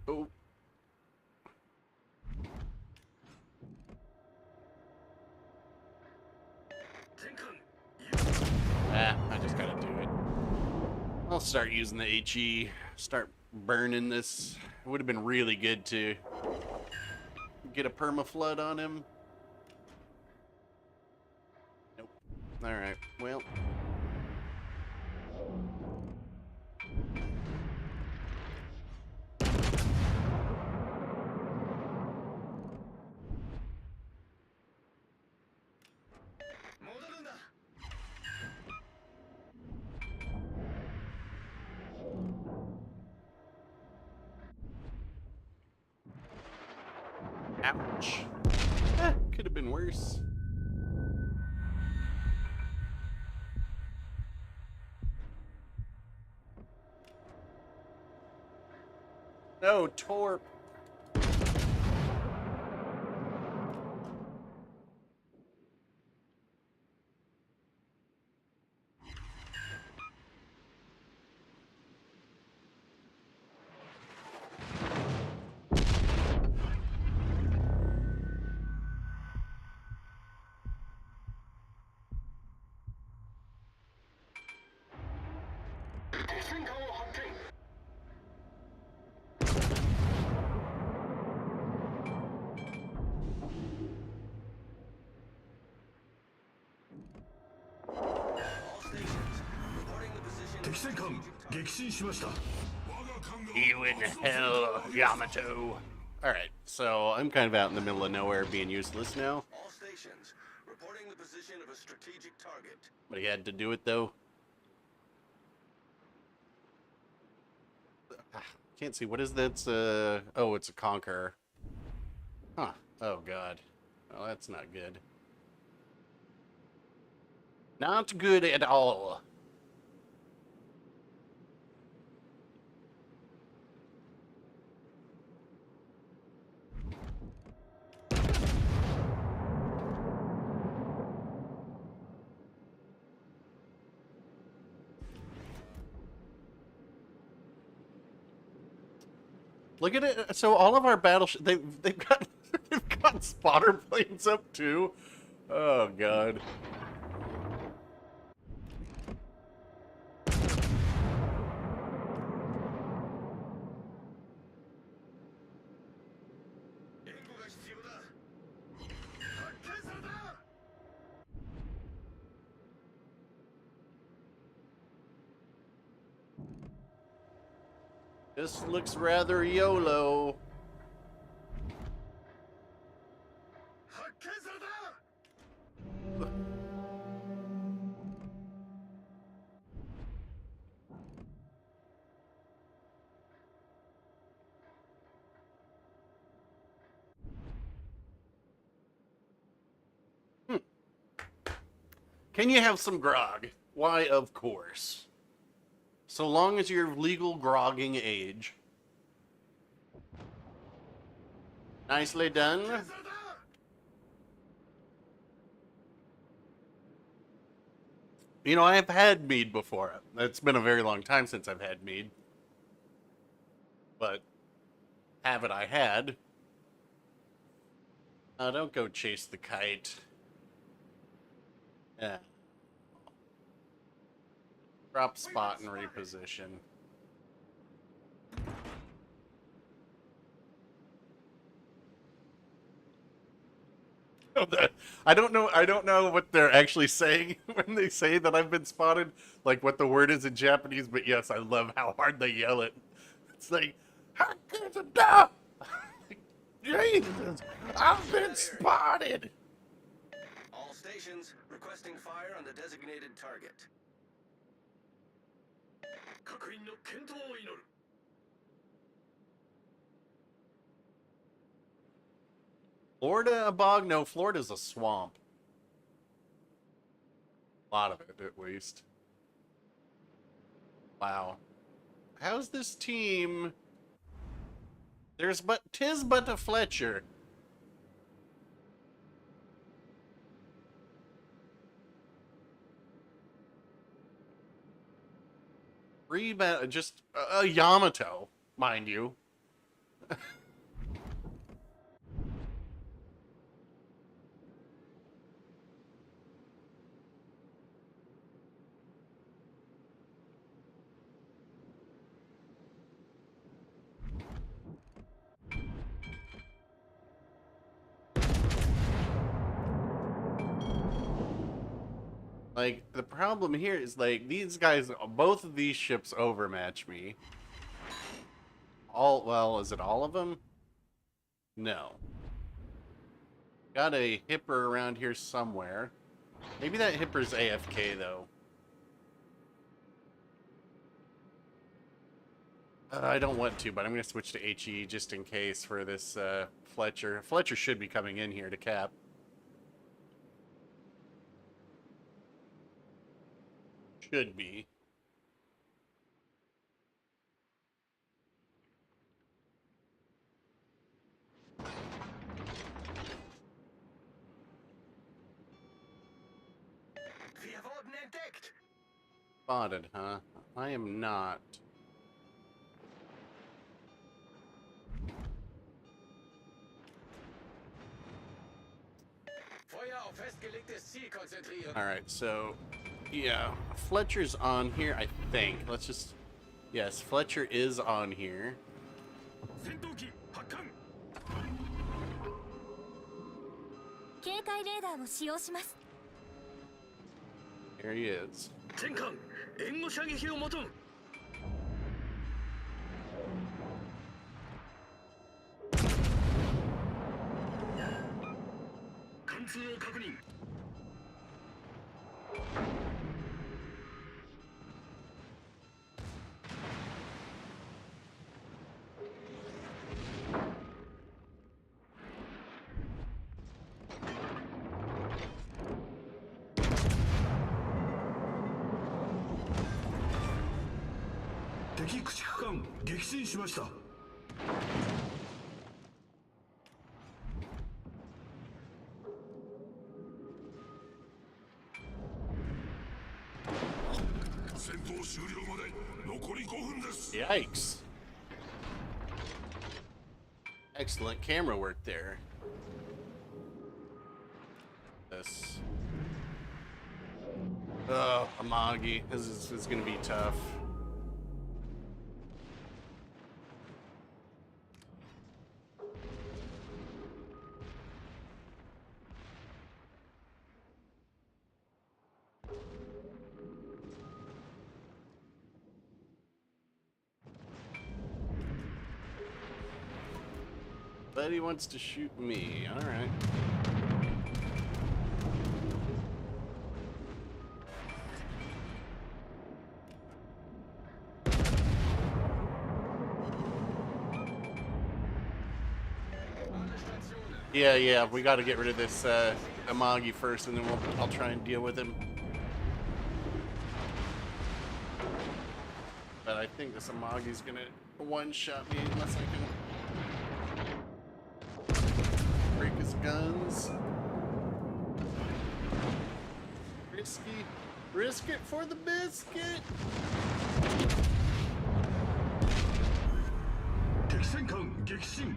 oh. I just gotta do it. I'll start using the HE, start burning this. It would have been really good to get a permaflood on him. Nope. Alright, well. Ouch. Could have been worse. No, Torp. You in hell, Yamato. Alright, so I'm kind of out in the middle of nowhere being useless now. All stations reporting the position of a strategic target. But he had to do it though. Can't see. What is that? Oh, it's a Conqueror. Huh. Oh, God. Well, that's not good. Not good at all. Look at it. So all of our battleships, they've got they've got spotter planes up too. Oh god. This looks rather YOLO. Can you have some grog? Why, of course. So long as you're of legal grogging age. Nicely done. You know, I've had mead before. It's been a very long time since I've had mead. But have it I had. Don't go chase the kite. Yeah. Drop spot and reposition. I don't know what they're actually saying when they say that I've been spotted, like what the word is in Japanese, but yes, I love how hard they yell it. It's like, Jesus, I've been spotted. All stations requesting fire on the designated target. Florida a bog? No, Florida's a swamp. A lot of it, at least. Wow. How's this team? Tis but a Fletcher. Just a Yamato, mind you. Like, the problem here is, like, these guys, both of these ships overmatch me. Well, is it all of them? No. Got a hipper around here somewhere. Maybe that hipper's AFK, though. I don't want to, but I'm going to switch to HE just in case for this Fletcher. Fletcher should be coming in here to cap. Should be. Spotted, huh? I am not. Alright, so yeah, Fletcher's on here, I think. Let's just... Yes, Fletcher is on here. There he is. Yikes. Excellent camera work there. This. Oh, Amagi. This is gonna be tough. But he wants to shoot me. All right. Yeah, we got to get rid of this Amagi first, and then I'll try and deal with him. But I think this Amagi's gonna one-shot me unless I can break his guns. Risky. Risk it for the biscuit. 敵戦艦撃沈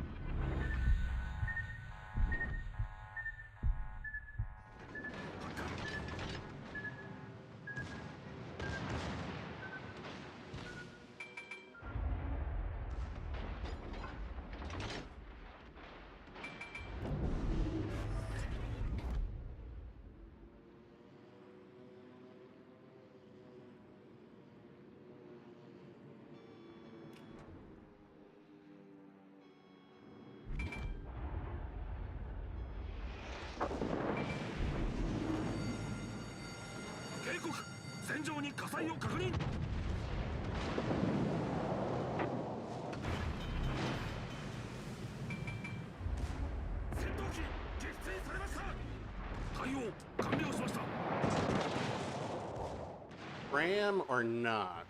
警告戦場に火災を確認 戦闘機撃墜されました対応完了しました Ram or not?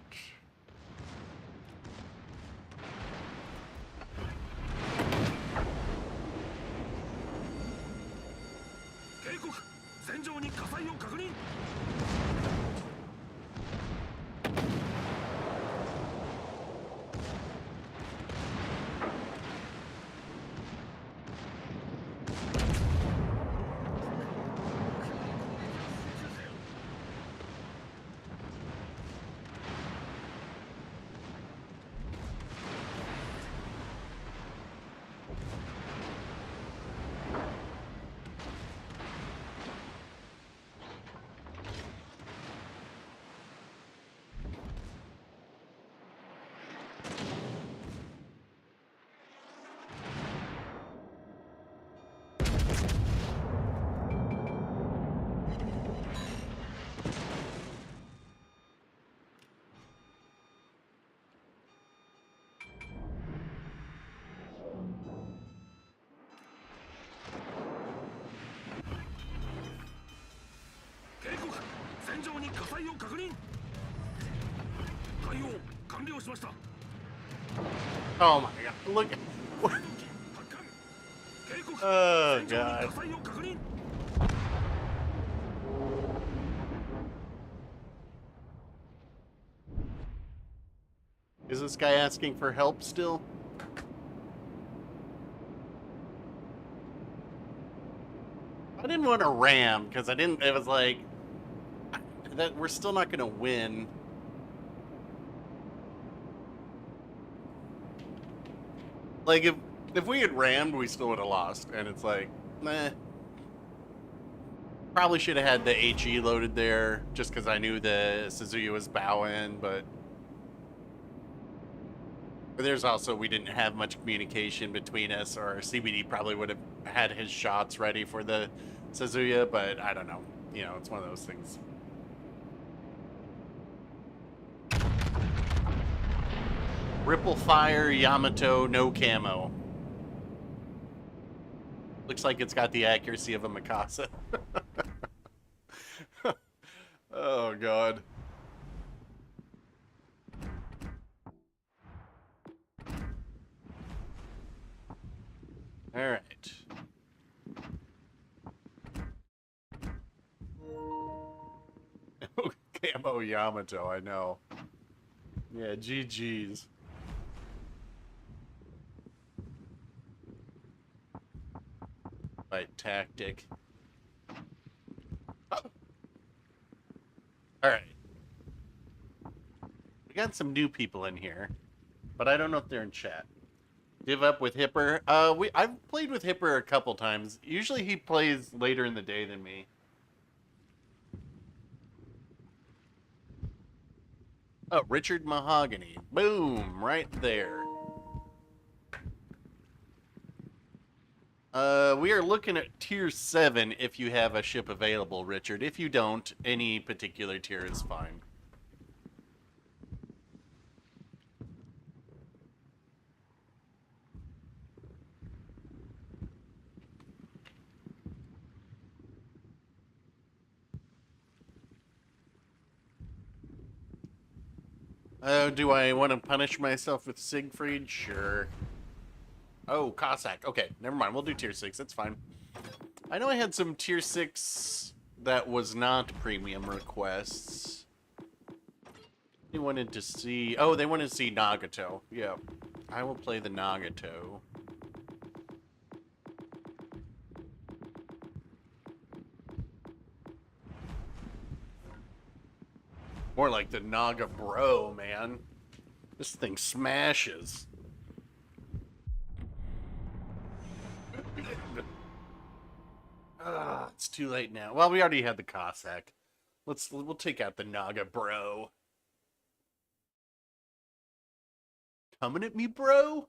警告戦場に火災を確認 警告戦場に火災を確認対応完了しました Oh my god! Look. 発艦警告 Oh 戦場に god! 火災を確認 Is this guy asking for help still? I didn't want to ram because I didn't. It was like that. We're still not gonna win. Like if we had rammed, we still would have lost. And it's like, meh. Probably should have had the HE loaded there just because I knew the Suzuki was bowing, but there's also, we didn't have much communication between us, or CBD probably would have had his shots ready for the Suzuya, but I don't know. You know, it's one of those things. Ripple Fire, Yamato, no camo. Looks like it's got the accuracy of a Mikasa. Oh, God. All right. Camo Yamato, I know. Yeah, GG's. tactic. Oh. All right. We got some new people in here, but I don't know if they're in chat. Div up with Hipper. I've played with Hipper a couple times. Usually he plays later in the day than me. Oh, Richard Mahogany. Boom, right there. We are looking at tier 7 if you have a ship available, Richard. If you don't, any particular tier is fine. Do I want to punish myself with Siegfried? Sure. Oh, Cossack. Okay, never mind. We'll do tier 6. That's fine. I know I had some tier 6 that was not premium requests. They wanted to see... Oh, they wanted to see Nagato. Yeah. I will play the Nagato. More like the Naga Bro, man. This thing smashes. It's too late now. Well, we already had the Cossack. We'll take out the Naga Bro. Coming at me, bro?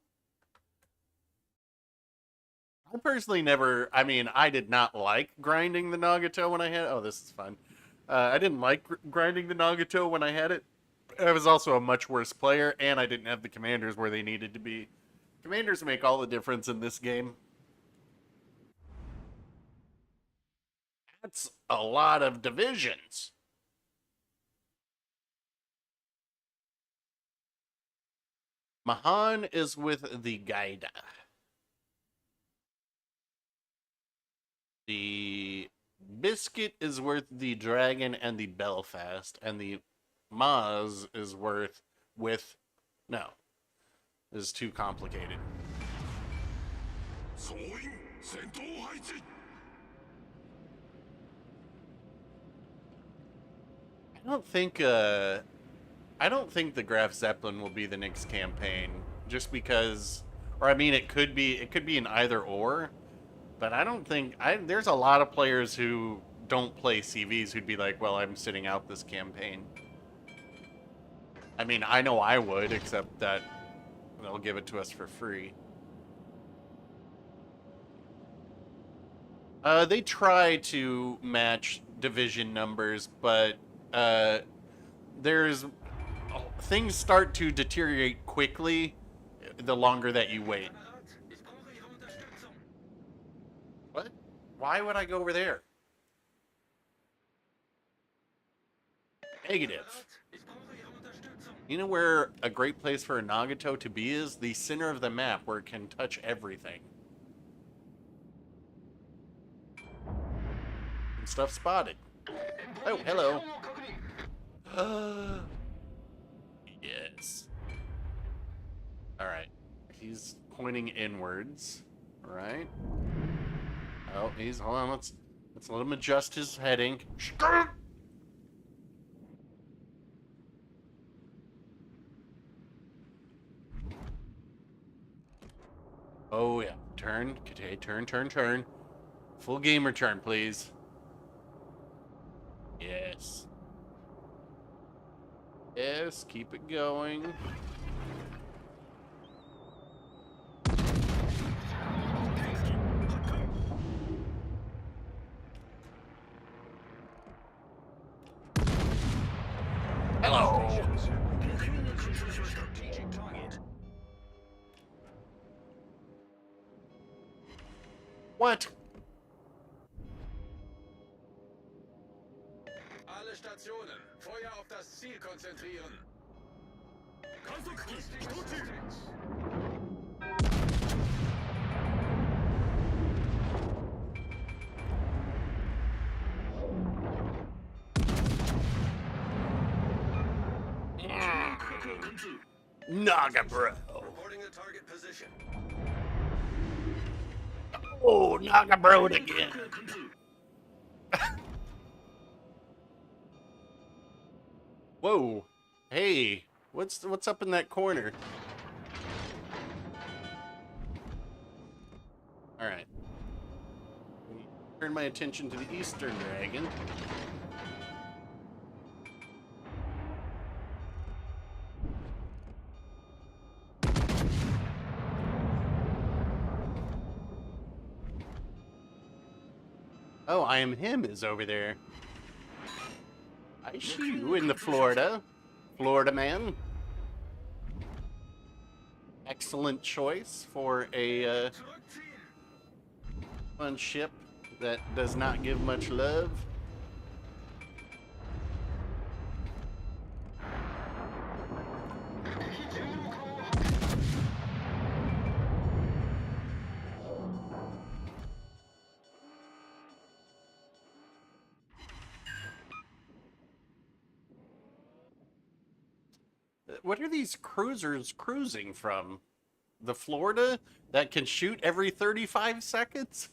I personally never... I mean, I did not like grinding the Nagato when I had... Oh, this is fun. I didn't like grinding the Nagato when I had it. I was also a much worse player, and I didn't have the commanders where they needed to be. Commanders make all the difference in this game. That's a lot of divisions. Mahan is with the Gaida. The Biscuit is worth the Dragon and the Belfast, and the Maz is worth with... No. This is too complicated. I don't think the Graf Zeppelin will be the next campaign, just because... Or, I mean, it could be an either-or, but I don't think... There's a lot of players who don't play CVs who'd be like, well, I'm sitting out this campaign. I mean, I know I would, except that they'll give it to us for free. They try to match division numbers, but things start to deteriorate quickly the longer that you wait. What? Why would I go over there? Negative. You know where a great place for a Nagato to be is? The center of the map where it can touch everything. Stuff spotted. Oh, hello. Yes. Alright. He's pointing inwards. Alright. Oh, hold on, let's let him adjust his heading. Oh yeah. Turn. Okay, turn. Full gamer turn, please. Yes. Yes, keep it going. Hello. What? Alle Stationen, Feuer auf das Ziel konzentrieren. Naga bro. Reporting the target position. Oh, Nagamroad again. Whoa. Hey, what's up in that corner? All right. Turn my attention to the Eastern Dragon. Oh, I am him is over there. I see you in the Florida man. Excellent choice for a fun ship that does not give much love. What are these cruisers cruising from? The Florida that can shoot every 35 seconds?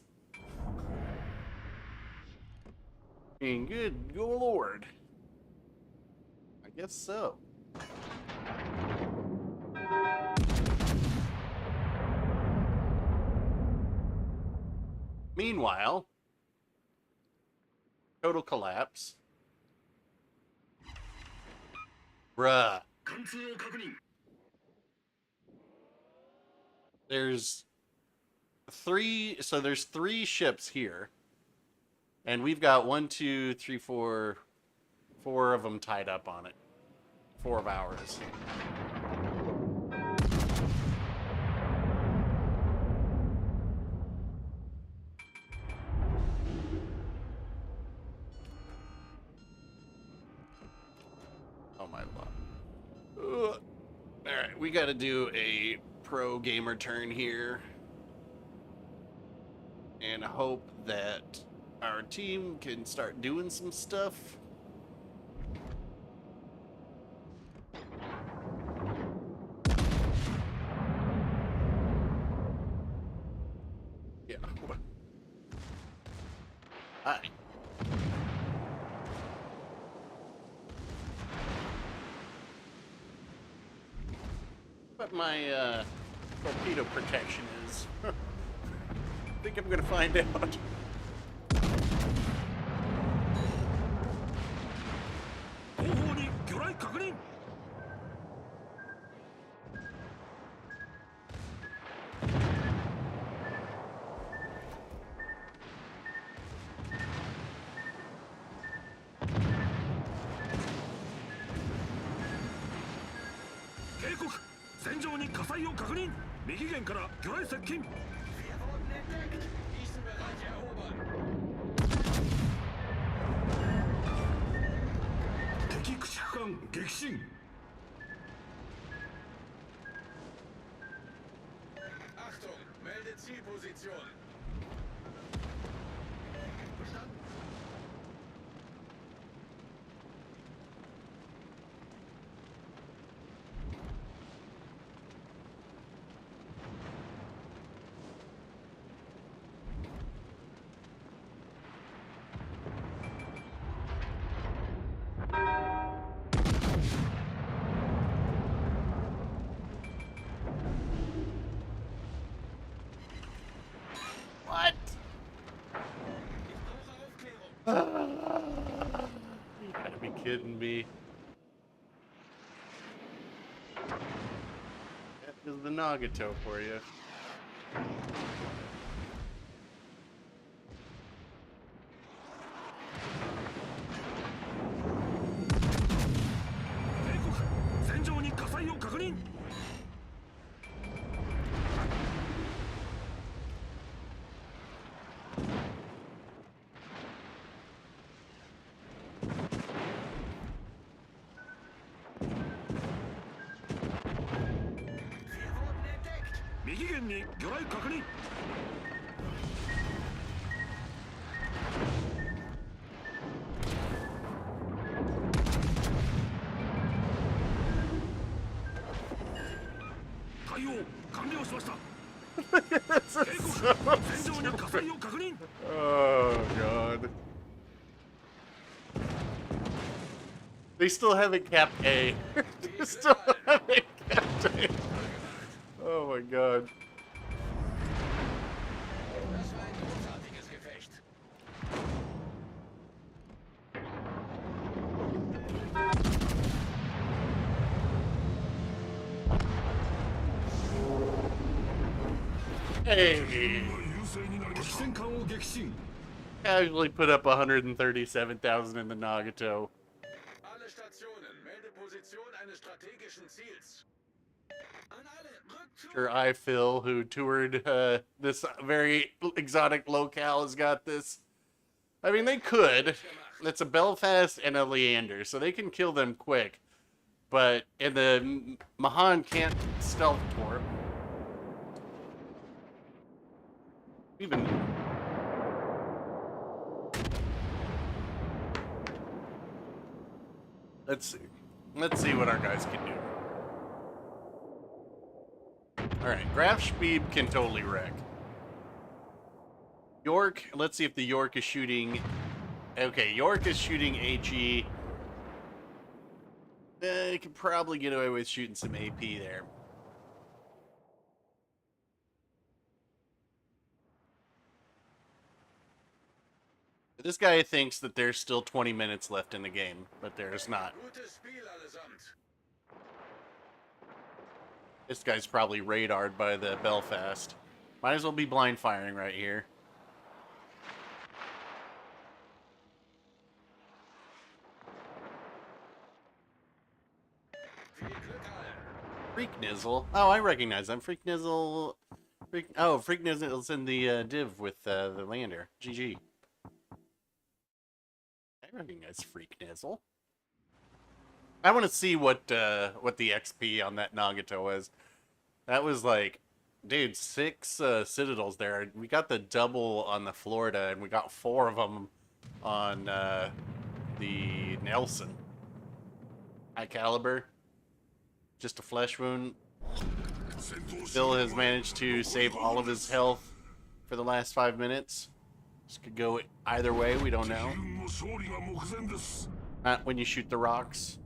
I mean, good lord. I guess so. Meanwhile, total collapse. Bruh. There's three ships here. And we've got 1, 2, 3, 4 of them tied up on it. 4 of ours. Oh my lord. Alright, we gotta do a pro gamer turn here. And hope that our team can start doing some stuff. Yeah. Hi. What my torpedo protection is. I think I'm gonna find out. 後方に魚雷確認。警告、戦場に火災を確認。右舷から魚雷接近。 Diesen Bereich erobern. 敵駆逐艦撃沈。 Achtung, melde Zielposition. What? You gotta be kidding me. That is the Nagato for you. This is so stupid. Oh god. They still haven't capped A. They still haven't capped A. Oh my god. Das war ein großartiges Gefecht. Hey. 優勢になりました。戦艦を撃沈。 Casually put up 137,000 in the Nagato. Alle Stationen, melde Position eines strategischen Ziels. An alle, Rückzug! Sure, I, Phil, who toured this very exotic locale, has got this. I mean, they could. It's a Belfast and a Leander, so they can kill them quick. But and the Mahan can't stealth torp. Even. Let's see. Let's see what our guys can do. Alright, Graf Speed can totally wreck. York, let's see if the York is shooting. Okay, York is shooting HE. You could probably get away with shooting some AP there. This guy thinks that there's still 20 minutes left in the game, but there's not. Gutes Spiel allesamt. This guy's probably radared by the Belfast. Might as well be blind firing right here. Viel Glück allen. Freak Nizzle. Oh, I recognize them. Freak Nizzle. Freak Nizzle's in the div with the lander. GG. I recognize Freak Nizzle. I want to see what the XP on that Nagato is. That was like, dude, 6 Citadels there. We got the double on the Florida, and we got 4 of them on the Nelson. High caliber. Just a flesh wound. Phil has managed to save all of his health for the last 5 minutes. This could go either way, we don't know. 軍の勝利が目前です。 Not when you shoot the rocks.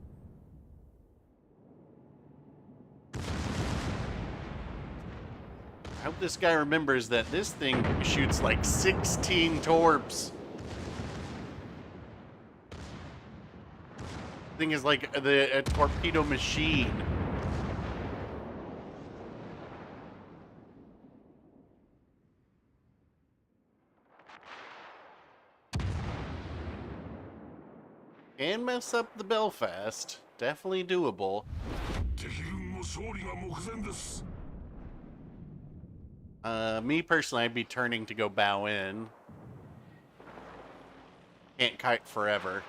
I hope this guy remembers that this thing shoots like 16 torps. Thing is like a torpedo machine. And mess up the Belfast. Definitely doable. 敵軍の勝利が目前です。 Me personally, I'd be turning to go bow in. Can't kite forever.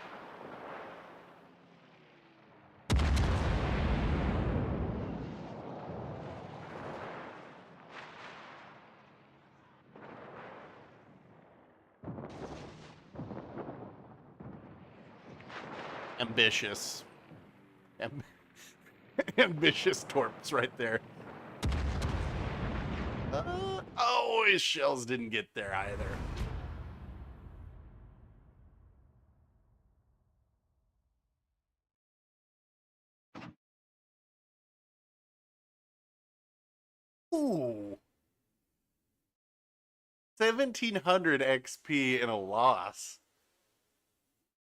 Ambitious. Ambitious torps right there. Oh, his shells didn't get there either. Ooh. 1,700 XP in a loss.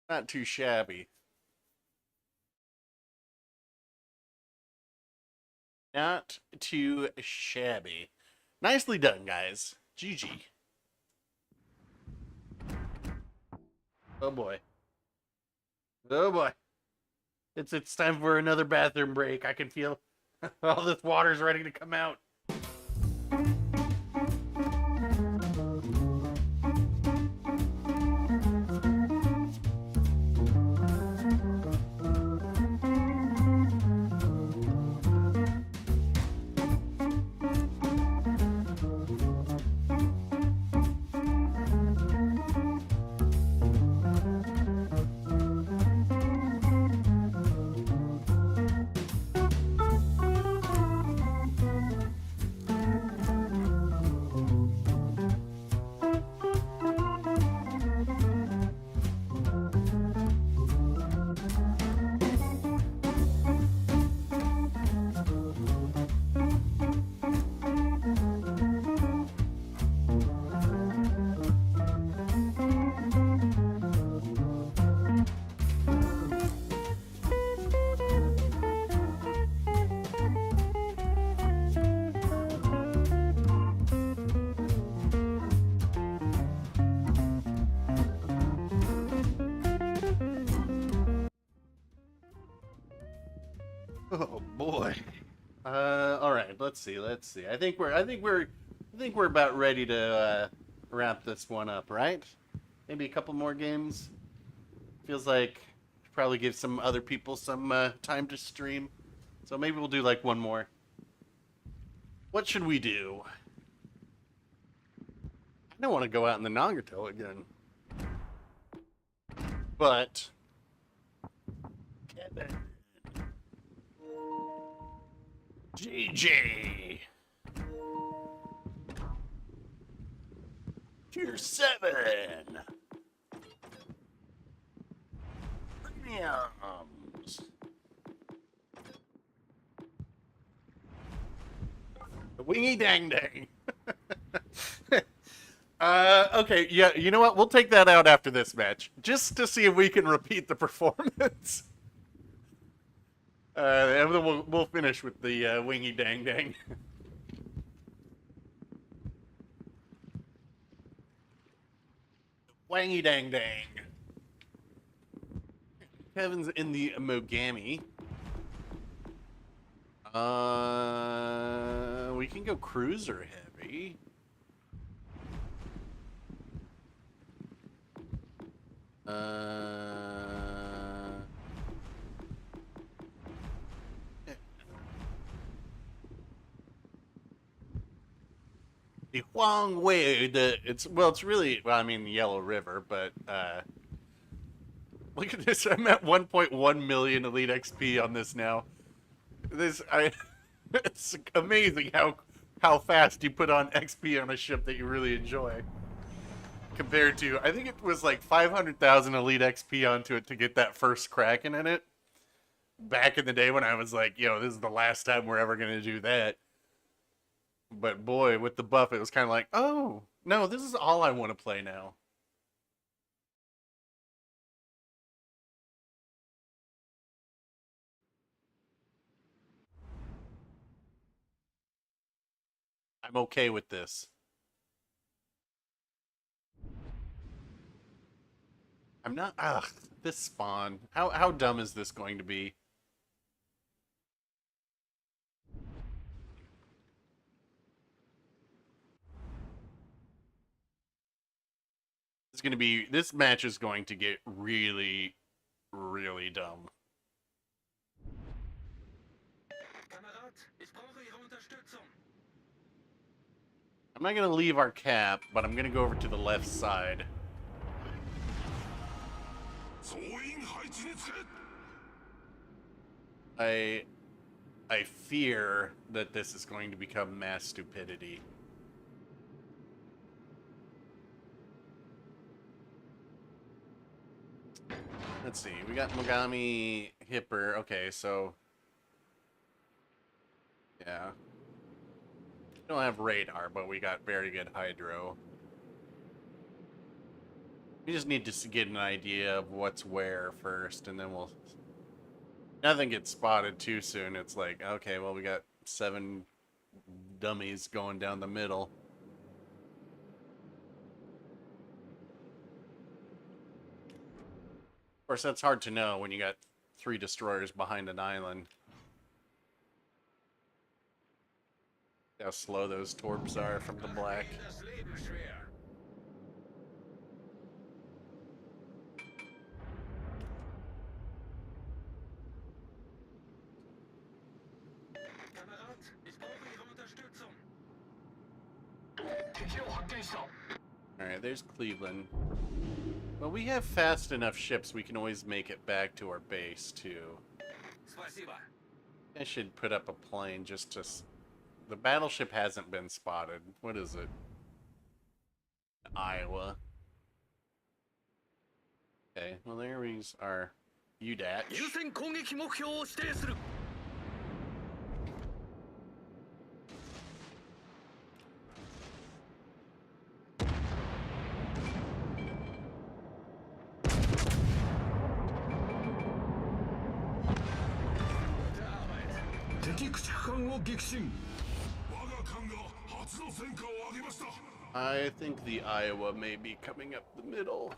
Not too shabby. Not too shabby. Nicely done, guys. GG. Oh boy. Oh boy. It's time for another bathroom break. I can feel all this water's ready to come out. Oh boy. All right. Let's see. I think we're about ready to wrap this one up, right? Maybe a couple more games. Feels like probably give some other people some time to stream. So maybe we'll do like one more. What should we do? I don't want to go out in the Nagato again. But Kevin. JJ. Tier 7. Premiums. The wingy dang dang. Okay, yeah, you know what? We'll take that out after this match, just to see if we can repeat the performance. And then we'll finish with the wingy dang dang. Wangy dang dang. Kevin's in the Mogami. We can go cruiser heavy. The Huang Wei, it's really, well, I mean, Yellow River, but look at this. I'm at 1.1 million elite XP on this now. It's amazing how fast you put on XP on a ship that you really enjoy. Compared to, I think it was like 500,000 elite XP onto it to get that first Kraken in it. Back in the day when I was like, yo, this is the last time we're ever going to do that. But boy, with the buff, it was kind of like, oh, no, this is all I want to play now. I'm okay with this. I'm not, this spawn. How dumb is this going to be? This match is going to get really, really dumb. Kamerad, ich brauche Ihre Unterstützung. I'm not going to leave our cap, but I'm going to go over to the left side. I fear that this is going to become mass stupidity. Let's see. We got Mogami, Hipper. Okay, so yeah. We don't have radar, but we got very good hydro. We just need to get an idea of what's where first, and then we'll... Nothing gets spotted too soon. It's like, okay, well, we got 7 dummies going down the middle. Of course, that's hard to know when you got 3 destroyers behind an island. How slow those torps are from the black. Das Leben schwer. Kamerad, ich brauche Ihre Unterstützung. Alright, there's Cleveland. Well, we have fast enough ships we can always make it back to our base, too. Спасибо. I should put up a plane just to... The battleship hasn't been spotted. What is it? Iowa. Okay, well, there's our UDAT. 優先攻撃目標を指定する。敵駆逐艦を撃沈。我が艦が初の戦果を上げました。 I think the Iowa may be coming up the middle.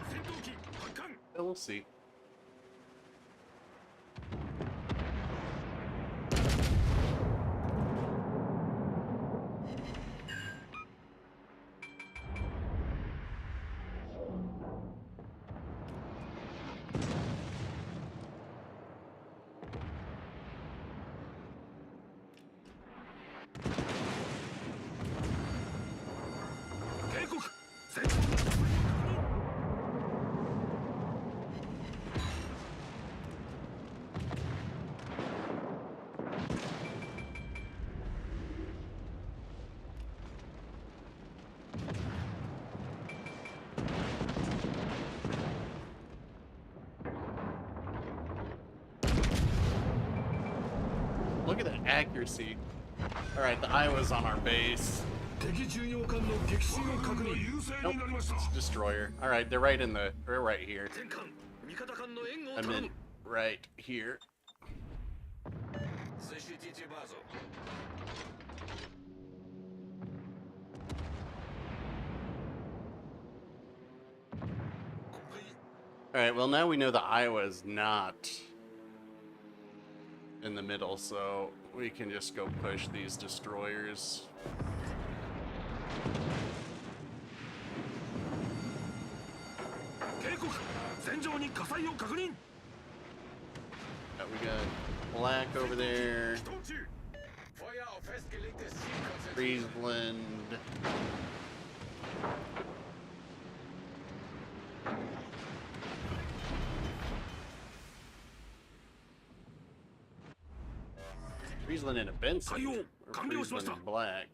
戦闘機発艦。We'll see. Look at that accuracy. Alright, the Iowa's on our base. 敵巡洋艦の撃沈を確認。優勢 Nope, になりました。 it's destroyer. Alright, they're right in the... They're right here. 全艦味方艦の援護を I 頼 meant む。 right here. Защитите базу. Alright, well now we know the Iowa is not in the middle, so we can just go push these destroyers. We got Black over there, Feuer auf festgelegtes Ziel konzentrieren. Friesland. Friesland and a Benson. Or Friesland and Black.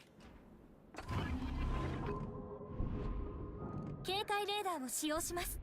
警戒レーダーを使用します。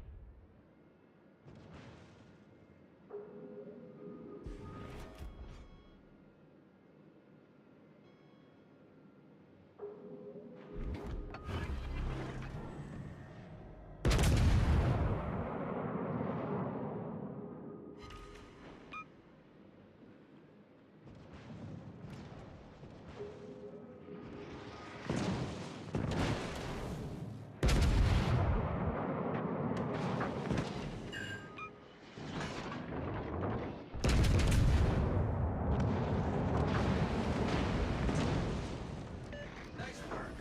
Nice work.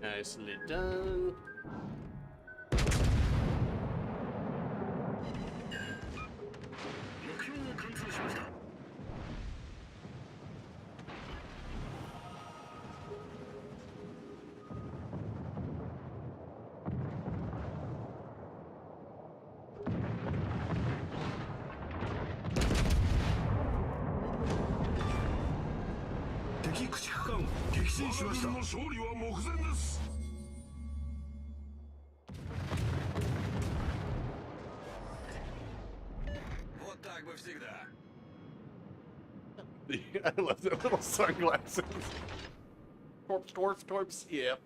Nicely done. Вот так бы всегда. I love the little sunglasses. Torps, yep.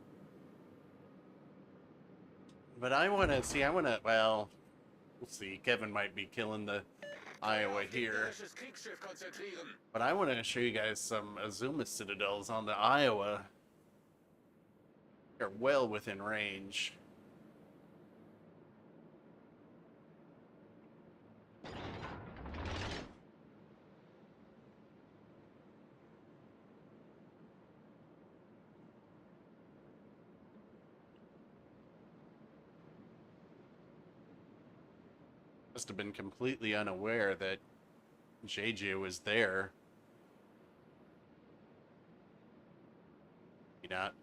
But I want to see, well, we'll see. Kevin might be killing the Iowa here. Gegnerisches Kriegsschiff konzentrieren. But I want to show you guys some Azuma citadels on the Iowa. They're well within range. Must have been completely unaware that JJ was there. Maybe not.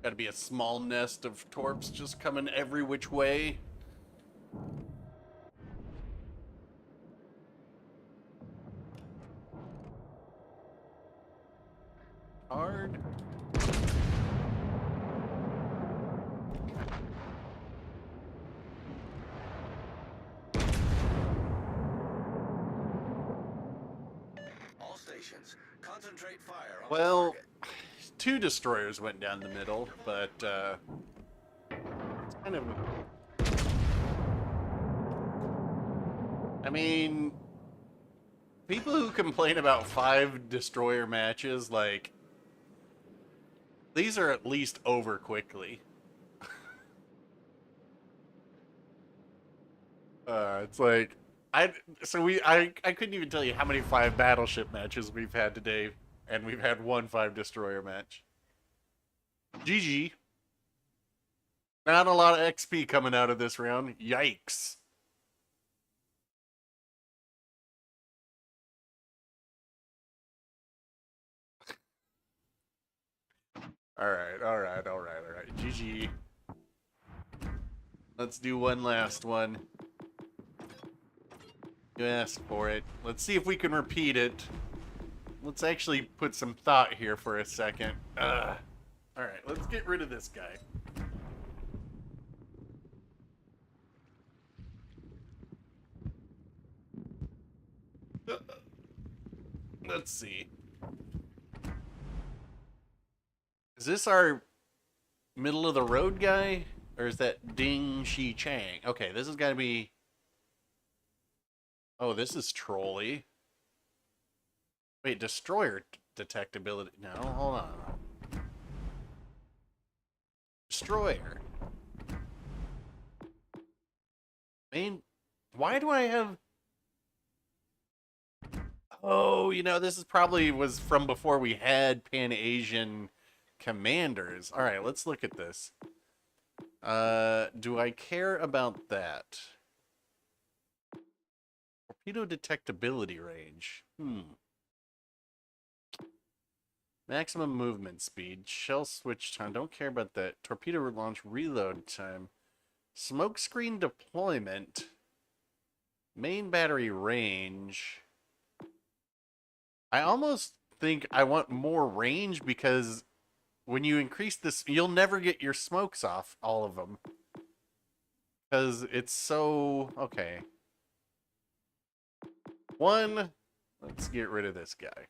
Gotta be a small nest of torps just coming every which way. Hard. seconds. Concentrate fire on the Well, target. 2 destroyers went down the middle, but it's kind of. I mean, people who complain about 5 destroyer matches, like, these are at least over quickly. It's like I couldn't even tell you how many 5 battleship matches we've had today, and we've had 1 5 destroyer match. GG. Not a lot of XP coming out of this round. Yikes. Alright. GG. Let's do one last one. You asked for it. Let's see if we can repeat it. Let's actually put some thought here for a second. Alright, let's get rid of this guy. Let's see. Is this our middle of the road guy? Or is that Ding Shi Chang? Okay, this has got to be... Oh, this is Trolley. Wait, destroyer detectability. No, hold on. Destroyer. Main. Why do I have? Oh, you know, this is probably was from before we had Pan-Asian commanders. All right, let's look at this. Do I care about that? Torpedo detectability range. Maximum movement speed. Shell switch time. Don't care about that. Torpedo launch reload time. Smokescreen deployment. Main battery range. I almost think I want more range because when you increase this, you'll never get your smokes off, all of them. Because it's so... Okay. One, let's get rid of this guy.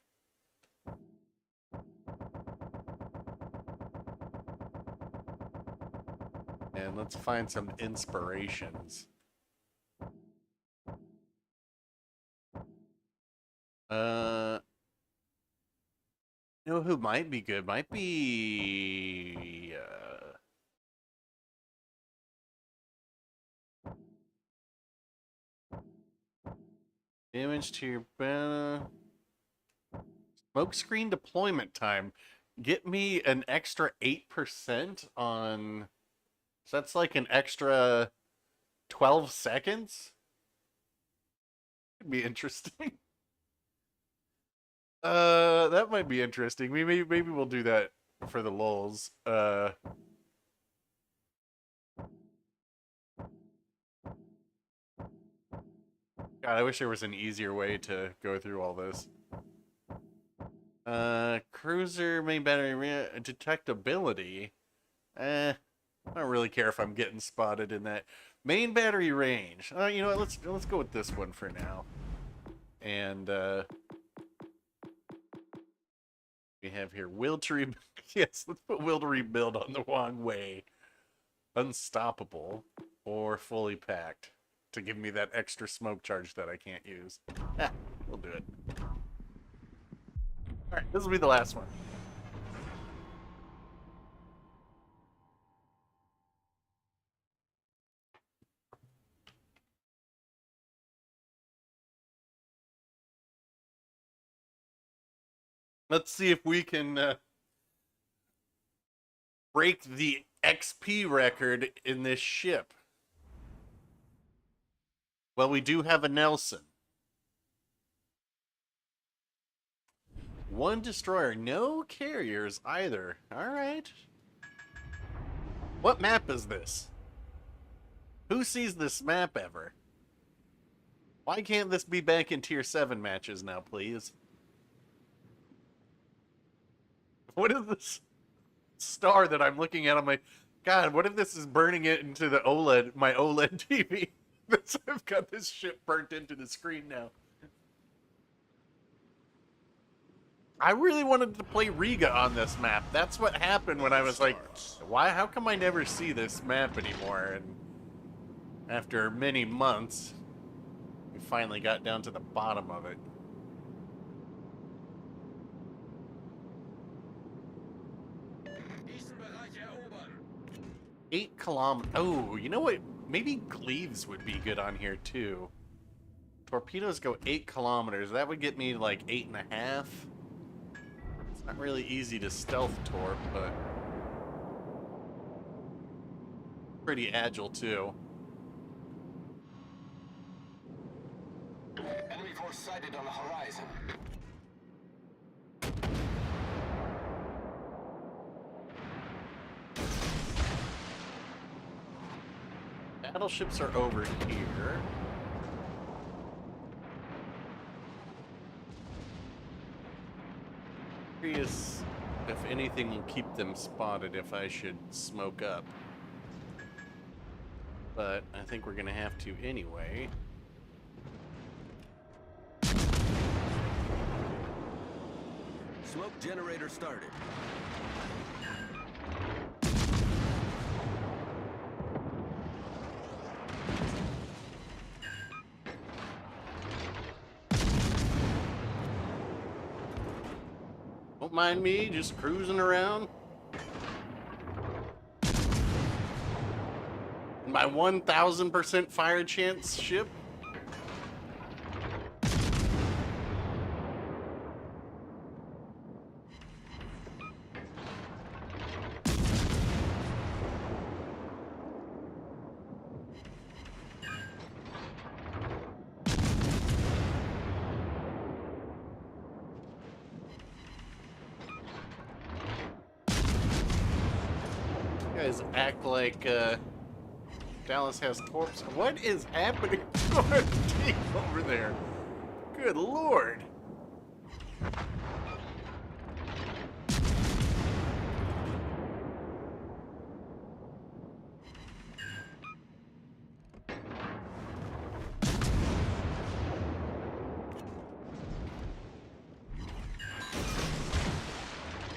And let's find some inspirations. You know who might be good? Might be... damage to your banner. Smokescreen deployment time. Get me an extra 8% on... So that's like an extra 12 seconds? Could be interesting. That might be interesting. Maybe we'll do that for the lulz. God, I wish there was an easier way to go through all this. Cruiser main battery detectability. I don't really care if I'm getting spotted in that. Main battery range. You know what? Let's go with this one for now. And we have here will to rebuild. Yes, let's put will to rebuild on the wrong way. Unstoppable or fully packed to give me that extra smoke charge that I can't use. We'll do it. All right, this will be the last one. Let's see if we can break the XP record in this ship. Well, we do have a Nelson. 1 destroyer, no carriers either. All right. What map is this? Who sees this map ever? Why can't this be back in tier 7 matches now, please? What is this star that I'm looking at on my... God, what if this is burning it into the OLED, my OLED TV? I've got this shit burnt into the screen now. I really wanted to play Riga on this map. That's what happened when I was like, why? How come I never see this map anymore? And after many months, we finally got down to the bottom of it. Bereiche erobern. 8 kilometers. Oh, you know what? Maybe Gleaves would be good on here too. Torpedoes go 8 kilometers. That would get me like 8.5. It's not really easy to stealth torp, but pretty agile too. Enemy force sighted on the horizon. Battleships are over here. Curious if anything will keep them spotted if I should smoke up. But I think we're gonna have to anyway. Smoke generator started. Don't mind me, just cruising around. My 1000% fire chance ship. You guys act like Dallas has corpse. What is happening to our team over there? Good lord.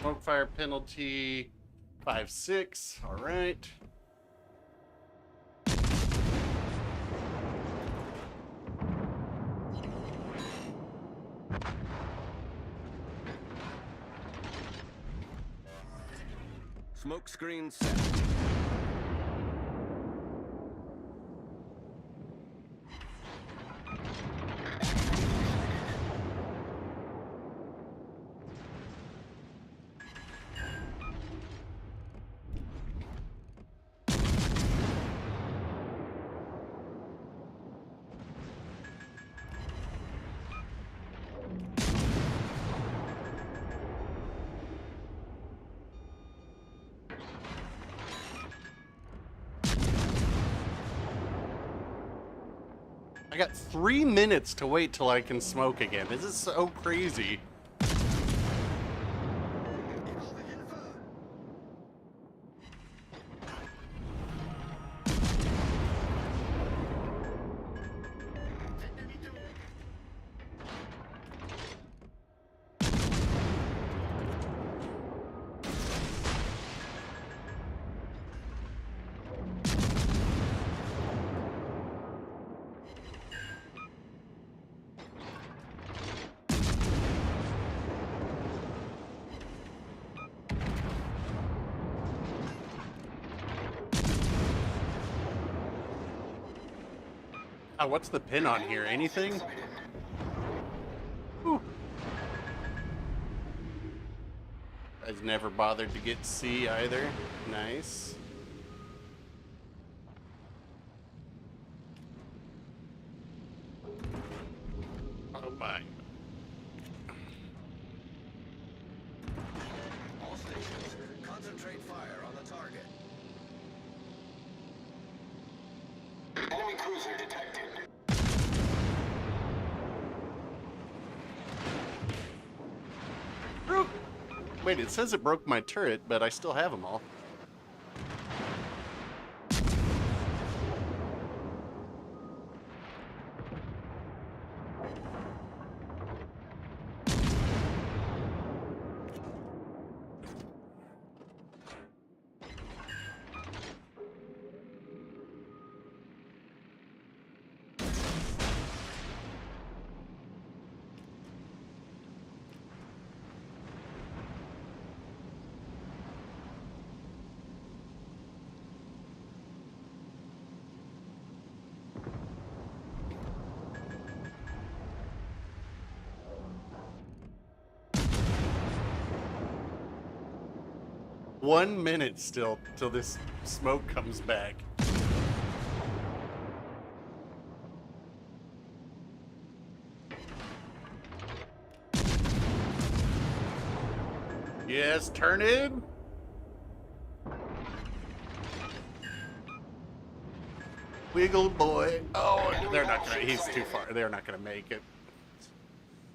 Smoke fire penalty 5-6. All right. Smoke screen set. I got 3 minutes to wait till I can smoke again. This is so crazy. What's the pin on here? Anything? Whew. I've never bothered to get C either. Nice. Oh my. All stations, concentrate fire on the target. Enemy cruiser detected. Broke. Wait, it says it broke my turret, but I still have them all. 1 minute still till this smoke comes back. Yes, turn in. Wiggle boy. Oh, they're not gonna. He's too far. They're not gonna make it.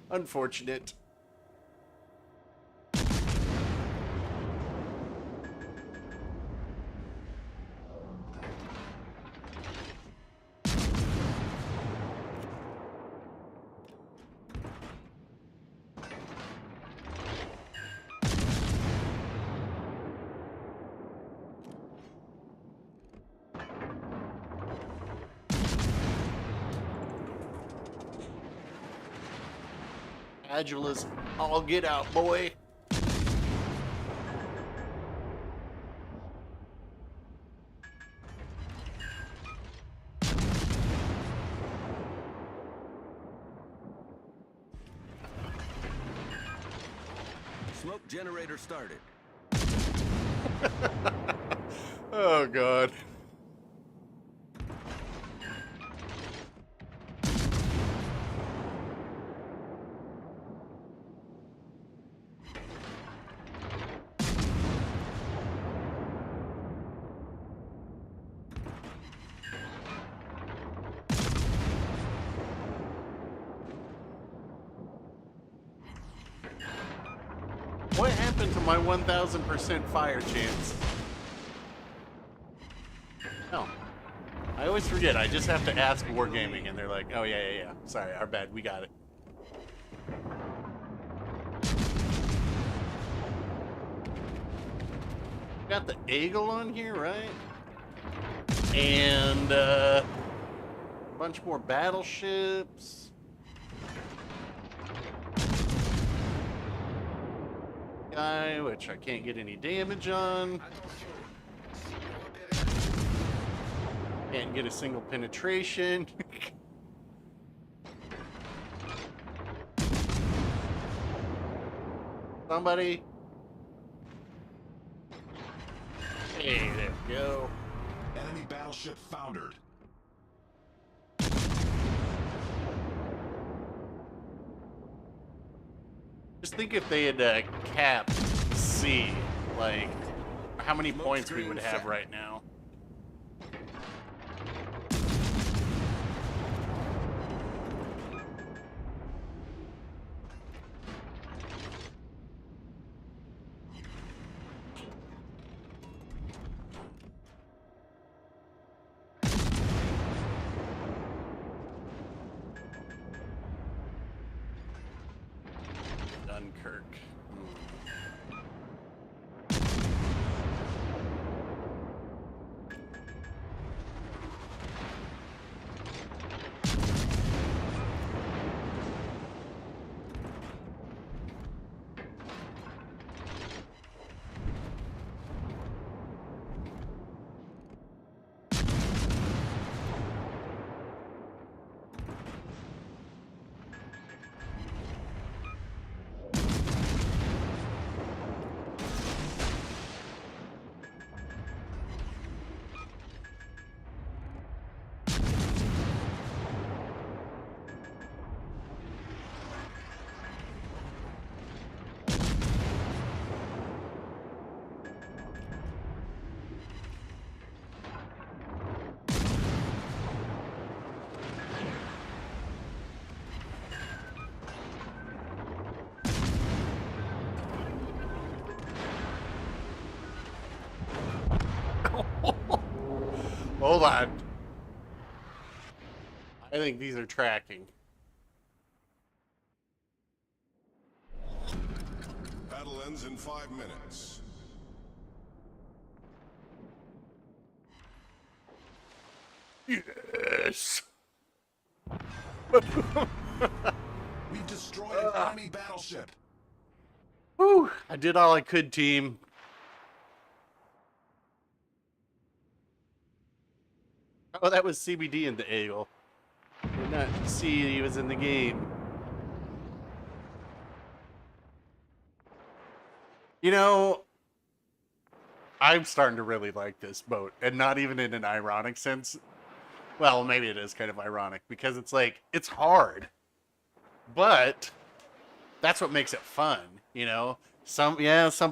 Unfortunate. Agile as all get out, boy. Smoke generator started. Oh, God. What happened to my 1000% fire chance? Oh. I always forget. I just have to ask Wargaming, and they're like, oh, yeah. Sorry, our bad. We got it. Got the Eagle on here, right? And a bunch more battleships. Guy, which I can't get any damage on. Can't get a single penetration. Somebody. Hey, there we go. Enemy battleship foundered. Just think if they had capped C, like how many points we would have right now. Dunkirk. Hold on. I think these are tracking. Battle ends in 5 minutes. Yes. We destroyed an enemy battleship. Whew, I did all I could, team. Oh, that was CBD in the Eagle. Did not see he was in the game. You know, I'm starting to really like this boat, and not even in an ironic sense. Well, maybe it is kind of ironic because it's like it's hard, but that's what makes it fun, you know. Some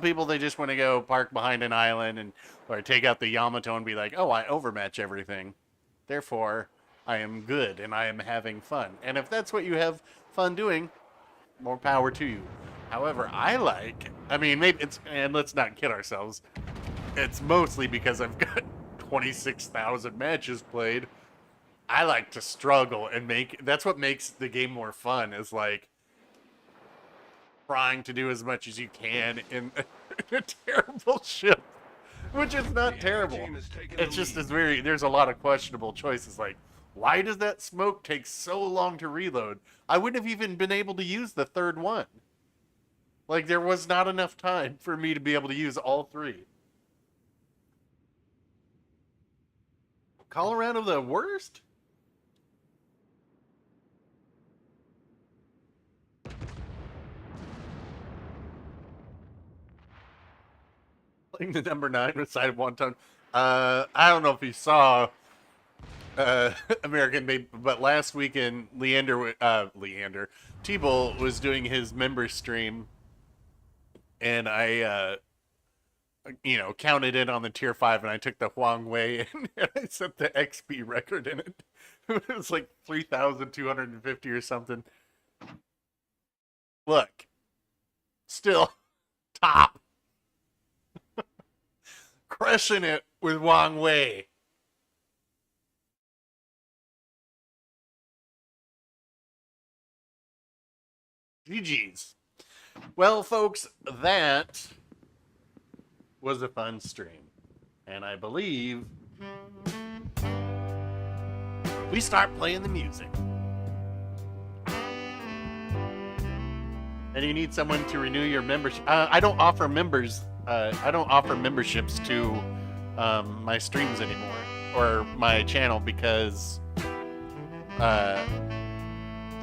people they just want to go park behind an island and or take out the Yamato and be like, oh, I overmatch everything, therefore I am good and I am having fun. And if that's what you have fun doing, more power to you. However, I mean, maybe it's, and let's not kid ourselves, it's mostly because I've got 26,000 matches played. I like to struggle and that's what makes the game more fun, is like trying to do as much as you can in a terrible ship, which is not terrible. It's just there's a lot of questionable choices. Like, why does that smoke take so long to reload? I wouldn't have even been able to use the third one. Like, there was not enough time for me to be able to use all three. Colorado the worst? Playing the number 9 with side of one ton. I don't know if you saw American, but last weekend T-Bull was doing his member stream, and I counted in on the tier 5, and I took the Huang Wei and I set the XP record in it. It was like 3,250 or something. Look, still top. Crushing it with Wang Wei. GG's. Well, folks, that was a fun stream. And I believe we start playing the music. And you need someone to renew your membership. I don't offer memberships to my streams anymore, or my channel, because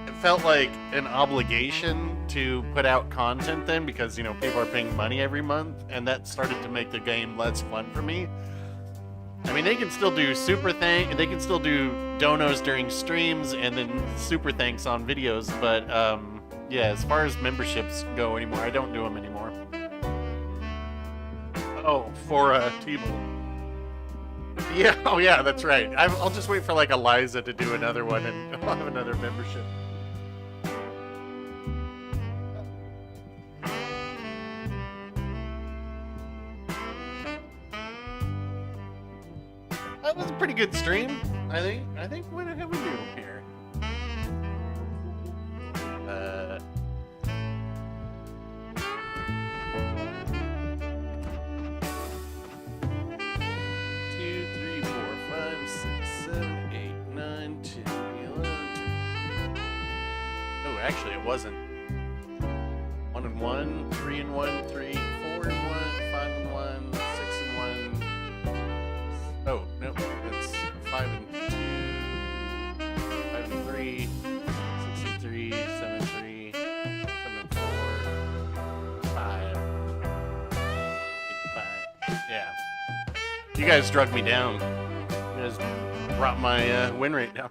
it felt like an obligation to put out content then, because people are paying money every month, and that started to make the game less fun for me. I mean, they can still do they can still do donos during streams and then super thanks on videos, but yeah, as far as memberships go anymore, I don't do them anymore. Oh, for T-Bull. Yeah, oh yeah, that's right. I'll just wait for like Eliza to do another one, and I'll have another membership. That was a pretty good stream, I think. What did we do here? 2, 3, 4, 5, 6, 7, 8, 9, 10, 11. Oh, actually, it wasn't. 1 and 1, 3 and 1, 3, 4 and 1, 5 and 1, 6 and 1. Oh, no, that's 5 and 2, 5 and 3, 6 and 3, 7 and 3, 7 and 4, 5, 8, 5. Yeah. You guys drug me down. You guys brought my win rate down.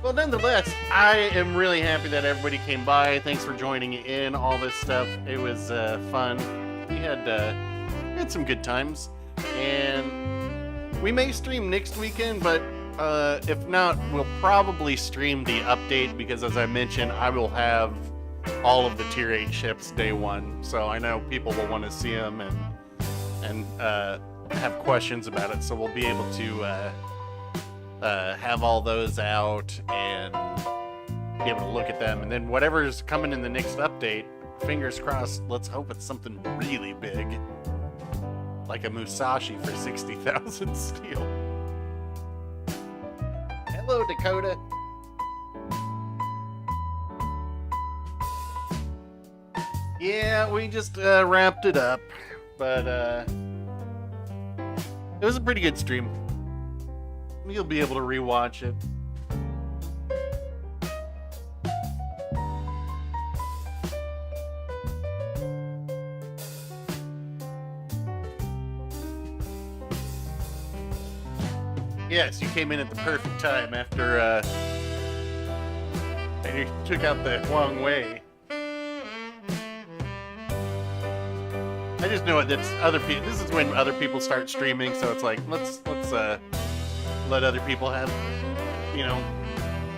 Well, nonetheless, I am really happy that everybody came by. Thanks for joining in, all this stuff. It was fun. We had some good times. And we may stream next weekend, but if not, we'll probably stream the update, because as I mentioned, I will have all of the tier 8 ships day 1. So I know people will want to see them and have questions about it. So we'll be able to have all those out and be able to look at them, and then whatever's coming in the next update, fingers crossed, let's hope it's something really big, like a Musashi for 60,000 steel. Hello, Dakota. Yeah, we just wrapped it up, but it was a pretty good stream. You'll be able to rewatch it. Yes, you came in at the perfect time after and you took out the Huang Wei. I just know that's other people. This is when other people start streaming, so it's like let's let other people have, you know,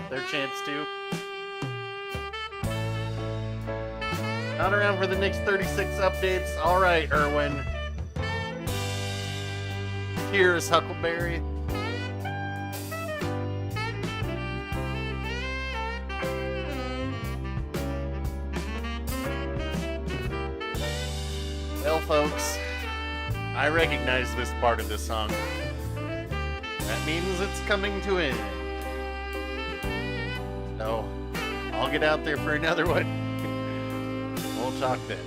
their chance too. Not around for the next 36 updates. All right, Erwin. Here's Huckleberry. Well, folks, I recognize this part of the song. That means it's coming to an end. So, I'll get out there for another one. We'll talk then.